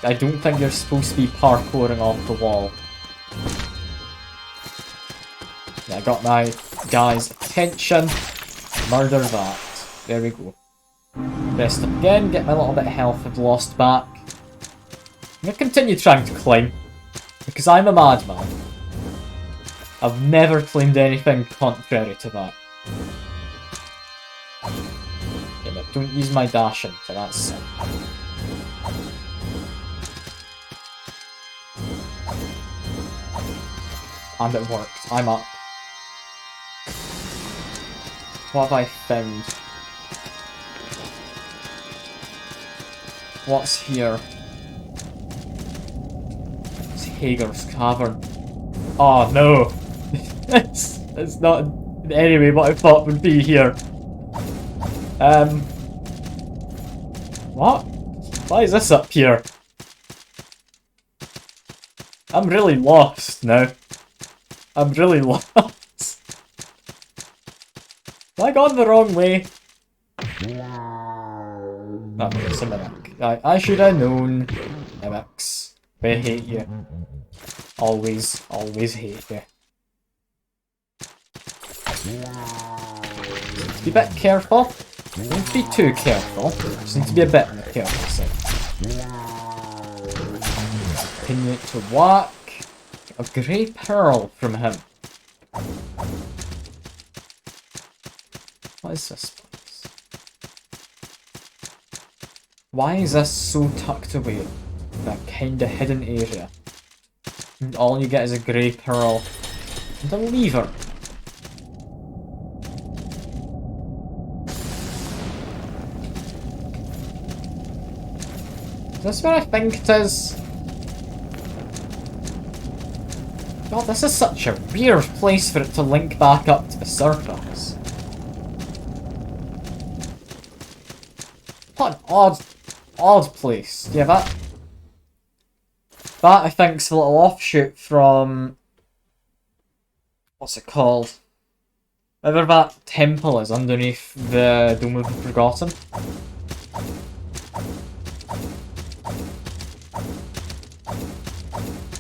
I don't think you're supposed to be parkouring off the wall. Yeah, I got my guy's attention. Murder that. There we go. Rest up again, get my little bit of health I've lost back. I'm gonna continue trying to climb, because I'm a madman. I've never claimed anything contrary to that. Yeah, but don't use my dash into that sin. And it worked. I'm up. What have I found? What's here? It's Hager's Cavern. Oh no! it's not in any way what I thought would be here. What? Why is this up here? I'm really lost now. I'm really lost. Have I gone the wrong way? Oh, it's a mimic. I should have known. Mimics. I hate you. Always hate you. Be a bit careful. Don't be too careful. Just need to be a bit on the careful side. Continue to walk. A grey pearl from him. What is this place? Why is this so tucked away? That kinda hidden area. And all you get is a grey pearl and a lever. Is this where I think it is? God, this is such a weird place for it to link back up to the surface. What an odd place. Yeah, that I think's a little offshoot from... What's it called? Whatever that temple is underneath the Dome of the Forgotten.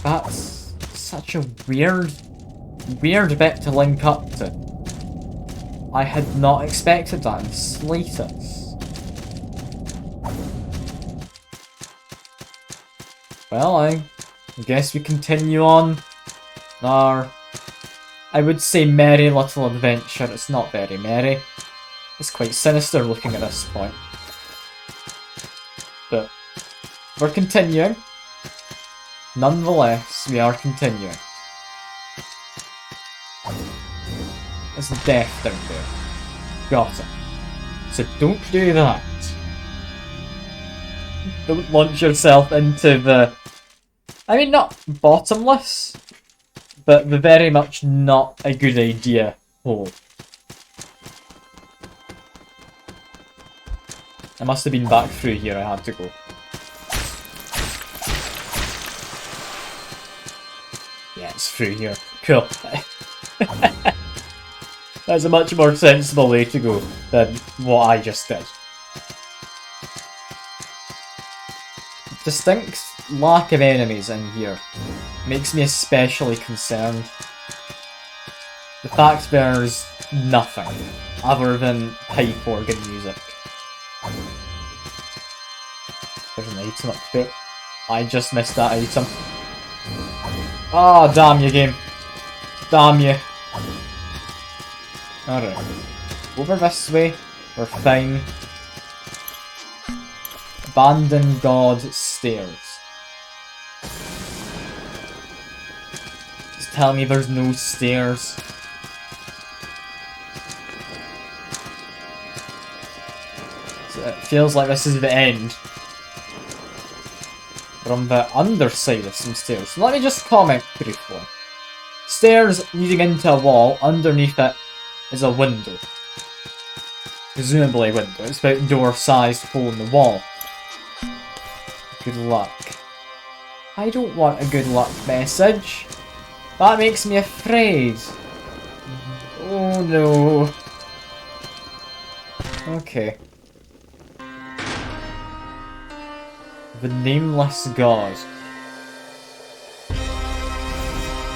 That's such a weird bit to link up to. I had not expected that in the slightest. Well, I guess we continue on our, I would say, merry little adventure. It's not very merry. It's quite sinister looking at this point. But we're continuing. Nonetheless, we are continuing. There's death down there. Got it. So don't do that. Don't launch yourself into the... I mean, not bottomless, but the very much not a good idea hole. I must have been back through here, I had to go. Yeah, it's through here. Cool. That's a much more sensible way to go than what I just did. Distinct lack of enemies in here makes me especially concerned. The fact there's nothing other than pipe organ music. There's an item up there. I just missed that item. Ah, oh, damn you, game. Damn you. Alright. Over this way. We're fine. Abandoned God stairs. Just tell me there's no stairs. So it feels like this is the end. We're on the underside of some stairs. So let me just comment briefly. Stairs leading into a wall. Underneath it is a window. Presumably a window. It's about a door-sized hole in the wall. Good luck. I don't want a good luck message. That makes me afraid. Oh no. Okay. The Nameless God.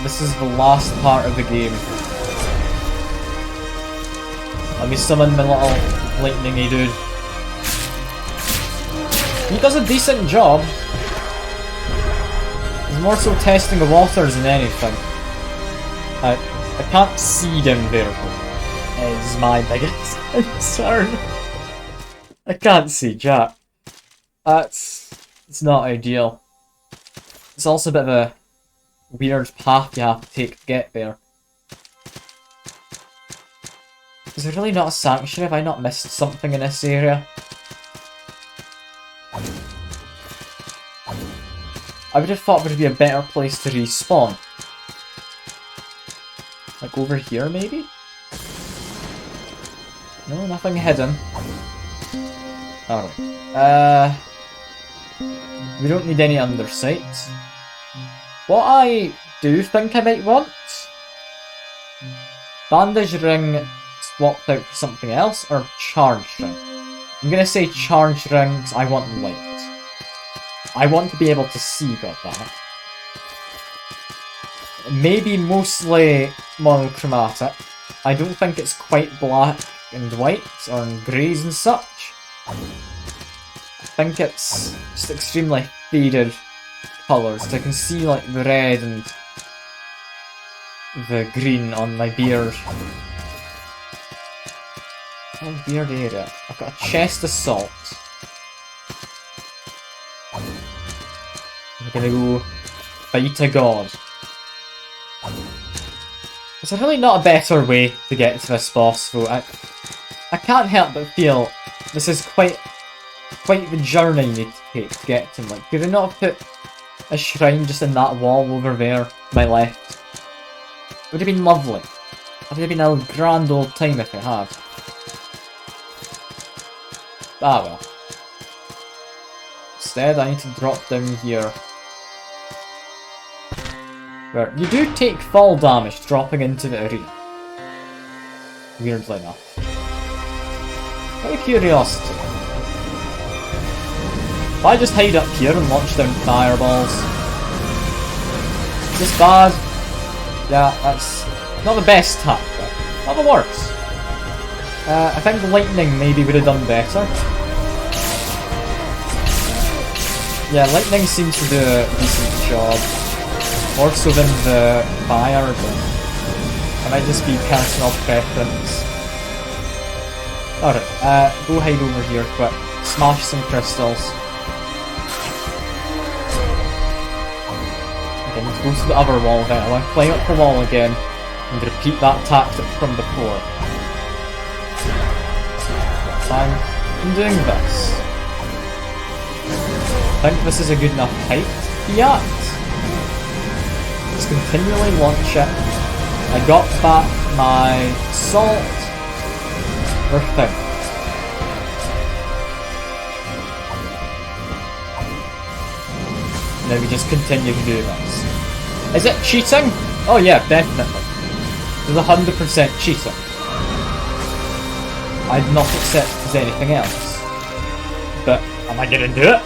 This is the last part of the game. Let me summon my little lightningy dude. He does a decent job. He's more so testing the waters than anything. I can't see down there, is my biggest concern. I can't see Jack. It's not ideal. It's also a bit of a weird path you have to take to get there. Is there really not a sanctuary? Have I not missed something in this area? I would have thought there would be a better place to respawn. Like over here, maybe? No, nothing hidden. Alright. We don't need any undersight. What I do think I might want... Bandage ring swapped out for something else, or charge ring? I'm gonna say charge rings, I want light. I want to be able to see, goddammit. Maybe mostly monochromatic. I don't think it's quite black and white, or in greys and such. I think it's just extremely faded colours. I can see like the red and the green on my beard. Oh, beard area. I've got a chest of salt. I'm gonna go fight a god. Is there really not a better way to get to this boss though? I can't help but feel this is quite the journey you need to take to get to him. Like, could I not have put a shrine just in that wall over there to my left? Would have been lovely. Would have been a grand old time if I had. Ah well. Instead I need to drop down here. Where you do take fall damage dropping into the arena. Weirdly enough. Out of curiosity. If I just hide up here and launch down fireballs. Is this bad? Yeah, that's not the best tactic. Not the worst. I think lightning maybe would have done better. Yeah, lightning seems to do a decent job. More so than the fire, but it might just be personal preference. Alright, go hide over here quick. Smash some crystals. Okay, let's go to the other wall then. I want to climb up the wall again and repeat that tactic from before. I'm doing this. I think this is a good enough height to be at. Just continually launch it. I got back my salt. We're fine. Now we just continue to do this. Is it cheating? Oh yeah, definitely. It's 100% cheating. I'd not accept it as anything else. But am I gonna do it?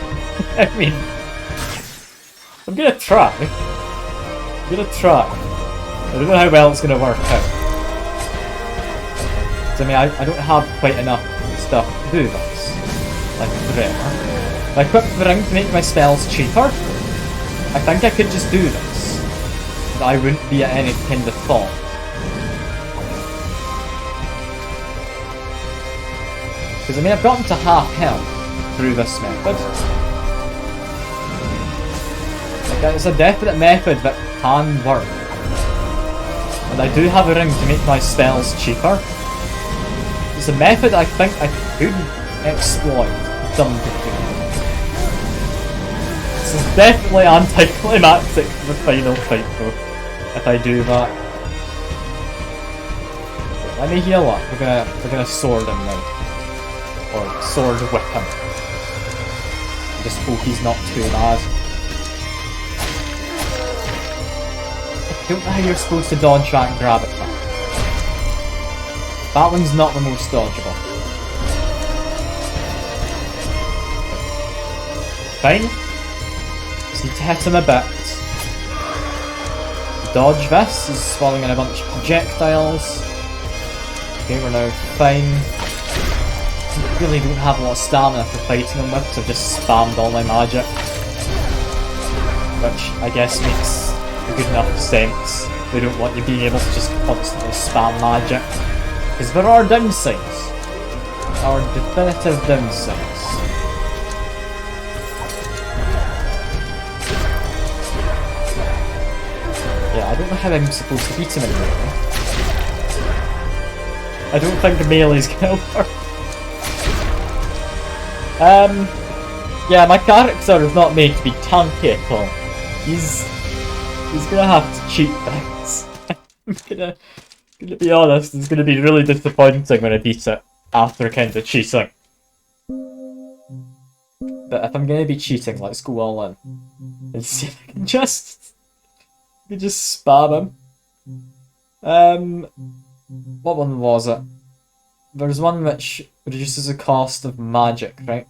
I mean, I'm gonna try. I'm gonna try. I don't know how well it's gonna work out. I mean, I don't have quite enough stuff to do this. Like forever. If I equip the ring to make my spells cheaper, I think I could just do this. But I wouldn't be at any kind of fault. Because I mean, I've gotten to half health through this method. Like, it's a definite method that can work. And I do have a ring to make my spells cheaper. It's a method I think I could exploit to some degree. This is definitely anticlimactic for the final fight though, if I do that. Let me heal up. We're gonna sword him now. Or sword whip him. I just hope he's not too bad. I don't know how you're supposed to dodge that and grab it back. That one's not the most dodgeable. Fine. Just need to hit him a bit. Dodge this. He's swallowing in a bunch of projectiles. Okay, we're now fine. really don't have a lot of stamina for fighting them with, so I've just spammed all my magic. Which I guess makes a good enough sense. They don't want you being able to just constantly spam magic. Because there are downsides. There are definitive downsides. Yeah, I don't know how I'm supposed to beat him anymore. I don't think melee's gonna work. Yeah, my character is not made to be tanky at all. He's gonna have to cheat things. I'm gonna be honest, it's gonna be really disappointing when I beat it after kind of cheating. But if I'm gonna be cheating, let's go all in. And see if I can just spam him. What one was it? There's one which reduces the cost of magic, right?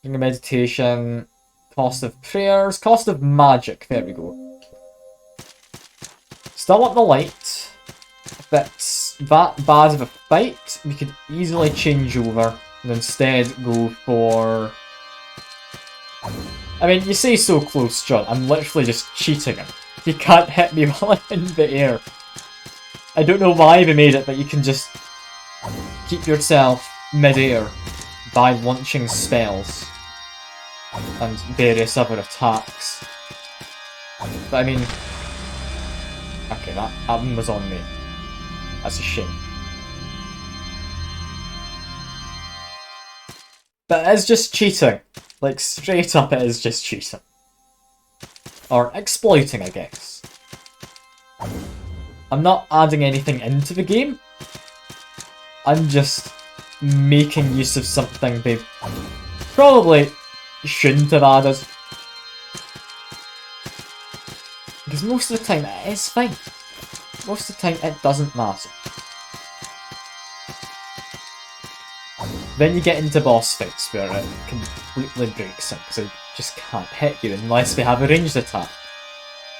Meditation, cost of prayers, cost of magic, there we go. Still want the light. If it's that bad of a fight, we could easily change over and instead go for... I mean, you say so close, John, I'm literally just cheating him. You can't hit me while I'm in the air. I don't know why they made it, but you can just keep yourself mid-air by launching spells and various other attacks. But I mean... Okay, that one was on me. That's a shame. But it is just cheating. Like, straight up it is just cheating. Or exploiting, I guess. I'm not adding anything into the game. I'm just making use of something they probably shouldn't have added. Because most of the time it is fine. Most of the time it doesn't matter. Then you get into boss fights where it completely breaks it, because I just can't hit you unless they have a ranged attack.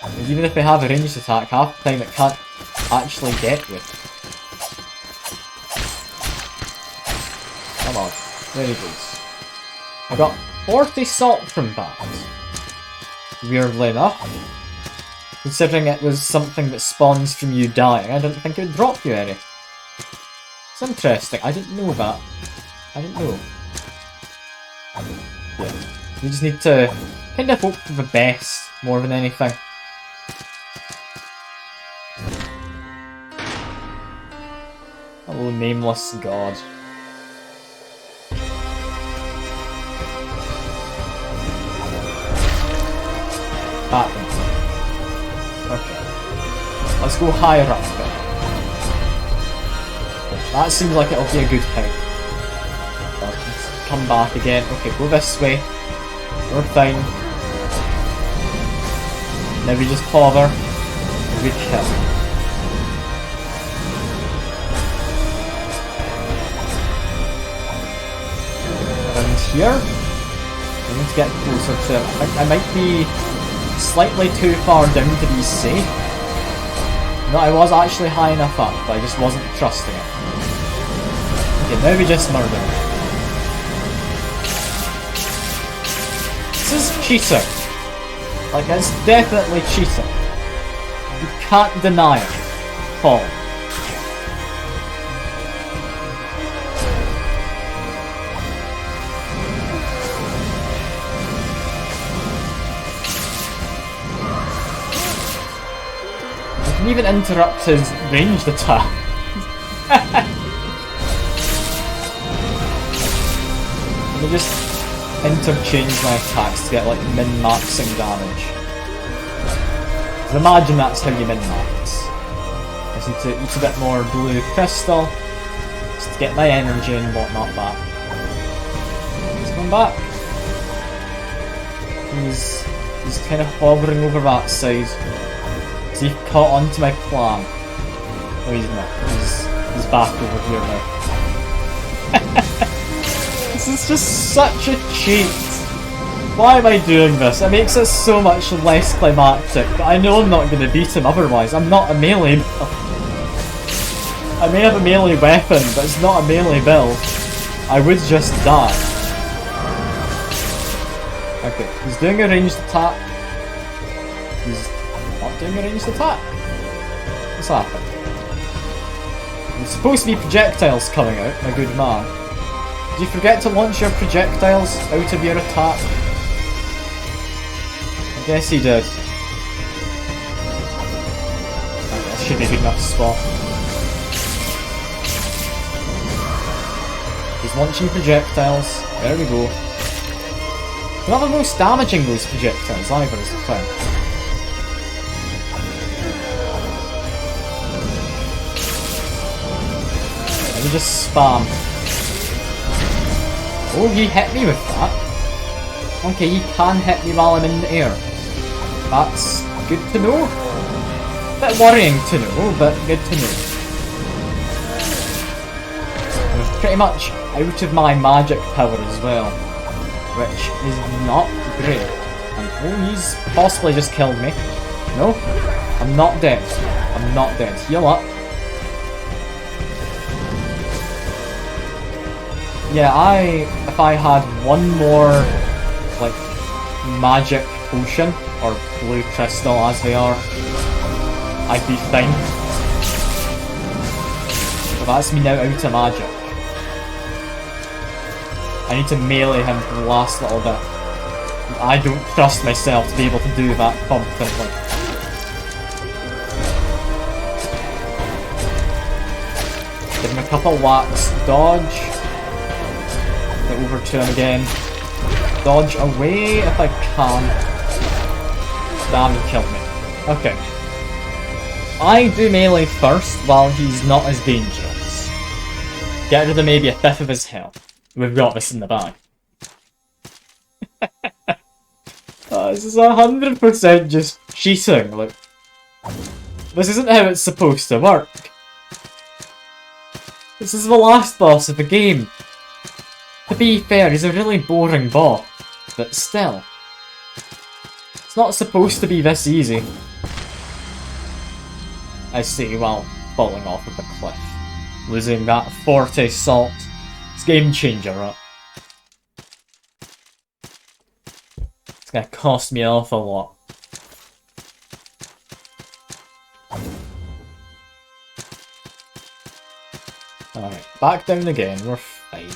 And even if they have a ranged attack, half the time it can't actually get you. Come on, there he goes. I got 40 salt from that. Weirdly enough. Considering it was something that spawns from you dying, I didn't think it would drop you any. It's interesting, I didn't know that. I didn't know. Yeah, you just need to kind of hope for the best more than anything. Hello, nameless god. Batman. Okay. Let's go higher up then. That seems like it'll be a good hit. Come back again. Okay, go this way. We're fine. Now we just hover. And we kill. Around here. We need to get closer to it. I think I might be slightly too far down to be safe. No, I was actually high enough up, but I just wasn't trusting it. Okay, now we just murder it. This is cheating. Like, it's definitely cheating. You can't deny it. Paul. You can even interrupt his ranged attack. Let me just interchange my attacks to get like min-maxing damage. So imagine that's how you min-max. I just need to eat a bit more blue crystal just to get my energy and whatnot back. He's going back. He's kind of hovering over that side. Has he caught onto my plan? No, he's not. He's back over here now. This is just such a cheat. Why am I doing this? It makes it so much less climactic, but I know I'm not going to beat him otherwise. I'm not a melee. I may have a melee weapon, but it's not a melee build. I would just die. Okay, he's doing a ranged attack. He's not doing a ranged attack. What's happened? There's supposed to be projectiles coming out, my good man. Did you forget to launch your projectiles out of your attack? I guess he did. That should be a good enough spot. He's launching projectiles. There we go. They're not the most damaging, those projectiles either, as it turns. Let me just spam. Oh, he hit me with that. Okay, he can hit me while I'm in the air. That's good to know. Bit worrying to know, but good to know. I'm pretty much out of my magic power as well, which is not great. And oh, he's possibly just killed me. No, I'm not dead. I'm not dead. Heal up. Yeah, if I had one more, like, magic potion, or blue crystal as they are, I'd be fine. But that's me now out of magic. I need to melee him for the last little bit. I don't trust myself to be able to do that competently. Give him a couple whacks. Dodge. Get over to him again. Dodge away if I can. Damn, he killed me. Okay. I do melee first while he's not as dangerous. Get rid of maybe a fifth of his health. We've got this in the bag. This is 100% just cheating. Like, this isn't how it's supposed to work. This is the last boss of the game. To be fair, he's a really boring boss, but still. It's not supposed to be this easy. I see, while falling off of the cliff. Losing that Forte Salt. It's game changer, right? It's gonna cost me an awful lot. Alright, back down again, we're fine.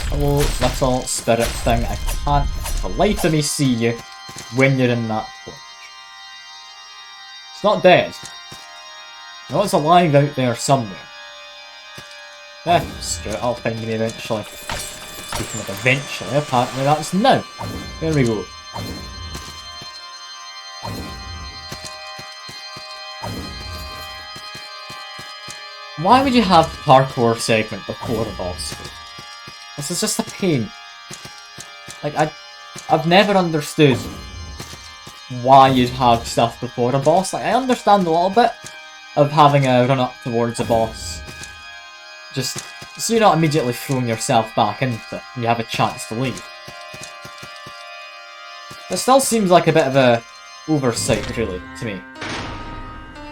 Hello, little spirit thing. I can't for the life of me see you when you're in that torch. It's not dead. No, it's alive out there somewhere. Screw it, I'll find me eventually. Speaking of eventually, apparently that's now. There we go. Why would you have parkour segment before a boss fight? This is just a pain. Like, I've never understood why you'd have stuff before a boss. Like, I understand a little bit of having a run up towards a boss. Just so you're not immediately throwing yourself back into it and you have a chance to leave. It still seems like a bit of a oversight, really, to me.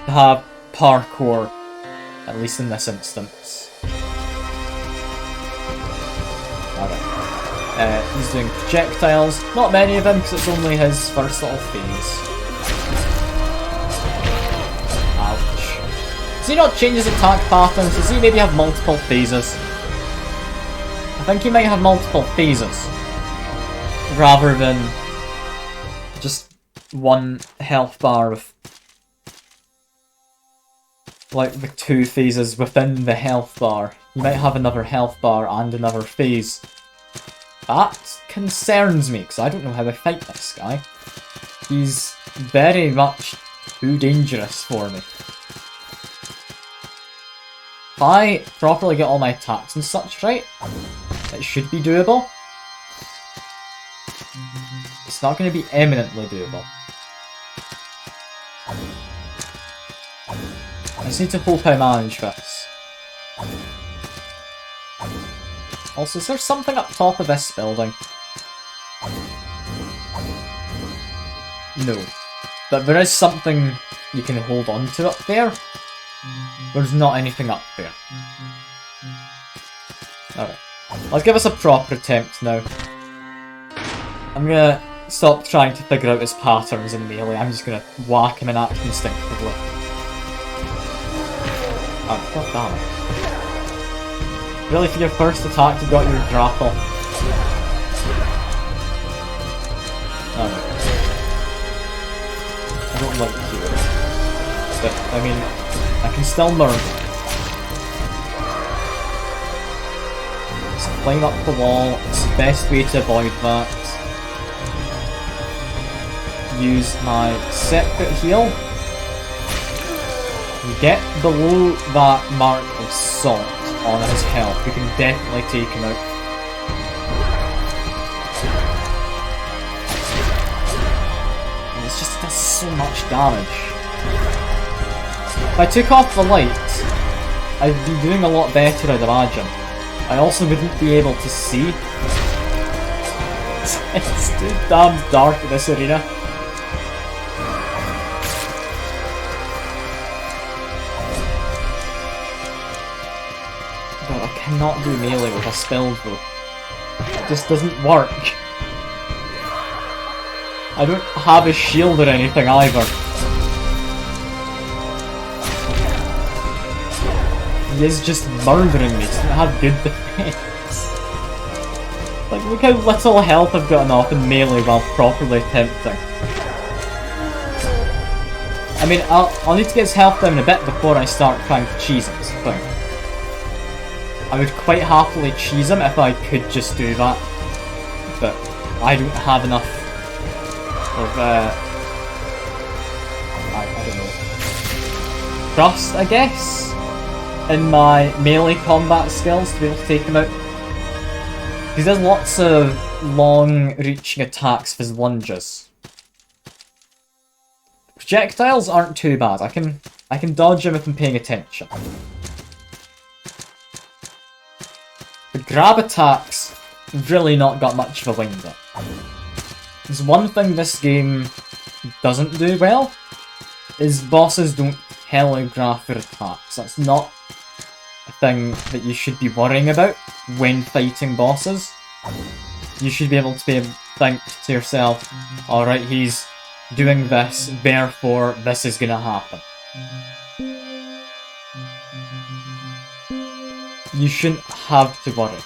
To have parkour, at least in this instance. He's doing projectiles. Not many of them, because it's only his first little phase. Ouch. Does he not change his attack patterns? Does he maybe have multiple phases? I think he might have multiple phases. Rather than just one health bar with, like, the two phases within the health bar. You might have another health bar and another phase. That concerns me, because I don't know how to fight this guy. He's very much too dangerous for me. If I properly get all my attacks and such right, it should be doable. It's not going to be eminently doable. I just need to hope I manage this. Also, is there something up top of this building? No. But there is something you can hold on to up there. There's not anything up there. Alright. Let's give us a proper attempt now. I'm gonna stop trying to figure out his patterns in melee. I'm just gonna whack him and act instinctively. Oh, god damn it. Really, for your first attack you got your grapple? Alright. I don't like you. But, I mean, I can still learn. So climb up the wall, it's the best way to avoid that. Use my separate heal. Get below that mark of salt on his health. We can definitely take him out. And it's just does so much damage. If I took off the light, I'd be doing a lot better, I'd imagine. I also wouldn't be able to see. It's too damn dark in this arena. God, I cannot do melee with a spell though. It just doesn't work. I don't have a shield or anything either. He is just murdering me, he doesn't have good defense. Like, look how little health I've gotten off in melee while properly attempting. I mean, I'll need to get his health down a bit before I start trying to cheese him, so I would quite happily cheese him if I could just do that. But I don't have enough of, I don't know, trust, I guess, in my melee combat skills to be able to take him out. He does lots of long-reaching attacks with his lunges. Projectiles aren't too bad. I can dodge him if I'm paying attention. The grab attacks really not got much of a wind up. There's one thing this game doesn't do well, is bosses don't telegraph their attacks. That's not a thing that you should be worrying about when fighting bosses. You should be able to think to yourself, alright, he's doing this, therefore this is gonna happen. You shouldn't have to worry.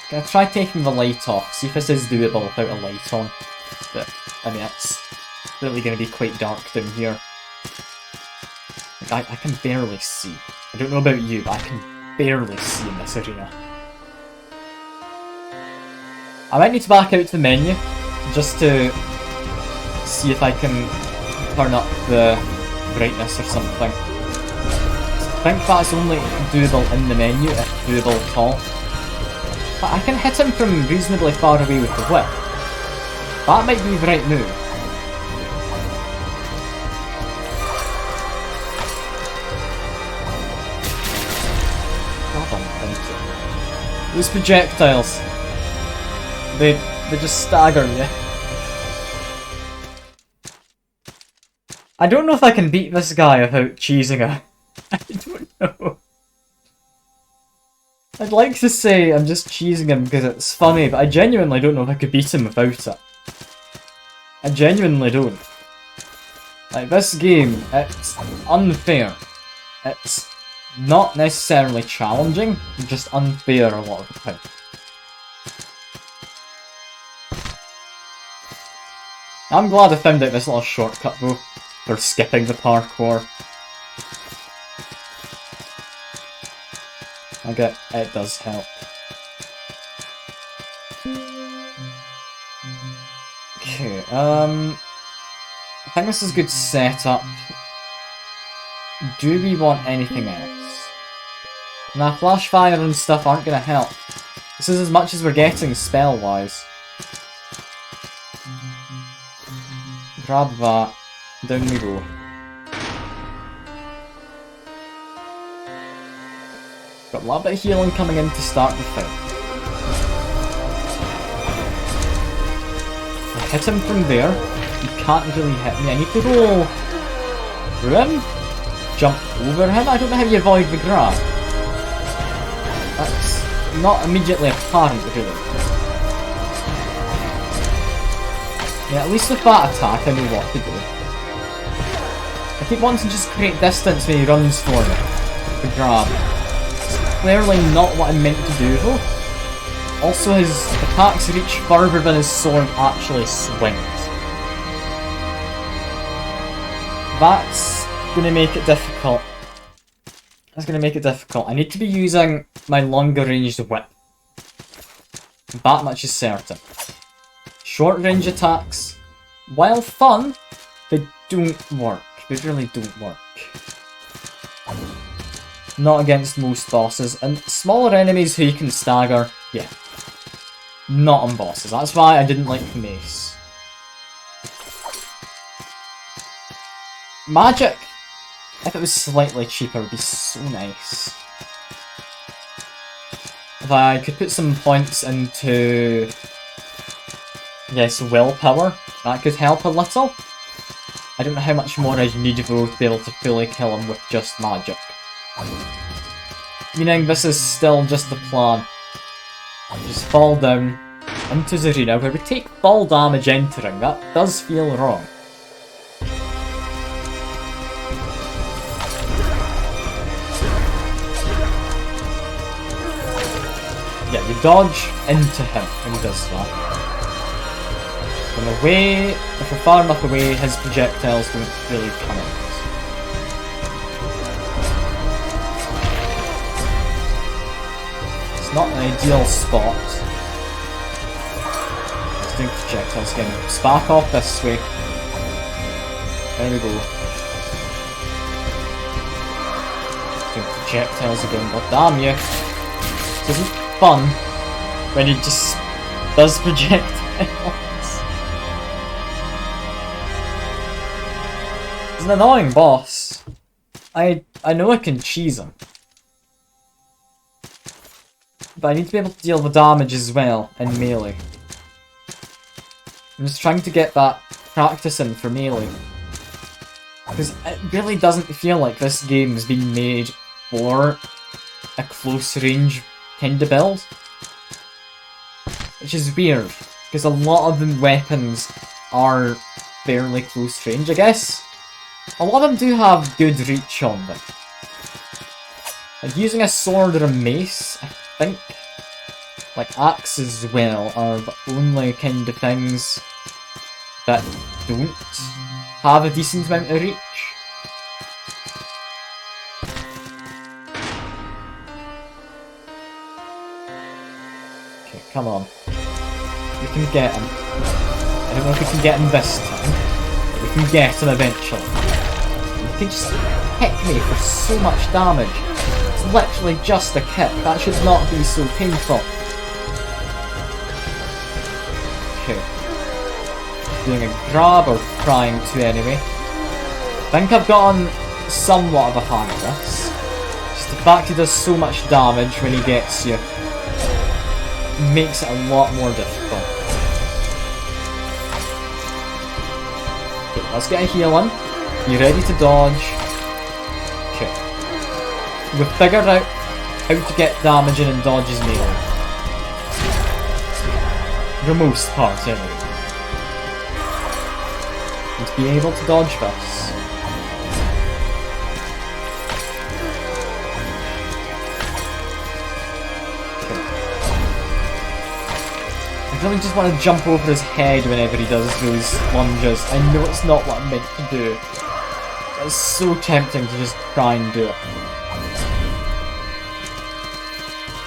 Gonna try taking the light off, see if this is doable without a light on. But, I mean, it's really gonna be quite dark down here. Like, I can barely see. I don't know about you, but I can barely see in this arena. I might need to back out to the menu, just to see if I can turn up the brightness or something. I think that's only doable in the menu, if doable at all. But I can hit him from reasonably far away with the whip. That might be the right move. Those projectiles, they just stagger you. I don't know if I can beat this guy without cheesing him. I don't know. I'd like to say I'm just cheesing him because it's funny, but I genuinely don't know if I could beat him without it. I genuinely don't. Like, this game, it's unfair. It's not necessarily challenging, just unfair a lot of the time. I'm glad I found out this little shortcut though, for skipping the parkour. Okay, it does help. Okay, I think this is good setup. Do we want anything else? Nah, flash fire and stuff aren't gonna help. This is as much as we're getting spell-wise. Grab that. Down we go. Got a little bit of healing coming in to start the fight. hit him from there. He can't really hit me. I need to go through him? Jump over him? I don't know how you avoid the grab. That's not immediately apparent, really. Yeah, at least with that attack I know what to do. I keep wanting to just create distance when he runs for me. The grab. It's clearly not what I meant to do though. Also, his attacks reach further than his sword actually swings. That's gonna make it difficult. That's gonna make it difficult. I need to be using my longer ranged whip. That much is certain. Short range attacks, while fun, they don't work. They really don't work. Not against most bosses, and smaller enemies who you can stagger, yeah. Not on bosses. That's why I didn't like Mace. Magic, if it was slightly cheaper, would be so nice. If I could put some points into, yes, willpower, that could help a little. I don't know how much more I'd need though to be able to fully kill him with just magic. Meaning this is still just the plan. Just fall down into the arena where we take fall damage entering. That does feel wrong. Yeah, you dodge into him when he does that. From away, if we're far enough away, his projectiles don't really come out. It's not an ideal spot. Let's do projectiles again. Spark off this way. There we go. Let's do projectiles again. God damn you. This isn't fun when he just does projectiles. He's an annoying boss. I know I can cheese him. But I need to be able to deal with damage as well in melee. I'm just trying to get that practice in for melee. Because it really doesn't feel like this game's been made for a close range kind of build. Which is weird, because a lot of the weapons are fairly close range, I guess. A lot of them do have good reach on them. Like using a sword or a mace, I think, like axes as well, are the only kind of things that don't have a decent amount of reach. Okay, come on. We can get him. I don't know if we can get him this time, but we can get him eventually. He can just hit me for so much damage. It's literally just a kick. That should not be so painful. Okay. Doing a grab or trying to anyway. I think I've gotten somewhat of a hang of this. Just the fact he does so much damage when he gets you makes it a lot more difficult. Okay, let's get a heal in. You ready to dodge? Okay. We've figured out how to get damage in and dodges melee. For the most part, anyway. And to be able to dodge this. Okay. I really just want to jump over his head whenever he does those lunges. I know it's not what I'm meant to do. It's so tempting to just try and do it.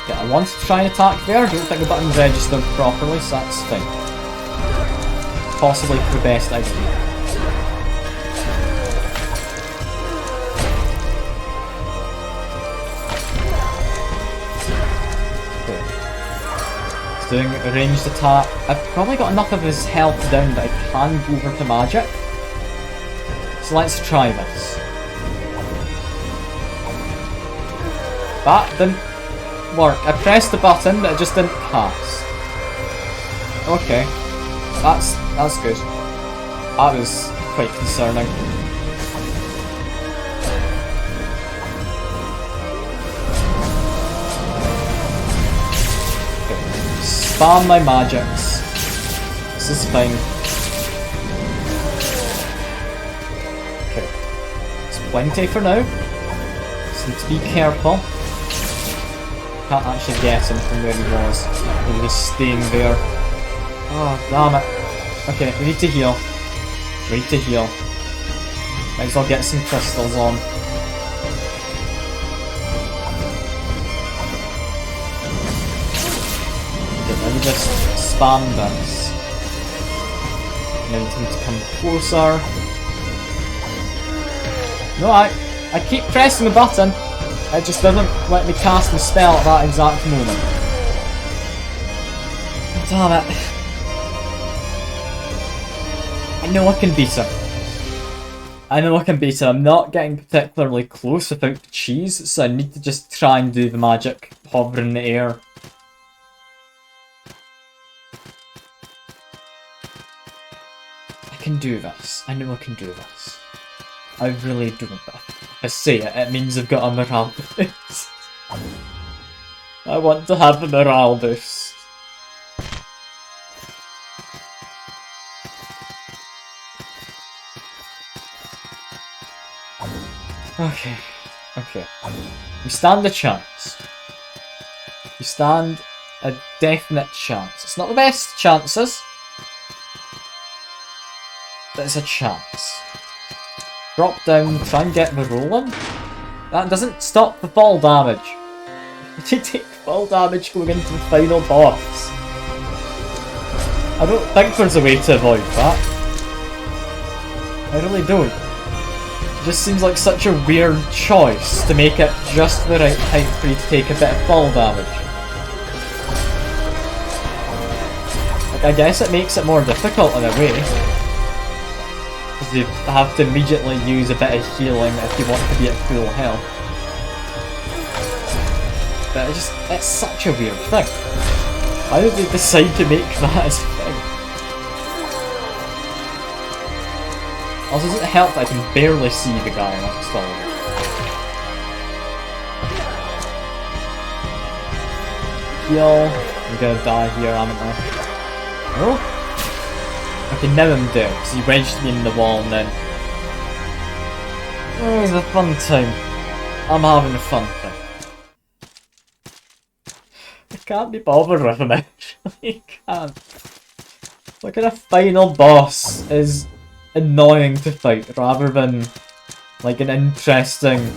Yeah, I wanted to try and attack there. I don't think the button's registered properly, so that's fine. Possibly the best idea. Okay. He's doing a ranged attack. I've probably got enough of his health down that I can go over to magic. So let's try this. That didn't work. I pressed the button, but it just didn't pass. Okay. That's good. That was quite concerning. Okay. Spam my magics. This is fine. Okay. It's plenty for now. Just need to be careful. Can't actually get him from where he was. He was staying there. Oh, damn it. Okay, we need to heal. We need to heal. Might as well get some crystals on. Okay, let me just spam this. Now we need to come closer. No, I keep pressing the button. It just doesn't let me cast the spell at that exact moment. Damn it. I know I can beat him. I know I can beat him. I'm not getting particularly close without the cheese, so I need to just try and do the magic hover in the air. I can do this. I know I can do this. I really do. If I say it, it means I've got a morale boost. I want to have a morale boost. Okay, okay. We stand a chance. We stand a definite chance. It's not the best chances, but it's a chance. Drop down, try and get the rolling. That doesn't stop the fall damage. You take fall damage going into the final boss. I don't think there's a way to avoid that. I really don't. It just seems like such a weird choice to make it just the right height for you to take a bit of fall damage. Like, I guess it makes it more difficult in a way. Because you have to immediately use a bit of healing if you want to be at full health. But it's such a weird thing. Why did they decide to make that as a thing? Also, doesn't it help that I can barely see the guy next to me? Heal. I'm gonna die here, haven't I? Oh? Okay, now I'm dead, because he wedged me in the wall and then... Oh, it's a fun time. I'm having a fun time. I can't be bothered with him, actually. I can't. What kind of final boss is annoying to fight, rather than like an interesting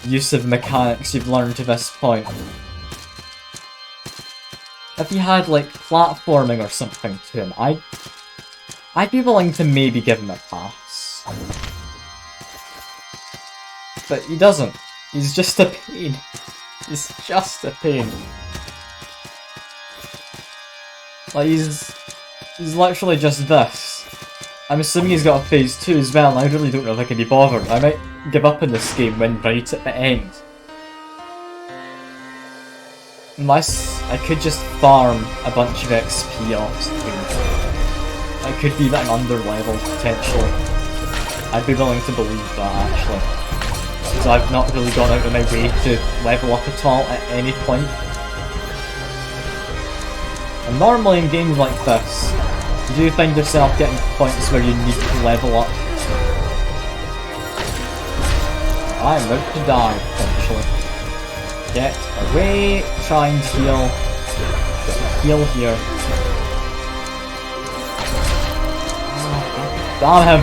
use of mechanics you've learned to this point? If he had like platforming or something to him, I'd be willing to maybe give him a pass. But he doesn't. He's just a pain. He's just a pain. Like, he's literally just this. I'm assuming he's got a phase 2 as well, and I really don't know if I can be bothered. I might give up on this game when right at the end. Unless I could just farm a bunch of XP off screen. I could be that under level potentially. I'd be willing to believe that actually. Because I've not really gone out of my way to level up at all at any point. And normally in games like this, you do find yourself getting to points where you need to level up. I'm about to die, potentially. Get away, try and heal. Heal here. Damn him!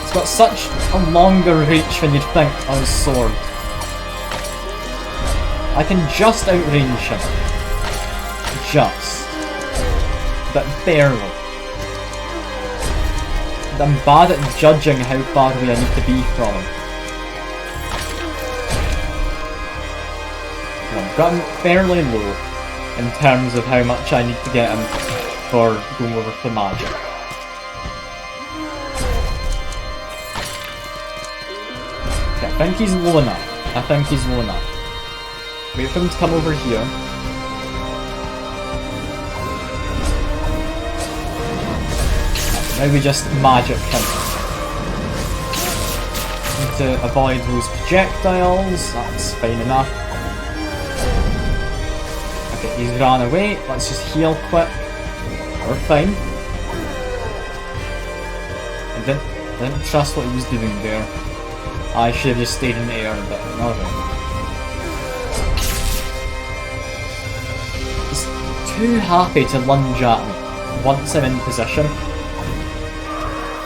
He's got such a longer reach than you'd think on his sword. I can just outrange him. Just. But barely. And I'm bad at judging how far away I need to be from him. I've gotten fairly low in terms of how much I need to get him for going over for magic. Okay, I think he's low enough. I think he's low enough. Wait for him to come over here. Now we just magic him. Need to avoid those projectiles, that's fine enough. Okay, he's ran away, let's just heal quick. We're fine. I didn't trust what he was doing there. I should have just stayed in the air, but alright. He's too happy to lunge at me once I'm in position.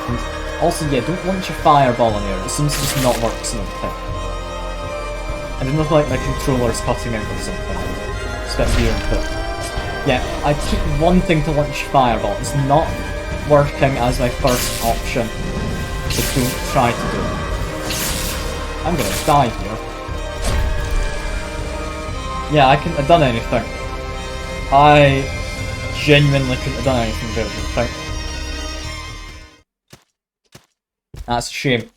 And also, yeah, don't launch a fireball in air. It seems to just not work some of the time. I don't know if like my controller's cutting out or something. It's a bit weird, but yeah, I keep wanting to launch fireball. It's not working as my first option, so don't try to do it. I'm gonna die here. Yeah, I couldn't have done anything. I genuinely couldn't have done anything there, I think. That's a shame.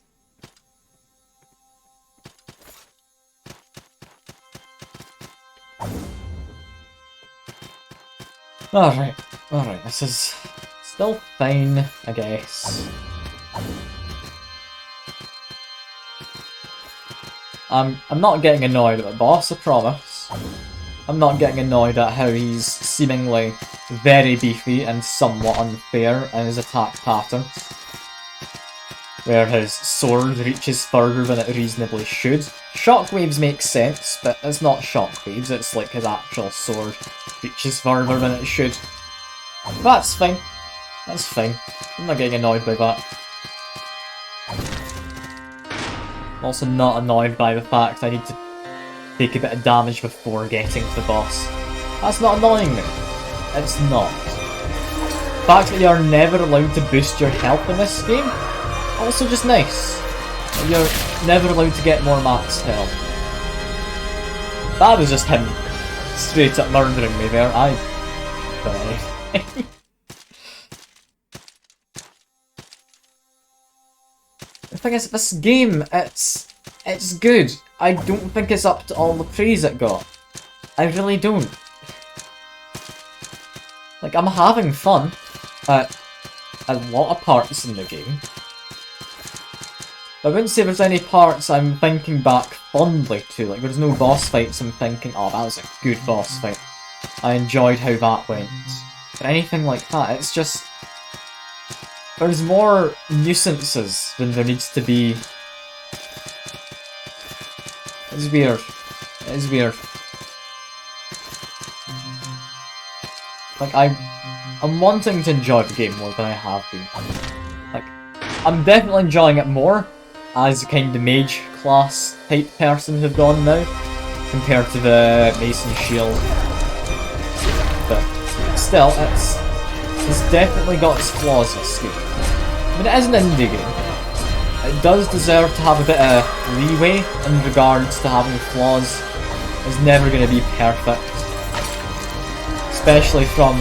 Alright, this is still fine, I guess. I'm not getting annoyed at the boss, I promise. I'm not getting annoyed at how he's seemingly very beefy and somewhat unfair in his attack patterns. Where his sword reaches further than it reasonably should. Shockwaves make sense, but it's not shockwaves, it's like his actual sword reaches further than it should. That's fine. That's fine. I'm not getting annoyed by that. I'm also not annoyed by the fact I need to take a bit of damage before getting to the boss. That's not annoying me. It's not. The fact that you're never allowed to boost your health in this game, also just nice. You're never allowed to get more max health. That was just him straight up murdering me there. I don't know anything. The thing is, this game, it's good. I don't think it's up to all the praise it got. I really don't. Like, I'm having fun at a lot of parts in the game. I wouldn't say there's any parts I'm thinking back fondly to. Like, there's no boss fights I'm thinking, oh, that was a good boss fight. I enjoyed how that went. Or anything like that. It's just... there's more nuisances than there needs to be. It's weird. It's weird. Like, I'm wanting to enjoy the game more than I have been. Like, I'm definitely enjoying it more as a kind of mage class type person who've gone now, compared to the Mason Shield. But still, it's definitely got its flaws, this game. I mean, it is an indie game. It does deserve to have a bit of leeway in regards to having flaws. It's never going to be perfect. Especially from,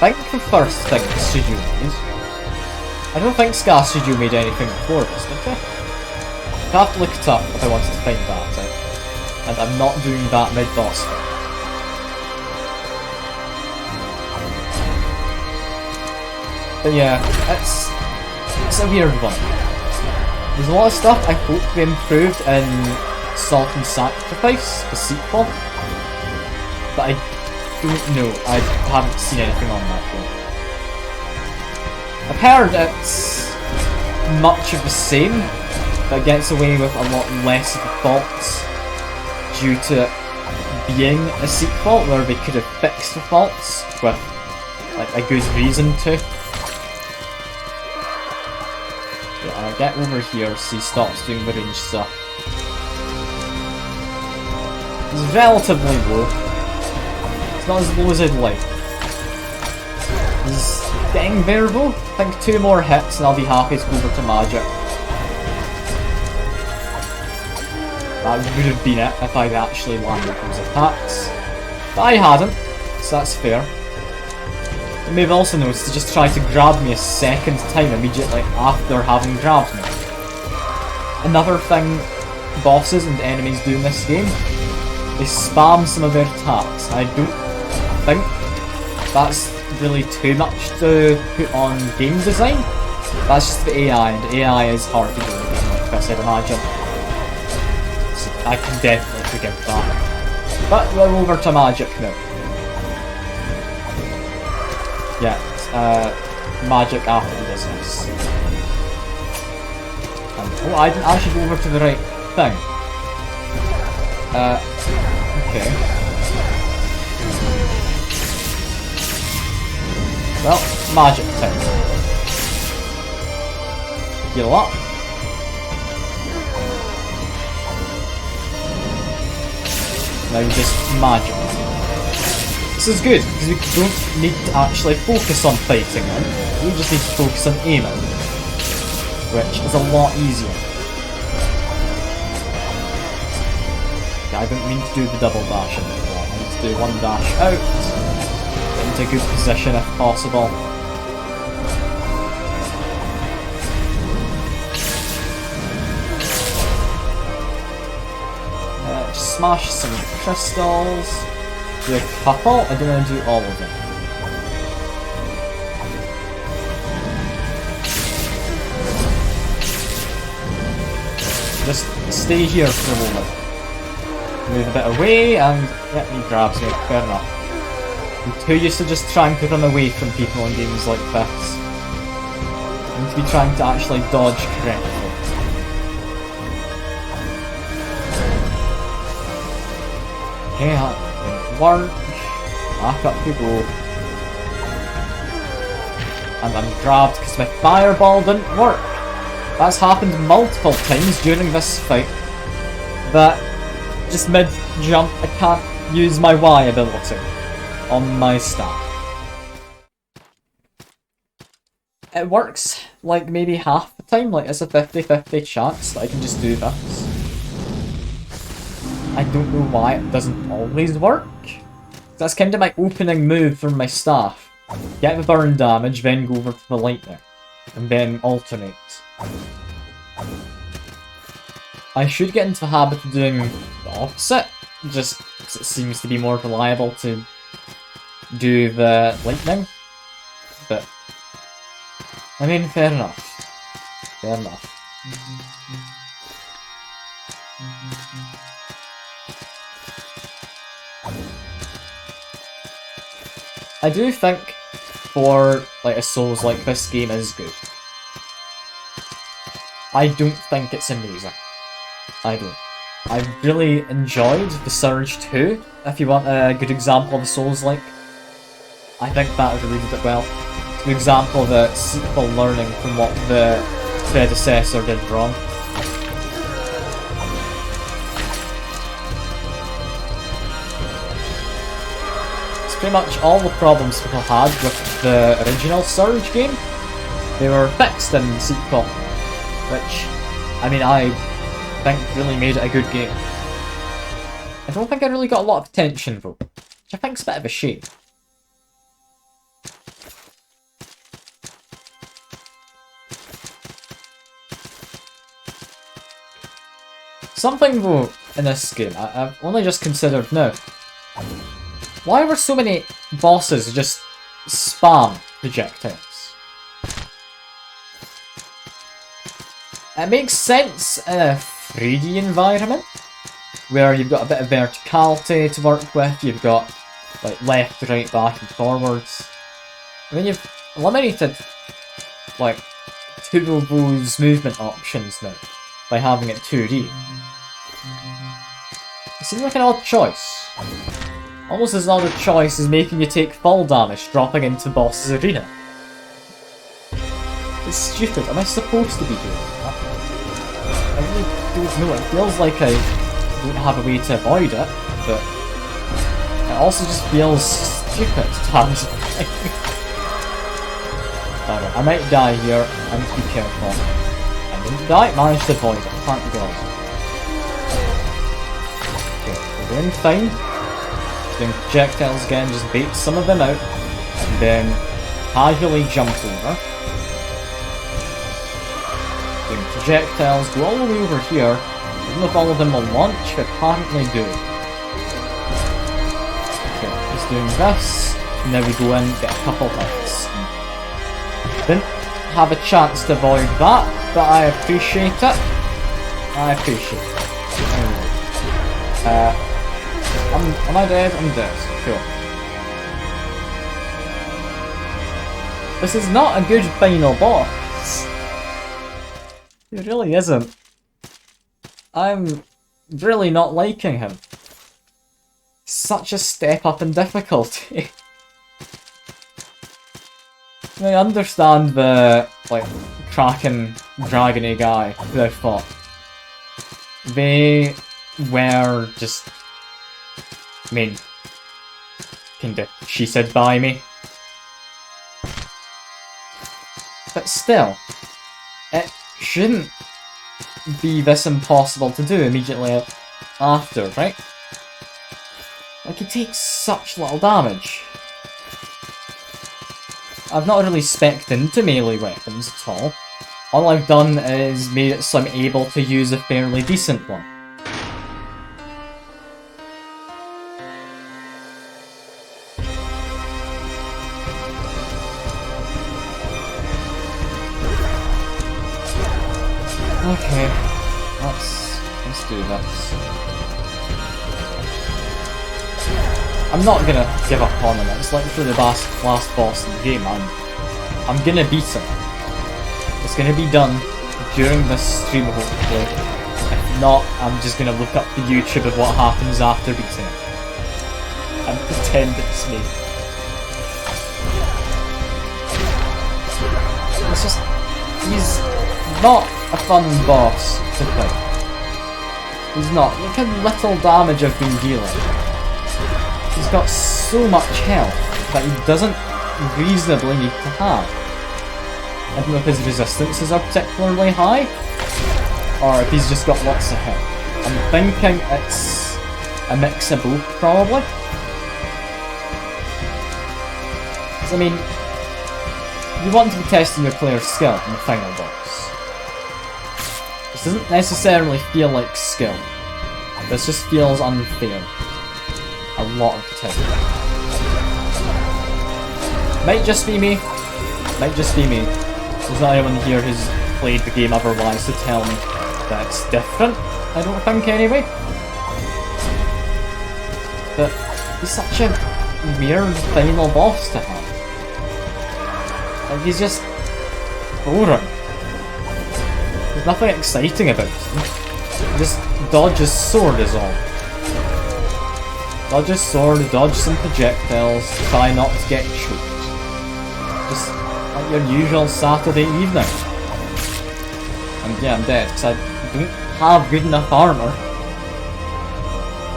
I think the first thing the studio made. I don't think Ska Studio made anything before this, did they? I'd have to look it up if I wanted to find that out. And I'm not doing that mid-boss fight. But yeah, it's a weird one. There's a lot of stuff I hope they improved in Salt and Sacrifice, the sequel. But I don't know, I haven't seen anything on that yet. I've heard it's much of the same, but gets away with a lot less of the faults due to it being a sequel where they could have fixed the faults with like a good reason to. Yeah, get over here so he stops doing the range stuff. He's relatively low. It's not as low as I'd like. He's getting there though. I think 2 more hits and I'll be happy to go over to magic. That would have been it if I'd actually landed those attacks. But I hadn't, so that's fair. You may have also noticed to just try to grab me a second time immediately after having grabbed me. Another thing bosses and enemies do in this game, they spam some of their attacks. I don't think that's really too much to put on game design. That's just the AI, and AI is hard to do in a game like this, I'd imagine. So I can definitely forgive that. But we're over to magic now. Yeah, magic after the business. Oh, I didn't actually go over to the right thing. Okay. Well, magic time. Heal up. Now just magic. This is good, because we don't need to actually focus on fighting them. We just need to focus on aiming, which is a lot easier. Yeah, I didn't mean to do the double dash into that. I need to do one dash out, get into a good position if possible. Just smash some crystals. Do a couple, I don't want to do all of them. Just stay here for a moment. Move a bit away and yeah, he grabs me, fair enough. I'm too used to just trying to run away from people in games like this. I need to be trying to actually dodge correctly. Okay, that didn't work. Back up we go. And I'm grabbed because my fireball didn't work. That's happened multiple times during this fight. That just mid-jump I can't use my Y ability on my staff. It works like maybe half the time, like it's a 50-50 chance that I can just do this. I don't know why it doesn't always work. That's kind of my opening move from my staff. Get the burn damage, then go over to the lightning. And then alternate. I should get into the habit of doing the opposite. Just because it seems to be more reliable to do the lightning. But, I mean, fair enough. Fair enough. I do think for like a Souls like this game is good. I don't think it's amazing. I don't. I really enjoyed the Surge 2, if you want a good example of a Souls-like. I think that really did it well. It's an example of a sequel learning from what the predecessor did wrong. Pretty much all the problems people had with the original Surge game, they were fixed in the sequel, which, I mean, I think really made it a good game. I don't think I really got a lot of attention though, which I think's a bit of a shame. Something though in this game I've only just considered now. Why were so many bosses just spam projectiles? It makes sense in a 3D environment, where you've got a bit of verticality to work with, you've got like left, right, back and forwards. I mean, you've eliminated like two of those movement options now, by having it 2D. It seems like an odd choice. Almost as odd a choice as making you take fall damage dropping into boss's arena. It's stupid. Am I supposed to be doing that? I really don't know. It feels like I don't have a way to avoid it, but it also just feels stupid to have this thing. Alright, I might die here. I need to be careful. I didn't die, managed to avoid it. Thank God. Okay, we're doing fine. Doing projectiles again, just bait some of them out, and then casually jump over. Doing projectiles, go all the way over here. I don't know if all of them will launch, but apparently do. Okay, he's doing this. Now we go in, get a couple hits. Didn't have a chance to avoid that, but I appreciate it. I appreciate it. Anyway. Am I dead? I'm dead. Cool. This is not a good final boss. It really isn't. I'm really not liking him. Such a step up in difficulty. I understand the, like, Kraken dragony guy who I fought. They were just, I mean, kinda cheated by me. But still, it shouldn't be this impossible to do immediately after, right? Like, it takes such little damage. I've not really spec'd into melee weapons at all. All I've done is made it so I'm able to use a fairly decent one. Okay, let's do this. I'm not gonna give up on him. It's like for the last boss in the game. I'm gonna beat him. It's gonna be done during this stream, hopefully. If not, I'm just gonna look up the YouTube of what happens after beating him and pretend it's me. It's just, he's not a fun boss to fight. He's not. Look how little damage I've been dealing. He's got so much health that he doesn't reasonably need to have. I don't know if his resistances are particularly high, or if he's just got lots of health. I'm thinking it's a mix of both, probably. So, I mean, you want to be testing your player's skill in the final boss. This doesn't necessarily feel like skill. This just feels unfair. A lot of the time. Might just be me. Might just be me. There's not anyone here who's played the game otherwise to tell me that it's different. I don't think anyway. But he's such a weird final boss to have. Like, he's just boring. There's nothing exciting about him. He just dodges sword is all. Dodge his sword, dodge some projectiles, try not to get choked. Just like your usual Saturday evening. And yeah, I'm dead, because I don't have good enough armour.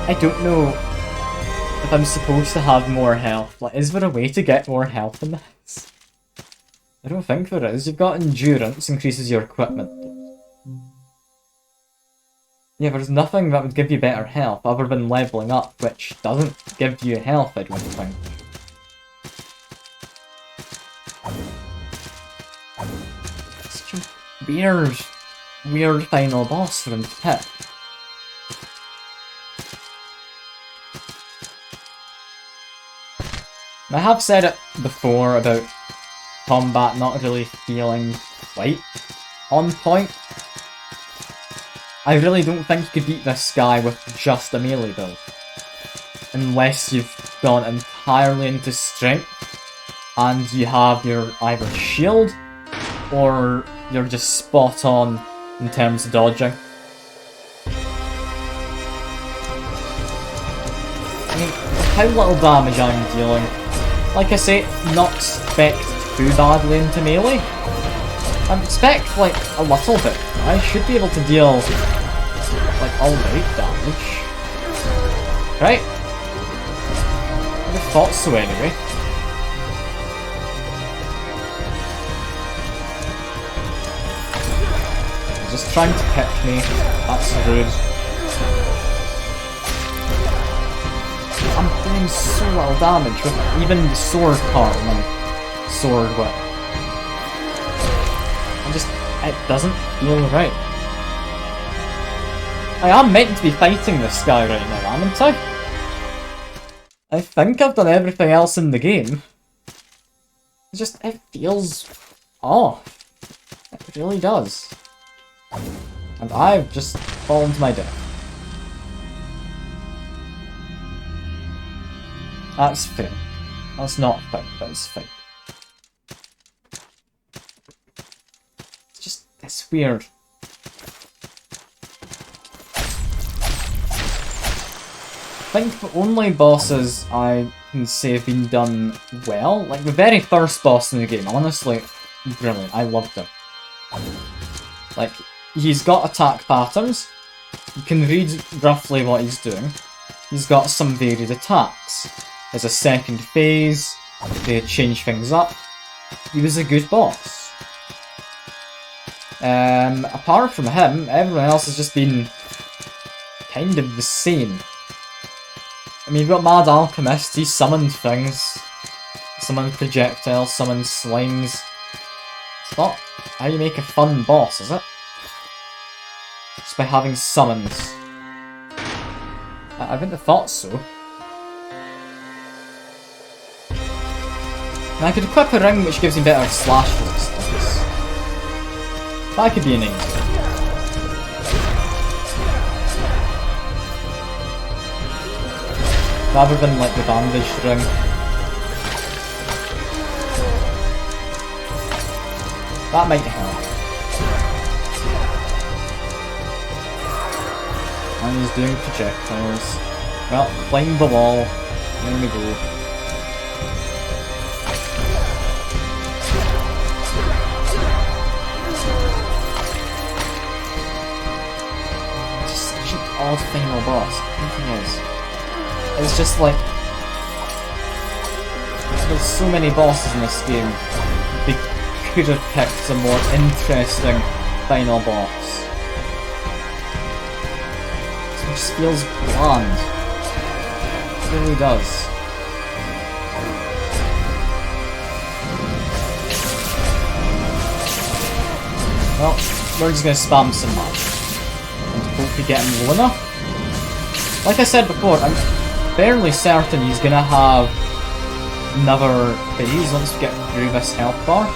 I don't know if I'm supposed to have more health. Like, is there a way to get more health in this? I don't think there is. You've got endurance, increases your equipment. Yeah, there's nothing that would give you better health other than leveling up, which doesn't give you health, I don't think. Such a weird final boss for him to pick. I have said it before about combat not really feeling quite on point. I really don't think you could beat this guy with just a melee build. Unless you've gone entirely into strength, and you have your either shield, or you're just spot on in terms of dodging. I mean, how little damage I'm dealing. Like I say, not spec too badly into melee. I expect like a little bit. I should be able to deal like alright damage. Right? I would have thought so anyway. He's just trying to pick me. That's rude. I'm doing so little damage with even the sword part of my sword whip. It doesn't feel right. I am meant to be fighting this guy right now, aren't I? I think I've done everything else in the game. It feels off. It really does. And I've just fallen to my death. That's fair. That's not fair, but it's fair. It's weird. I think the only bosses I can say have been done well, like the very first boss in the game, honestly, brilliant. I loved him. Like, he's got attack patterns, you can read roughly what he's doing. He's got some varied attacks. There's a second phase, they change things up. He was a good boss. Apart from him, everyone else has just been kind of the same. I mean, you've got Mad Alchemist, he summoned things. Summoned projectiles, summoned slimes. It's not how you make a fun boss, is it? Just by having summons. I wouldn't have thought so. And I could equip a ring which gives me better slash resistance. That could be an answer. Rather than like the bandaged ring. That might help. And he's doing projectiles. Well, climb the wall. There we go. Just such an odd final boss. Everything is. It's just like... There's so many bosses in this game. They could have picked a more interesting final boss. It just feels bland. It really does. Well, we're just gonna spam some magic. And hope we get him low enough. Like I said before, I'm fairly certain he's gonna have another phase once we get through this health bar.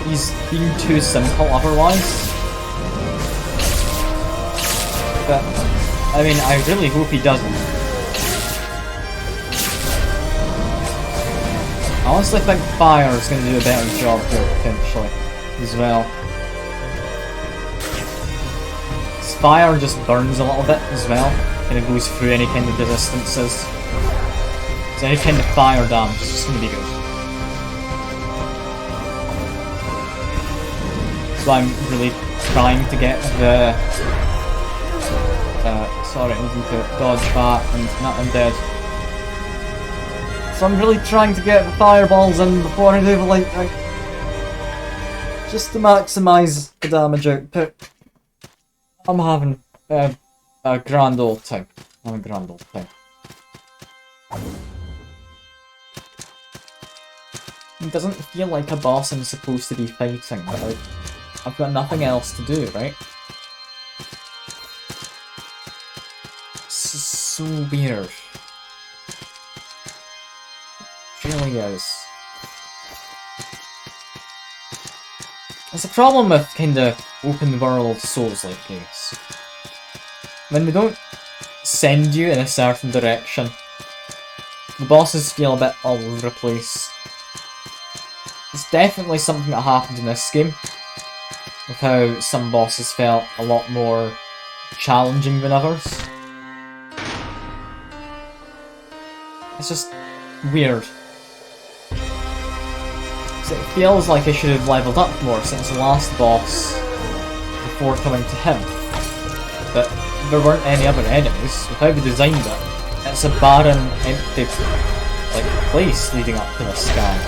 He's been too simple otherwise. But, I mean, I really hope he doesn't. I honestly think fire is going to do a better job here, potentially, as well. Fire just burns a little bit as well, and it goes through any kind of resistances. So any kind of fire damage is just going to be good. So I'm really trying to get the... sorry, I need to dodge that and not I'm dead. So I'm really trying to get the fireballs in before I do the lightning. Just to maximise the damage output. I'm having a grand old time. I'm a grand old time. It doesn't feel like a boss I'm supposed to be fighting, but I've got nothing else to do, right? This is so weird. It really is. It's a problem with kinda open world Souls-like games. When they don't send you in a certain direction, the bosses feel a bit all over the place. It's definitely something that happened in this game, with how some bosses felt a lot more challenging than others. It's just weird. So it feels like I should have leveled up more since the last boss before coming to him. But there weren't any other enemies. With how we designed it, it's a barren, empty place leading up to this guy.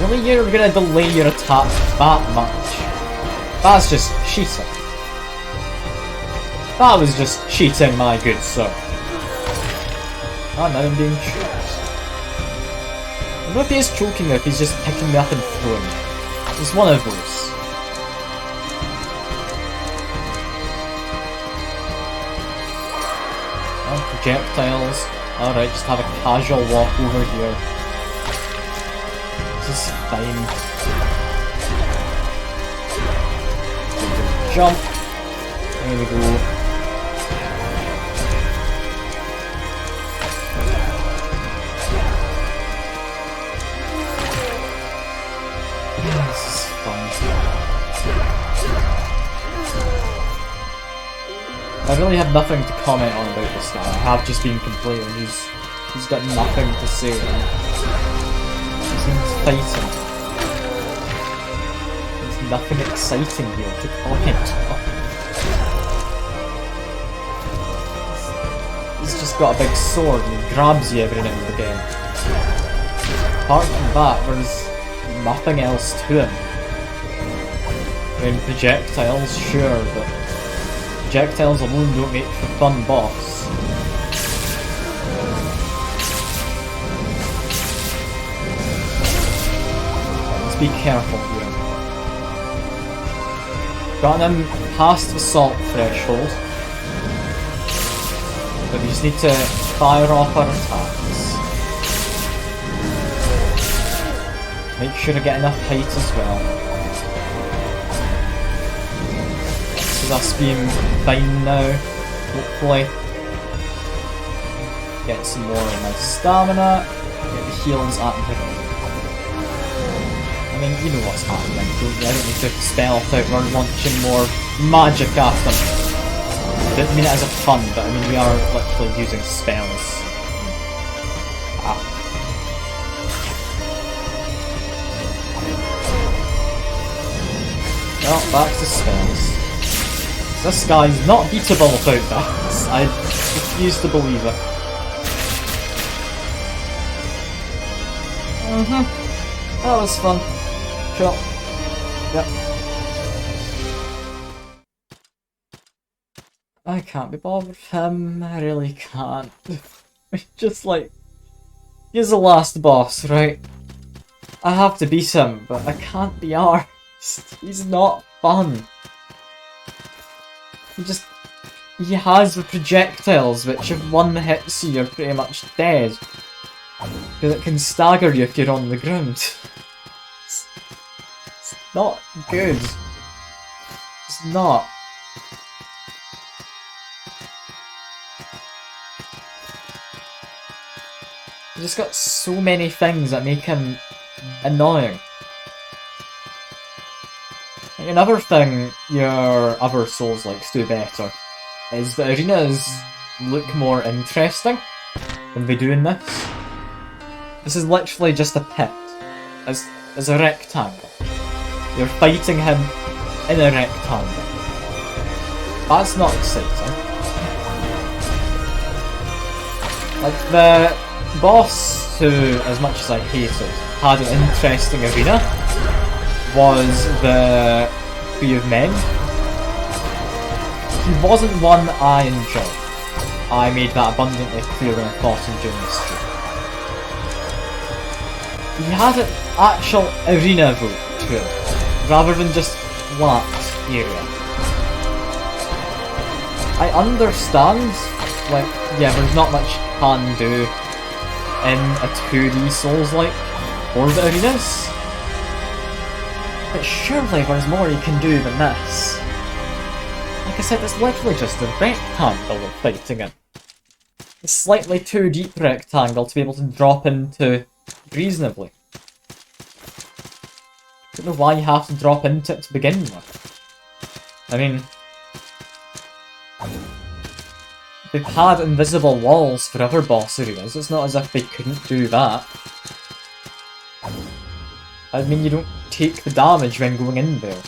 Really, you're gonna delay your attack that much? That's just cheating. That was just cheating, my good sir. Oh, now I'm being choked. I don't know if he is choking me, if he's just picking me up and throwing me. It's one of those. Oh, projectiles. Alright, just have a casual walk over here. This is fine. Jump. There we go. This is fun. I really have nothing to comment on about this guy. I have just been complaining. He's got nothing to say. He seems fighting. There's nothing exciting here to comment on. He's just got a big sword and he grabs you every now and again. Apart from that, there's nothing else to him. I mean, projectiles, sure, but projectiles alone don't make for a fun boss. Let's be careful here. Gotten him past the salt threshold, but we just need to fire off our attacks. Make sure to get enough height as well. This is us being fine now, hopefully. Get some more of my stamina. Get the heals at the... I mean, you know what's happening, don't you? I don't need to spell it out, we're launching more magic at them. I didn't mean it as a pun, but I mean we are literally using spells. Well, back to spells. This guy's not beatable without that. I refuse to believe it. That was fun. Cool. Yep. I can't be bothered with him. I really can't. Just like... He's the last boss, right? I have to beat him, but I can't be arsed. He's not fun. He has the projectiles, which if one hits you, you're pretty much dead. Because it can stagger you if you're on the ground. It's not good. It's not. He's just got so many things that make him annoying. Another thing your other Souls-likes do better is that arenas look more interesting than they do in this. This is literally just a pit. As a rectangle. You're fighting him in a rectangle. That's not exciting. Like, the boss, who, as much as I hated, had an interesting arena, was the Tree of Men. He wasn't one I enjoyed. I made that abundantly clear when I fought him during the stream. He had an actual arena vote to him, rather than just flat area. I understand, like, yeah, there's not much you can do in a 2D Souls-like for the arenas. But surely there's more you can do than this. Like I said, it's literally just a rectangle we're fighting in. A slightly too deep rectangle to be able to drop into reasonably. I don't know why you have to drop into it to begin with. I mean, they've had invisible walls for other boss areas, it's not as if they couldn't do that. I mean, you don't take the damage when going in there.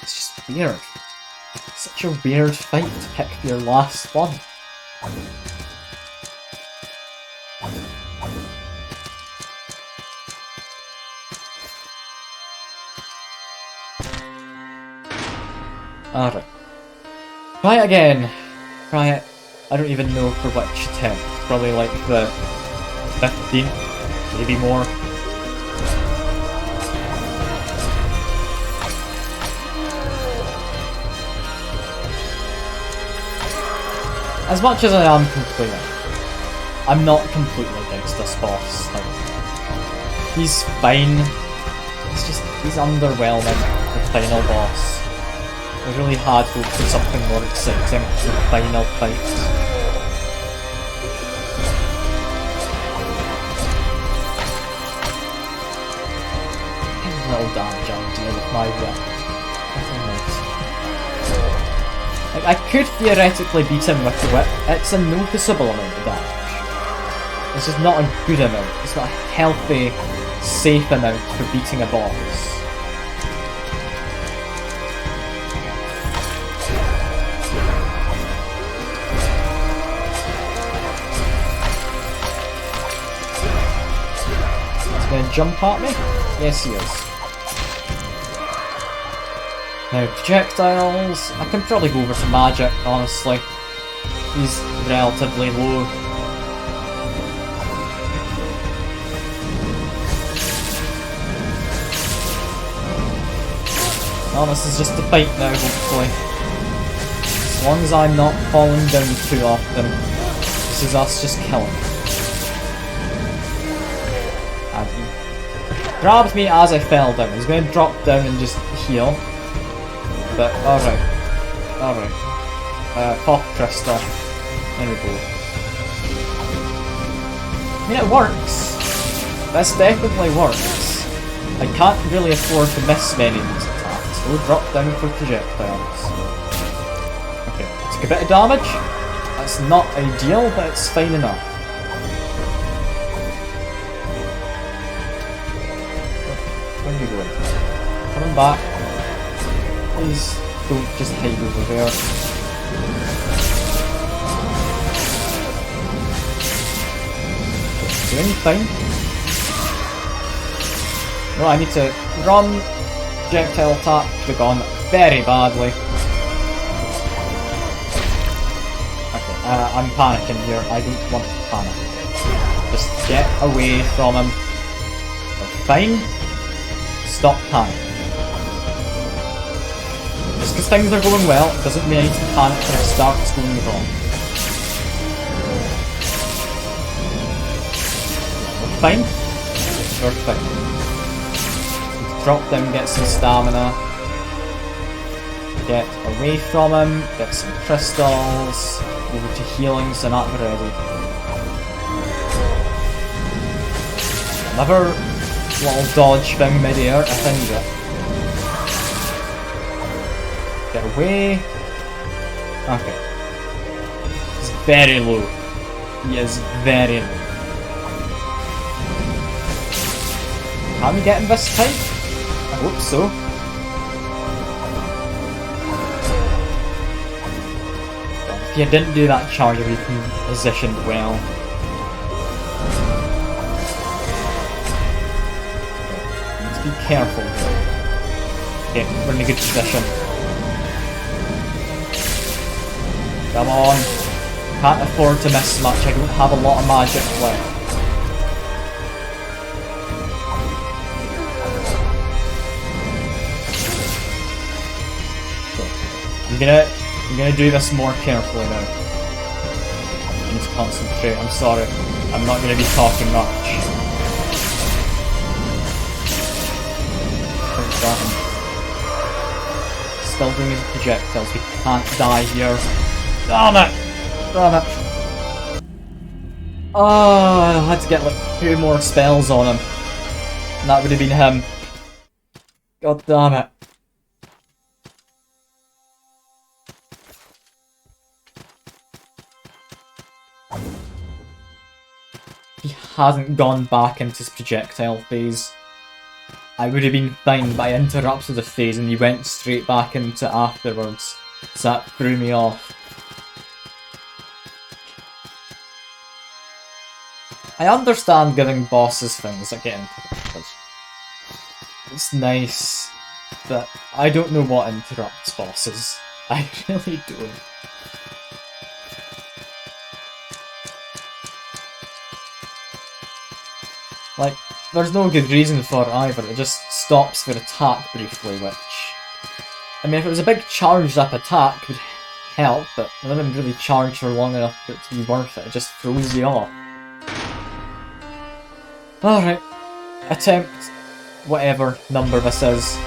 It's just weird. It's such a weird fight to pick your last one. Alright. Try it again. Try it. I don't even know for which attempt. Probably like the 15th, maybe more. As much as I am complaining, I'm not completely against this boss. Like, he's fine. It's just, he's underwhelming, the final boss. I really had hoped for something more exciting for the final fight. Little damage I'll deal with my whip. Like, I could theoretically beat him with the whip. It's a noticeable amount of damage. It's just not a good amount. It's not a healthy, safe amount for beating a boss. He's gonna jump at me? Yes, he is. Now, projectiles, I can probably go over to magic, honestly. He's relatively low. Well, this is just a fight now, hopefully. As long as I'm not falling down too often, this is us just killing. And he grabbed me as I fell down. He's going to drop down and just heal. But, alright. Pop crystal. There we go. I mean, it works. This definitely works. I can't really afford to miss many of these attacks. We'll drop down for projectiles. Okay, took a bit of damage. That's not ideal, but it's fine enough. Where are you going? Coming back. Please don't just hide over there. Doing fine. No, I need to run. Projectile attack could have gone very badly. Okay, I'm panicking here. I don't want to panic. Just get away from him. We're fine. Stop panicking. Just because things are going well, it doesn't mean I need to panic when it starts going wrong. We're fine. We're fine. Drop down, get some stamina. Get away from him, get some crystals. Over to healing, so not ready. Another little dodge thing mid-air, I think it. Get away. Okay. He's very low. He is very low. Can we get him this time? I hope so. If you didn't do that charge, you'd be positioned well. Okay. Need to be careful here. Okay, we're in a good position. Come on. Can't afford to miss much. I don't have a lot of magic left. I'm gonna do this more carefully now. I need to concentrate. I'm sorry. I'm not gonna be talking much. Still doing his projectiles. We can't die here. Damn it! Damn it! Oh, I had to get like 2 more spells on him. And that would have been him. God damn it. He hasn't gone back into his projectile phase. I would have been fine, but I interrupted the phase and he went straight back into it afterwards. So that threw me off. I understand giving bosses things that get interrupted. It's nice, but I don't know what interrupts bosses. I really don't. Like, there's no good reason for it either, it just stops for attack briefly, which... I mean, if it was a big charged up attack, it would help, but I didn't really charge for long enough for it to be worth it. It just throws you off. Alright. Attempt whatever number this is.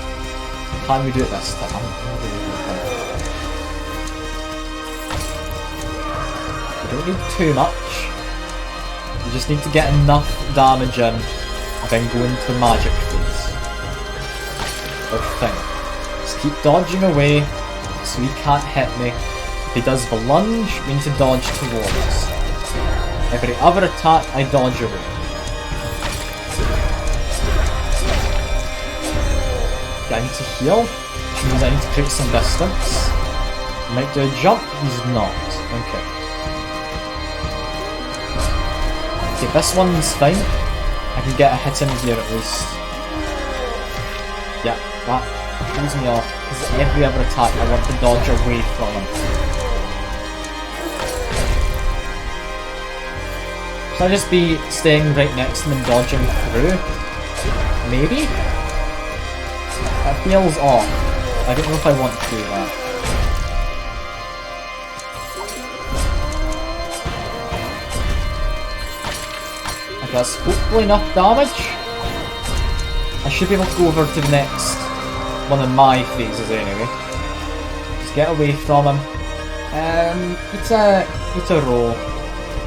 Can we do it this time? You don't need too much. You just need to get enough damage in, and then go into the magic phase. Good thing. Just keep dodging away, so he can't hit me. If he does the lunge, we need to dodge towards. Every other attack, I dodge away. I need to heal, which means I need to create some distance. He might do a jump, he's not. Okay. Okay, this one's fine. I can get a hit in here at least. Yeah, that throws me off, because every other attack I want to dodge away from him. Should I just be staying right next to him and dodging through? Maybe? That feels off. I don't know if I want to do that. I guess hopefully enough damage. I should be able to go over to the next one of my phases anyway. Just get away from him. It's a roll.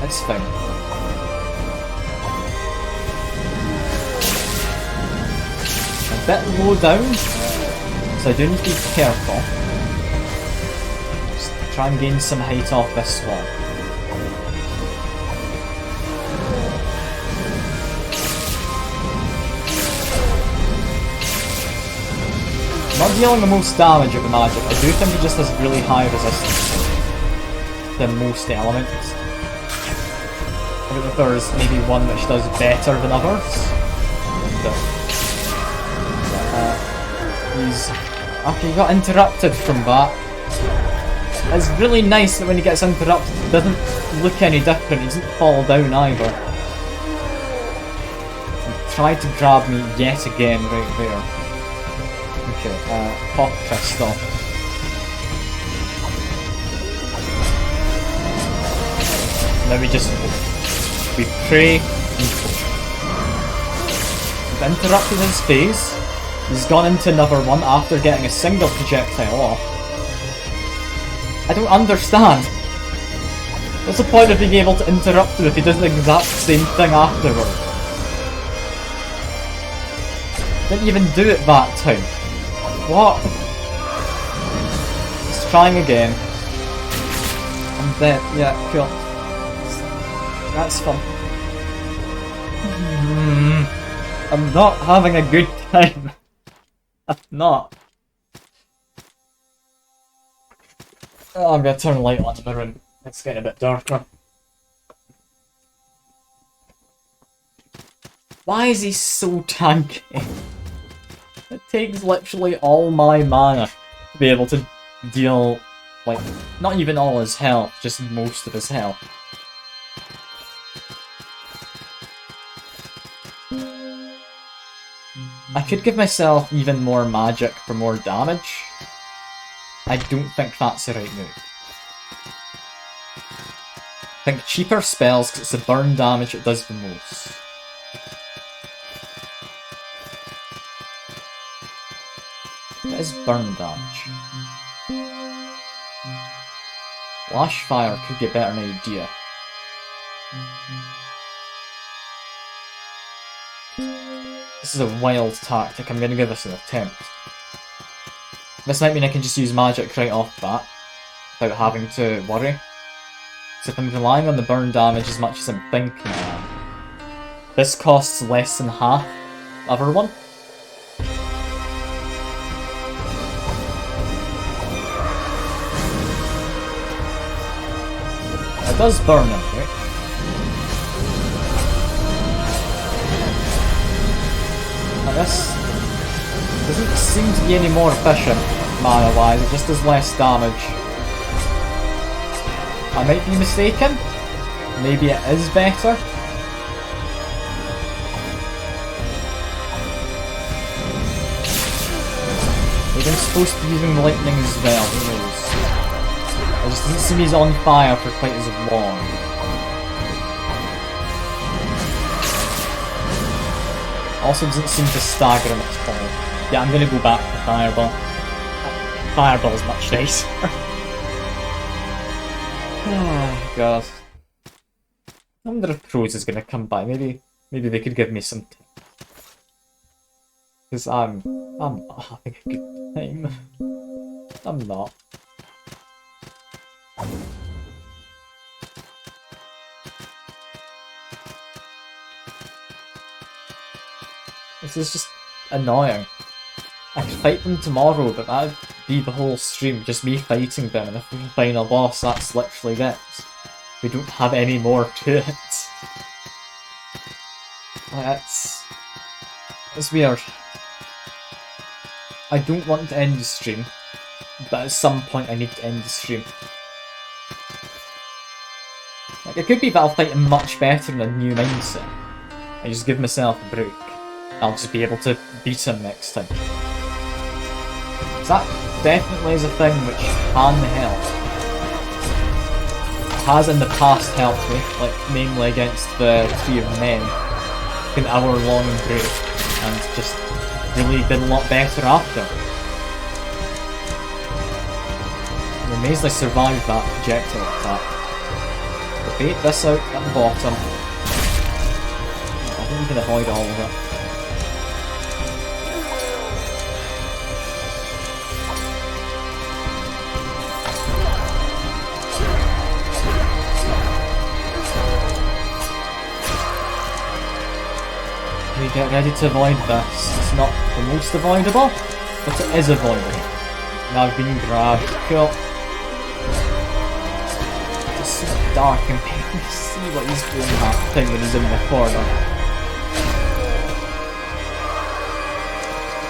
It's fine. A bit low down, so I do need to be careful. Just try and gain some height off this one. Not dealing the most damage with the magic. I do think he just has really high resistance than most elements. I don't know if there's maybe one which does better than others. But he's... Okay, he got interrupted from that. It's really nice that when he gets interrupted, it doesn't look any different. He doesn't fall down either. He tried to grab me yet again right there. Okay, pop crystal. Now we just hope. We pray and hope. We've interrupted his phase. He's gone into another one after getting a single projectile off. I don't understand. What's the point of being able to interrupt him if he does the exact same thing afterward? Didn't even do it that time. What? Let's try him again. I'm dead. Yeah, cool. That's fun. I'm not having a good time. I'm not. Oh, I'm gonna turn the light on in the room. It's getting a bit darker. Why is he so tanky? It takes literally all my mana to be able to deal, like, not even all his health, just most of his health. I could give myself even more magic for more damage. I don't think that's the right move. I think cheaper spells, because it's the burn damage it does the most. What is burn damage? Flash fire could get better an idea. This is a wild tactic, I'm gonna give this an attempt. This might mean I can just use magic right off bat, without having to worry. So if I'm relying on the burn damage as much as I'm thinking I am, this costs less than half the other one. It does burn him, right? This doesn't seem to be any more efficient, mana-wise, it just does less damage. I might be mistaken. Maybe it is better. Maybe I'm supposed to be using lightning as well, who knows. It just doesn't seem he's on fire for quite as long. Also doesn't seem to stagger him at all. Yeah, I'm gonna go back to Fireball. Fireball's much nicer. Oh god. I wonder if Pros is gonna come by. Maybe they could give me some tips. Because I'm not having a good time. I'm not. This is just annoying. I could fight them tomorrow, but that'd be the whole stream, just me fighting them, and if we find a boss, that's literally it. We don't have any more to it. Like, it's weird. I don't want to end the stream, but at some point I need to end the stream. Like, it could be that I'll fight him much better in a new mindset. I just give myself a break. I'll just be able to beat him next time. That definitely is a thing which can help. It has in the past helped me, like namely against the Tree of Men, an hour-long break, and just really been a lot better after. I'm amazed I survived that projectile attack. We'll bait this out at the bottom. I think we can avoid all of it. We get ready to avoid this. It's not the most avoidable, but it is avoidable. Now I've been grabbed. Cool. It's so dark and people see what he's doing happening when he's in the corner.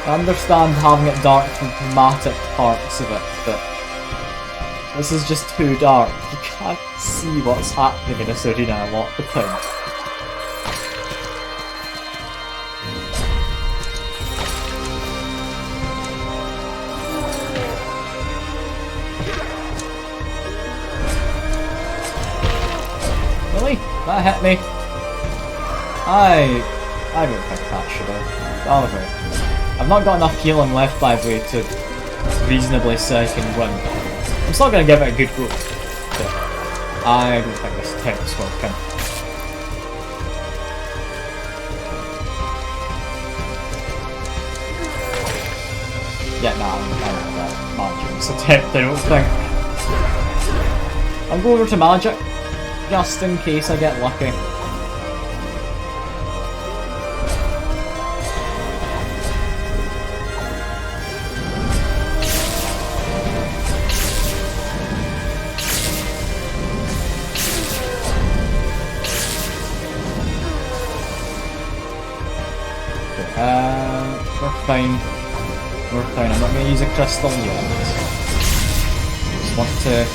I understand having it dark for dramatic parts of it, but this is just too dark. You can't see what's happening in this arena a lot of the time. That hit me. I don't think that should have. However, I've not got enough healing left by the way to reasonably say I can win. I'm still gonna give it a good go. But I don't think this tech's working. Yeah, nah, I'm not magic's attempt, I don't think. I'll go over to magic. Just in case I get lucky. We're fine. We're fine. I'm not going to use a crystal yet. Just want to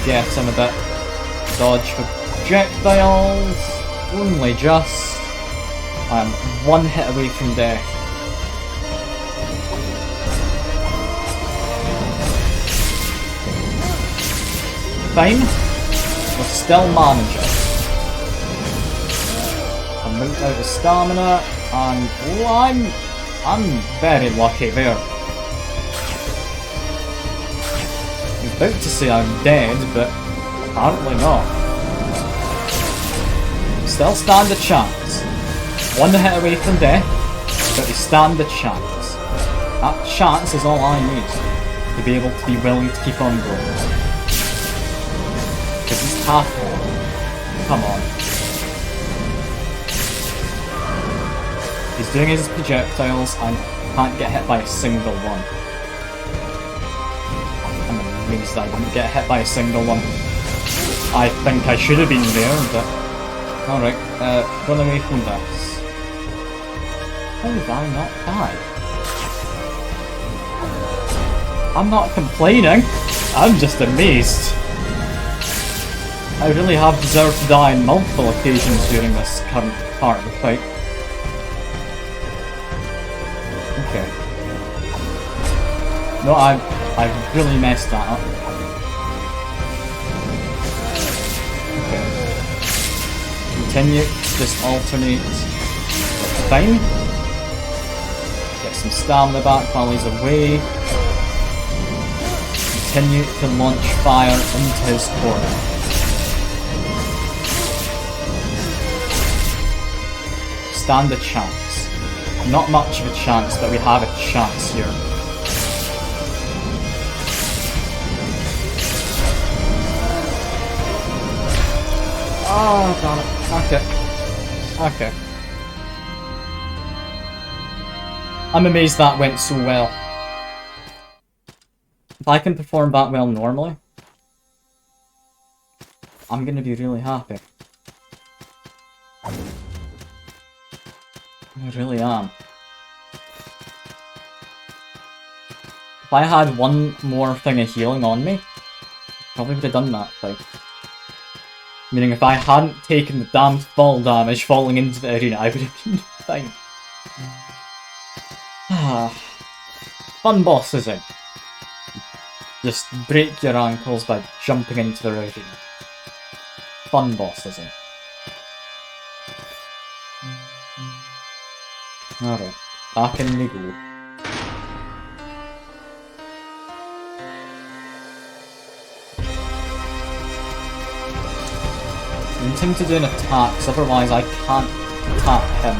get him a bit. Dodge for projectiles, only just. I'm one hit away from death. Fine, we're still managing. I'm out of stamina, and oh, I'm very lucky there. I'm about to say I'm dead, but apparently not. Still stand a chance. One hit away from death, but we stand a chance. That chance is all I need to be able to be willing to keep on going. Because he's half on. Come on. He's doing his projectiles and can't get hit by a single one. I'm amazed I didn't get hit by a single one. I think I should have been there, but... Alright, run away from this. How did I not die? I'm not complaining, I'm just amazed. I really have deserved to die on multiple occasions during this current part of the fight. Okay. No, I've really messed that up. Continue to just alternate. Fine. Get some stamina back while he's away. Continue to launch fire into his corner. Stand a chance. Not much of a chance, but we have a chance here. Oh, damn it. Okay. Okay. I'm amazed that went so well. If I can perform that well normally, I'm gonna be really happy. I really am. If I had one more thing of healing on me, probably would have done that thing. Meaning if I hadn't taken the damned fall damage falling into the arena, I would have been fine. Fun boss, is it? Just break your ankles by jumping into the arena. Fun boss, is it? Alright, back in we go. I need him to do an attack, because otherwise I can't attack him.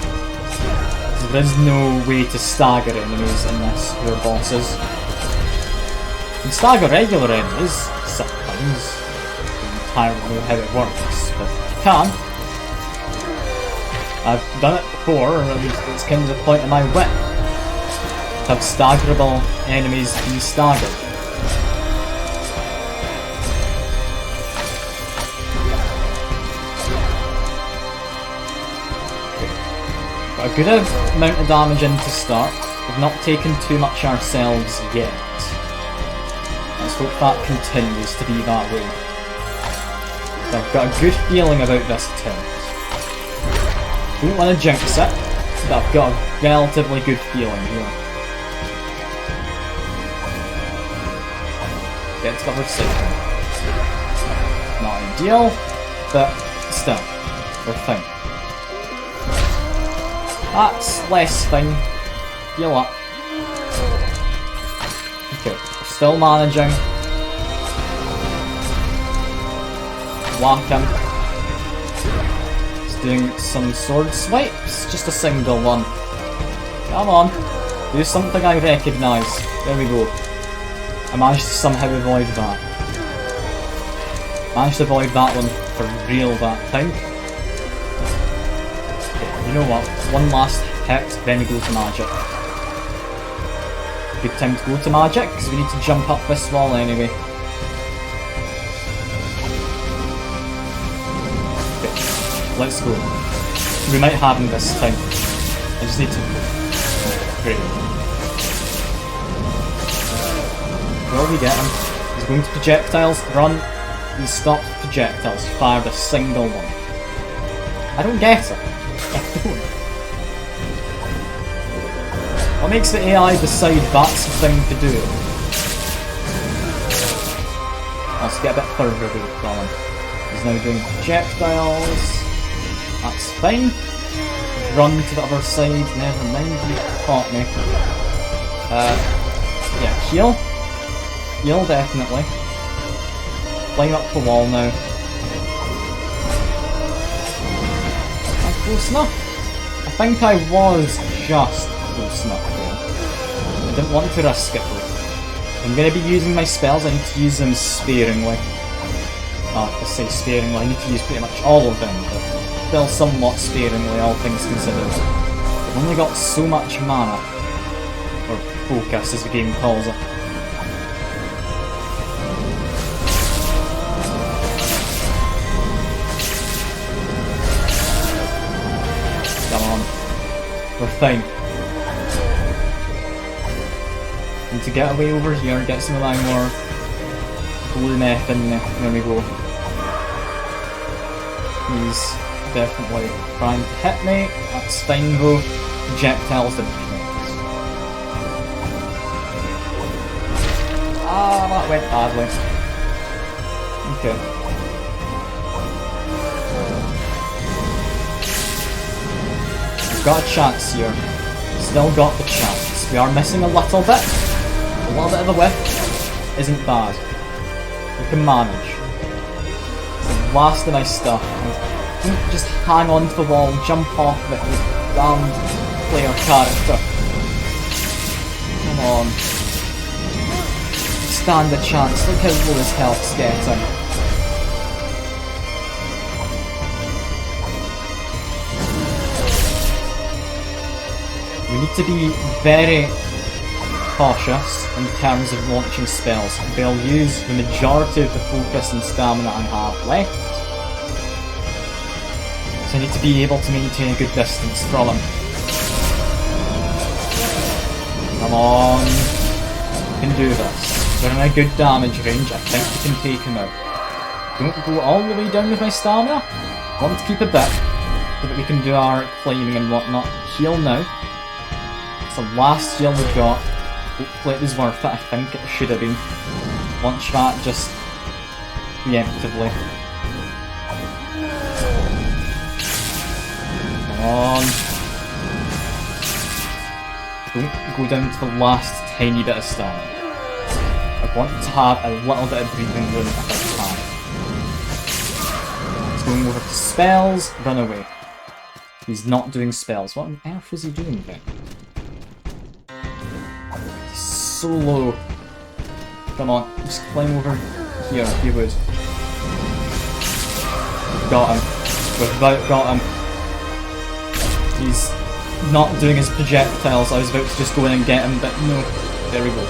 So there is no way to stagger enemies in this, who are bosses. You can stagger regular enemies, sometimes. I don't entirely know how it works, but you can. I've done it before, and it's kind of the point of my wit. To have staggerable enemies be staggered. Got a good amount of damage in to start. We've not taken too much ourselves yet. Let's hope that continues to be that way. So I've got a good feeling about this attempt. Don't want to jinx it, but I've got a relatively good feeling here. Get to the other side. Not ideal, but still, we're fine. That's less fine. Heal up. Okay, we're still managing. Whack him. He's doing some sword swipes. Just a single one. Come on. Do something I recognise. There we go. I managed to somehow avoid that. Managed to avoid that one for real that time. Okay, you know what? One last hit, then we go to magic. Good time to go to magic, because we need to jump up this wall anyway. Okay, let's go. We might have him this time. I just need to... Great. Will we get him? He's going to projectiles, run. He stopped projectiles, fired a single one. I don't get it. I don't. What makes the AI decide that's the thing to do? Let's get a bit further away from him. He's now doing projectiles. That's fine. Run to the other side. Never mind, he caught me. Yeah, heal. Heal, definitely. Climb up the wall now. Am I close enough? I think I was just close enough though. I didn't want to risk it though. I'm going to be using my spells, I need to use them sparingly. I say sparingly, I need to use pretty much all of them, but still somewhat sparingly, all things considered. I've only got so much mana. Or focus, as the game calls it. Come on. We're fine. And to get away over here, get some of my more blue meth in there. There we go. He's definitely trying to hit me. That's fine though. Projectiles didn't connect. Ah, that went badly. Okay. got a chance here. Still got the chance. We are missing a little bit. A little bit of a whiff isn't bad. We can manage. So last of my stuff. Don't just hang on to the wall, jump off of it with damn player character. Come on. Stand a chance. Look how low his health's getting. We need to be very cautious in terms of launching spells. They'll use the majority of the focus and stamina I have left. So I need to be able to maintain a good distance from him. Come on. We can do this. We're in a good damage range. I think we can take him out. Don't go all the way down with my stamina. I want to keep a bit so that we can do our climbing and whatnot. Heal now. It's the last heal we got. Hopefully it was worth it. I think it should have been. Launch that just preemptively. Come on. Don't go down to the last tiny bit of stamina. I want to have a little bit of breathing room if I can. He's going over to spells, run away. He's not doing spells. What on earth is he doing then? He's so low. Come on, just climb over here if you would. Got him. We've about got him. He's not doing his projectiles. I was about to just go in and get him, but no. There we go.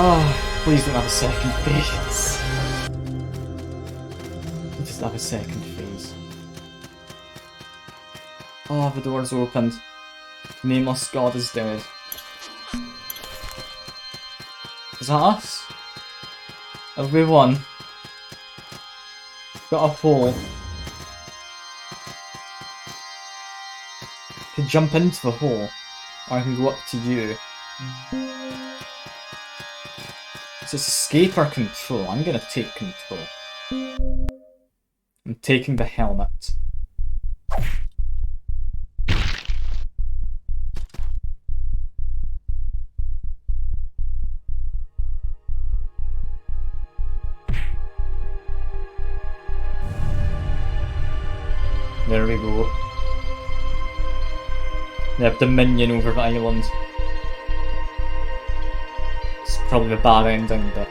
Oh, please don't have a second phase. Just have a second phase. Oh, the door's opened. Nameless God is dead. Is that us? Have we won? Got a hole. I can jump into the hole, or I can go up to you. It's escape or control. I'm gonna take control. I'm taking the helmet. There we go. They have dominion over the island. It's probably a bad ending, but...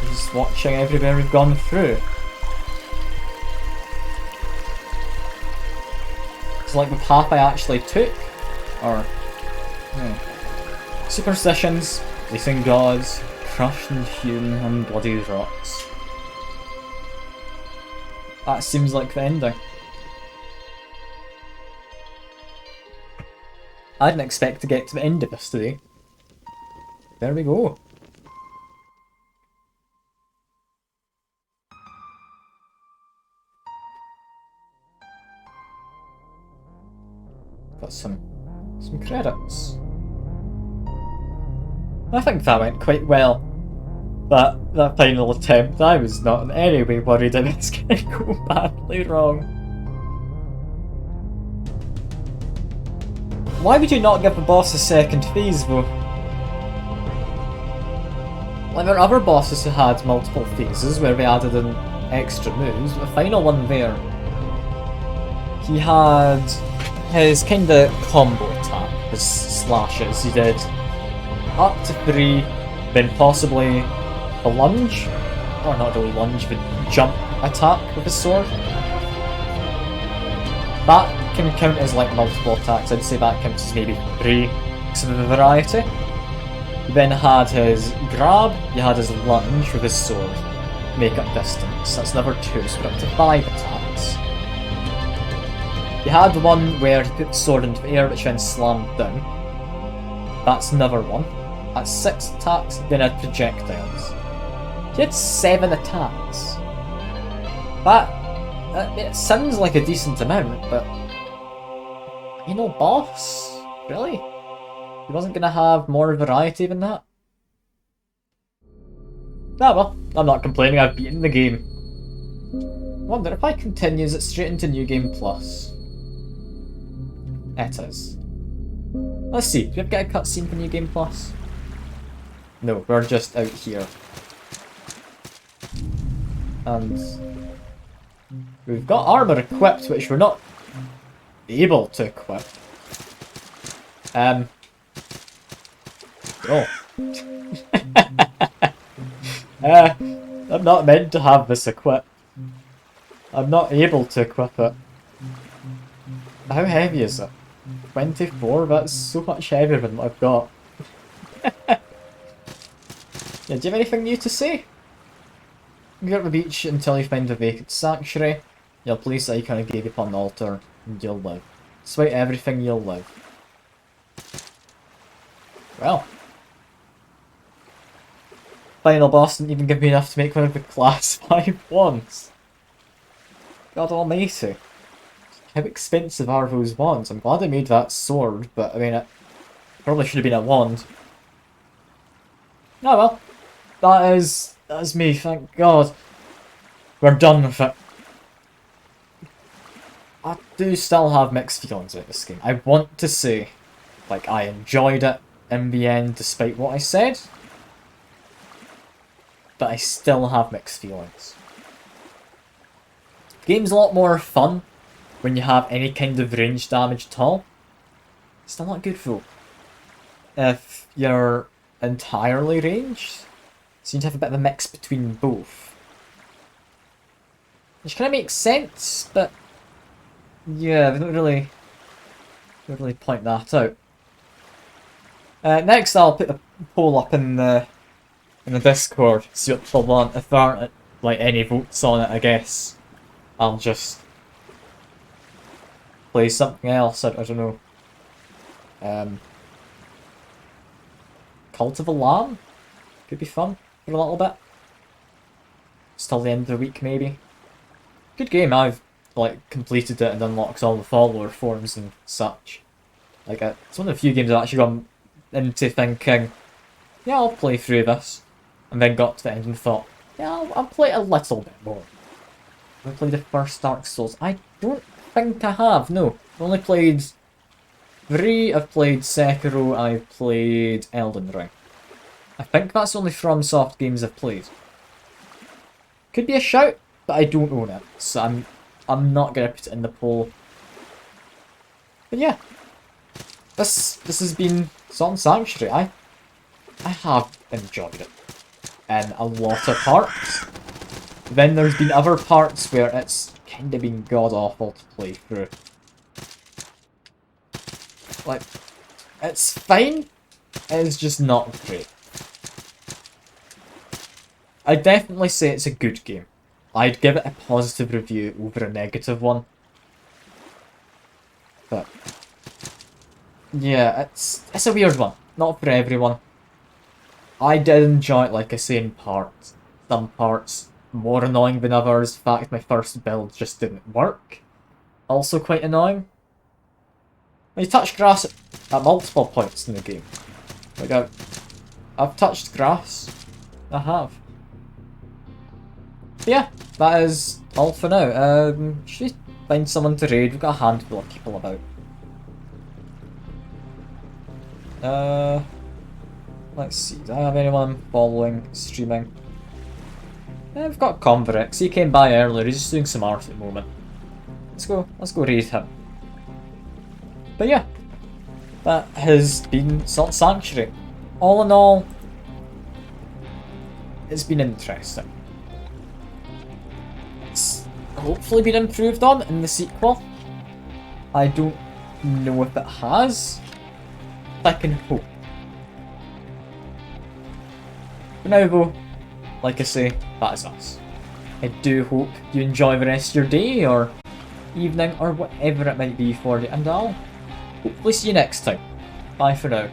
Just watching everywhere we've gone through. It's like the path I actually took, or... No. Superstitions, facing gods, crushed and hewn on bloody rocks. That seems like the ending. I didn't expect to get to the end of this today. There we go. Got some credits. I think that went quite well. That final attempt, I was not in any way worried that it's gonna go badly wrong. Why would you not give the boss a second phase though? Like there are other bosses who had multiple phases where they added in extra moves, the final one there, he had his kinda combo attack, his slashes. He did up to 3, then possibly a lunge, or not really lunge, but jump attack with his sword. That can count as like multiple attacks. I'd say that counts as maybe 3 because of the variety. He then had his grab, he had his lunge with his sword, make up distance. That's another 2, so we're up to 5 attacks. He had one where he put the sword into the air which then slammed down. That's another one. That's 6 attacks, then had projectiles. He had 7 attacks. That it sounds like a decent amount, but... You know, boss? Really? He wasn't gonna have more variety than that? Ah well, I'm not complaining, I've beaten the game. Wonder if I continue, is it straight into New Game Plus? It is. Let's see, do we get a cutscene for New Game Plus? No, we're just out here. And we've got armour equipped, which we're not able to equip. Oh. I'm not meant to have this equipped. I'm not able to equip it. How heavy is it? 24? That's so much heavier than what I've got. Yeah, do you have anything new to say? You go to the beach until you find a vacant sanctuary. You'll place the icon I gave you upon the altar, and you'll live. Despite everything, you'll live. Well. Final boss didn't even give me enough to make one of the class 5 wands. God almighty. How expensive are those wands? I'm glad I made that sword, but I mean, it probably should have been a wand. Oh well. That is me, thank God. We're done with it. I do still have mixed feelings about this game. I want to say, like, I enjoyed it in the end, despite what I said. But I still have mixed feelings. The game's a lot more fun when you have any kind of range damage at all. Still not good though. If you're entirely ranged, so you'd have a bit of a mix between both. Which kind of makes sense, but yeah, they don't really point that out. Next, I'll put a poll up in the Discord, see what people want. If there aren't like any votes on it, I guess I'll just play something else. I don't know. Cult of the Lamb could be fun for a little bit. Still the end of the week, maybe. Good game. I've like completed it and unlocked all the follower forms and such. Like it's one of the few games I've actually gone into thinking, yeah, I'll play through this, and then got to the end and thought, yeah, I'll play a little bit more. Have I played the first Dark Souls? I don't think I have. No, I've only played 3. I've played Sekiro. I've played Elden Ring. I think that's the only FromSoft games I've played. Could be a shout, but I don't own it, so I'm not gonna put it in the poll. But yeah, this has been Salt and Sanctuary. I have enjoyed it in a lot of parts. Then there's been other parts where it's kind of been god awful to play through. Like, it's fine, it's just not great. I'd definitely say it's a good game. I'd give it a positive review over a negative one. But yeah, it's a weird one. Not for everyone. I did enjoy it, like I say, in parts. Some parts more annoying than others. In fact, my first build just didn't work. Also quite annoying. You touch grass at multiple points in the game. Like I've touched grass. I have. But yeah, that is all for now. Should we find someone to raid? We've got a handful of people about. Let's see, do I have anyone following, streaming? Yeah, we've got Converex. He came by earlier, he's just doing some art at the moment. Let's go raid him. But yeah, that has been Salt Sanctuary. All in all, it's been interesting. It's hopefully been improved on in the sequel. I don't know if it has. I can hope. For now though, like I say, that is us. I do hope you enjoy the rest of your day or evening or whatever it might be for you, and I'll hopefully see you next time. Bye for now.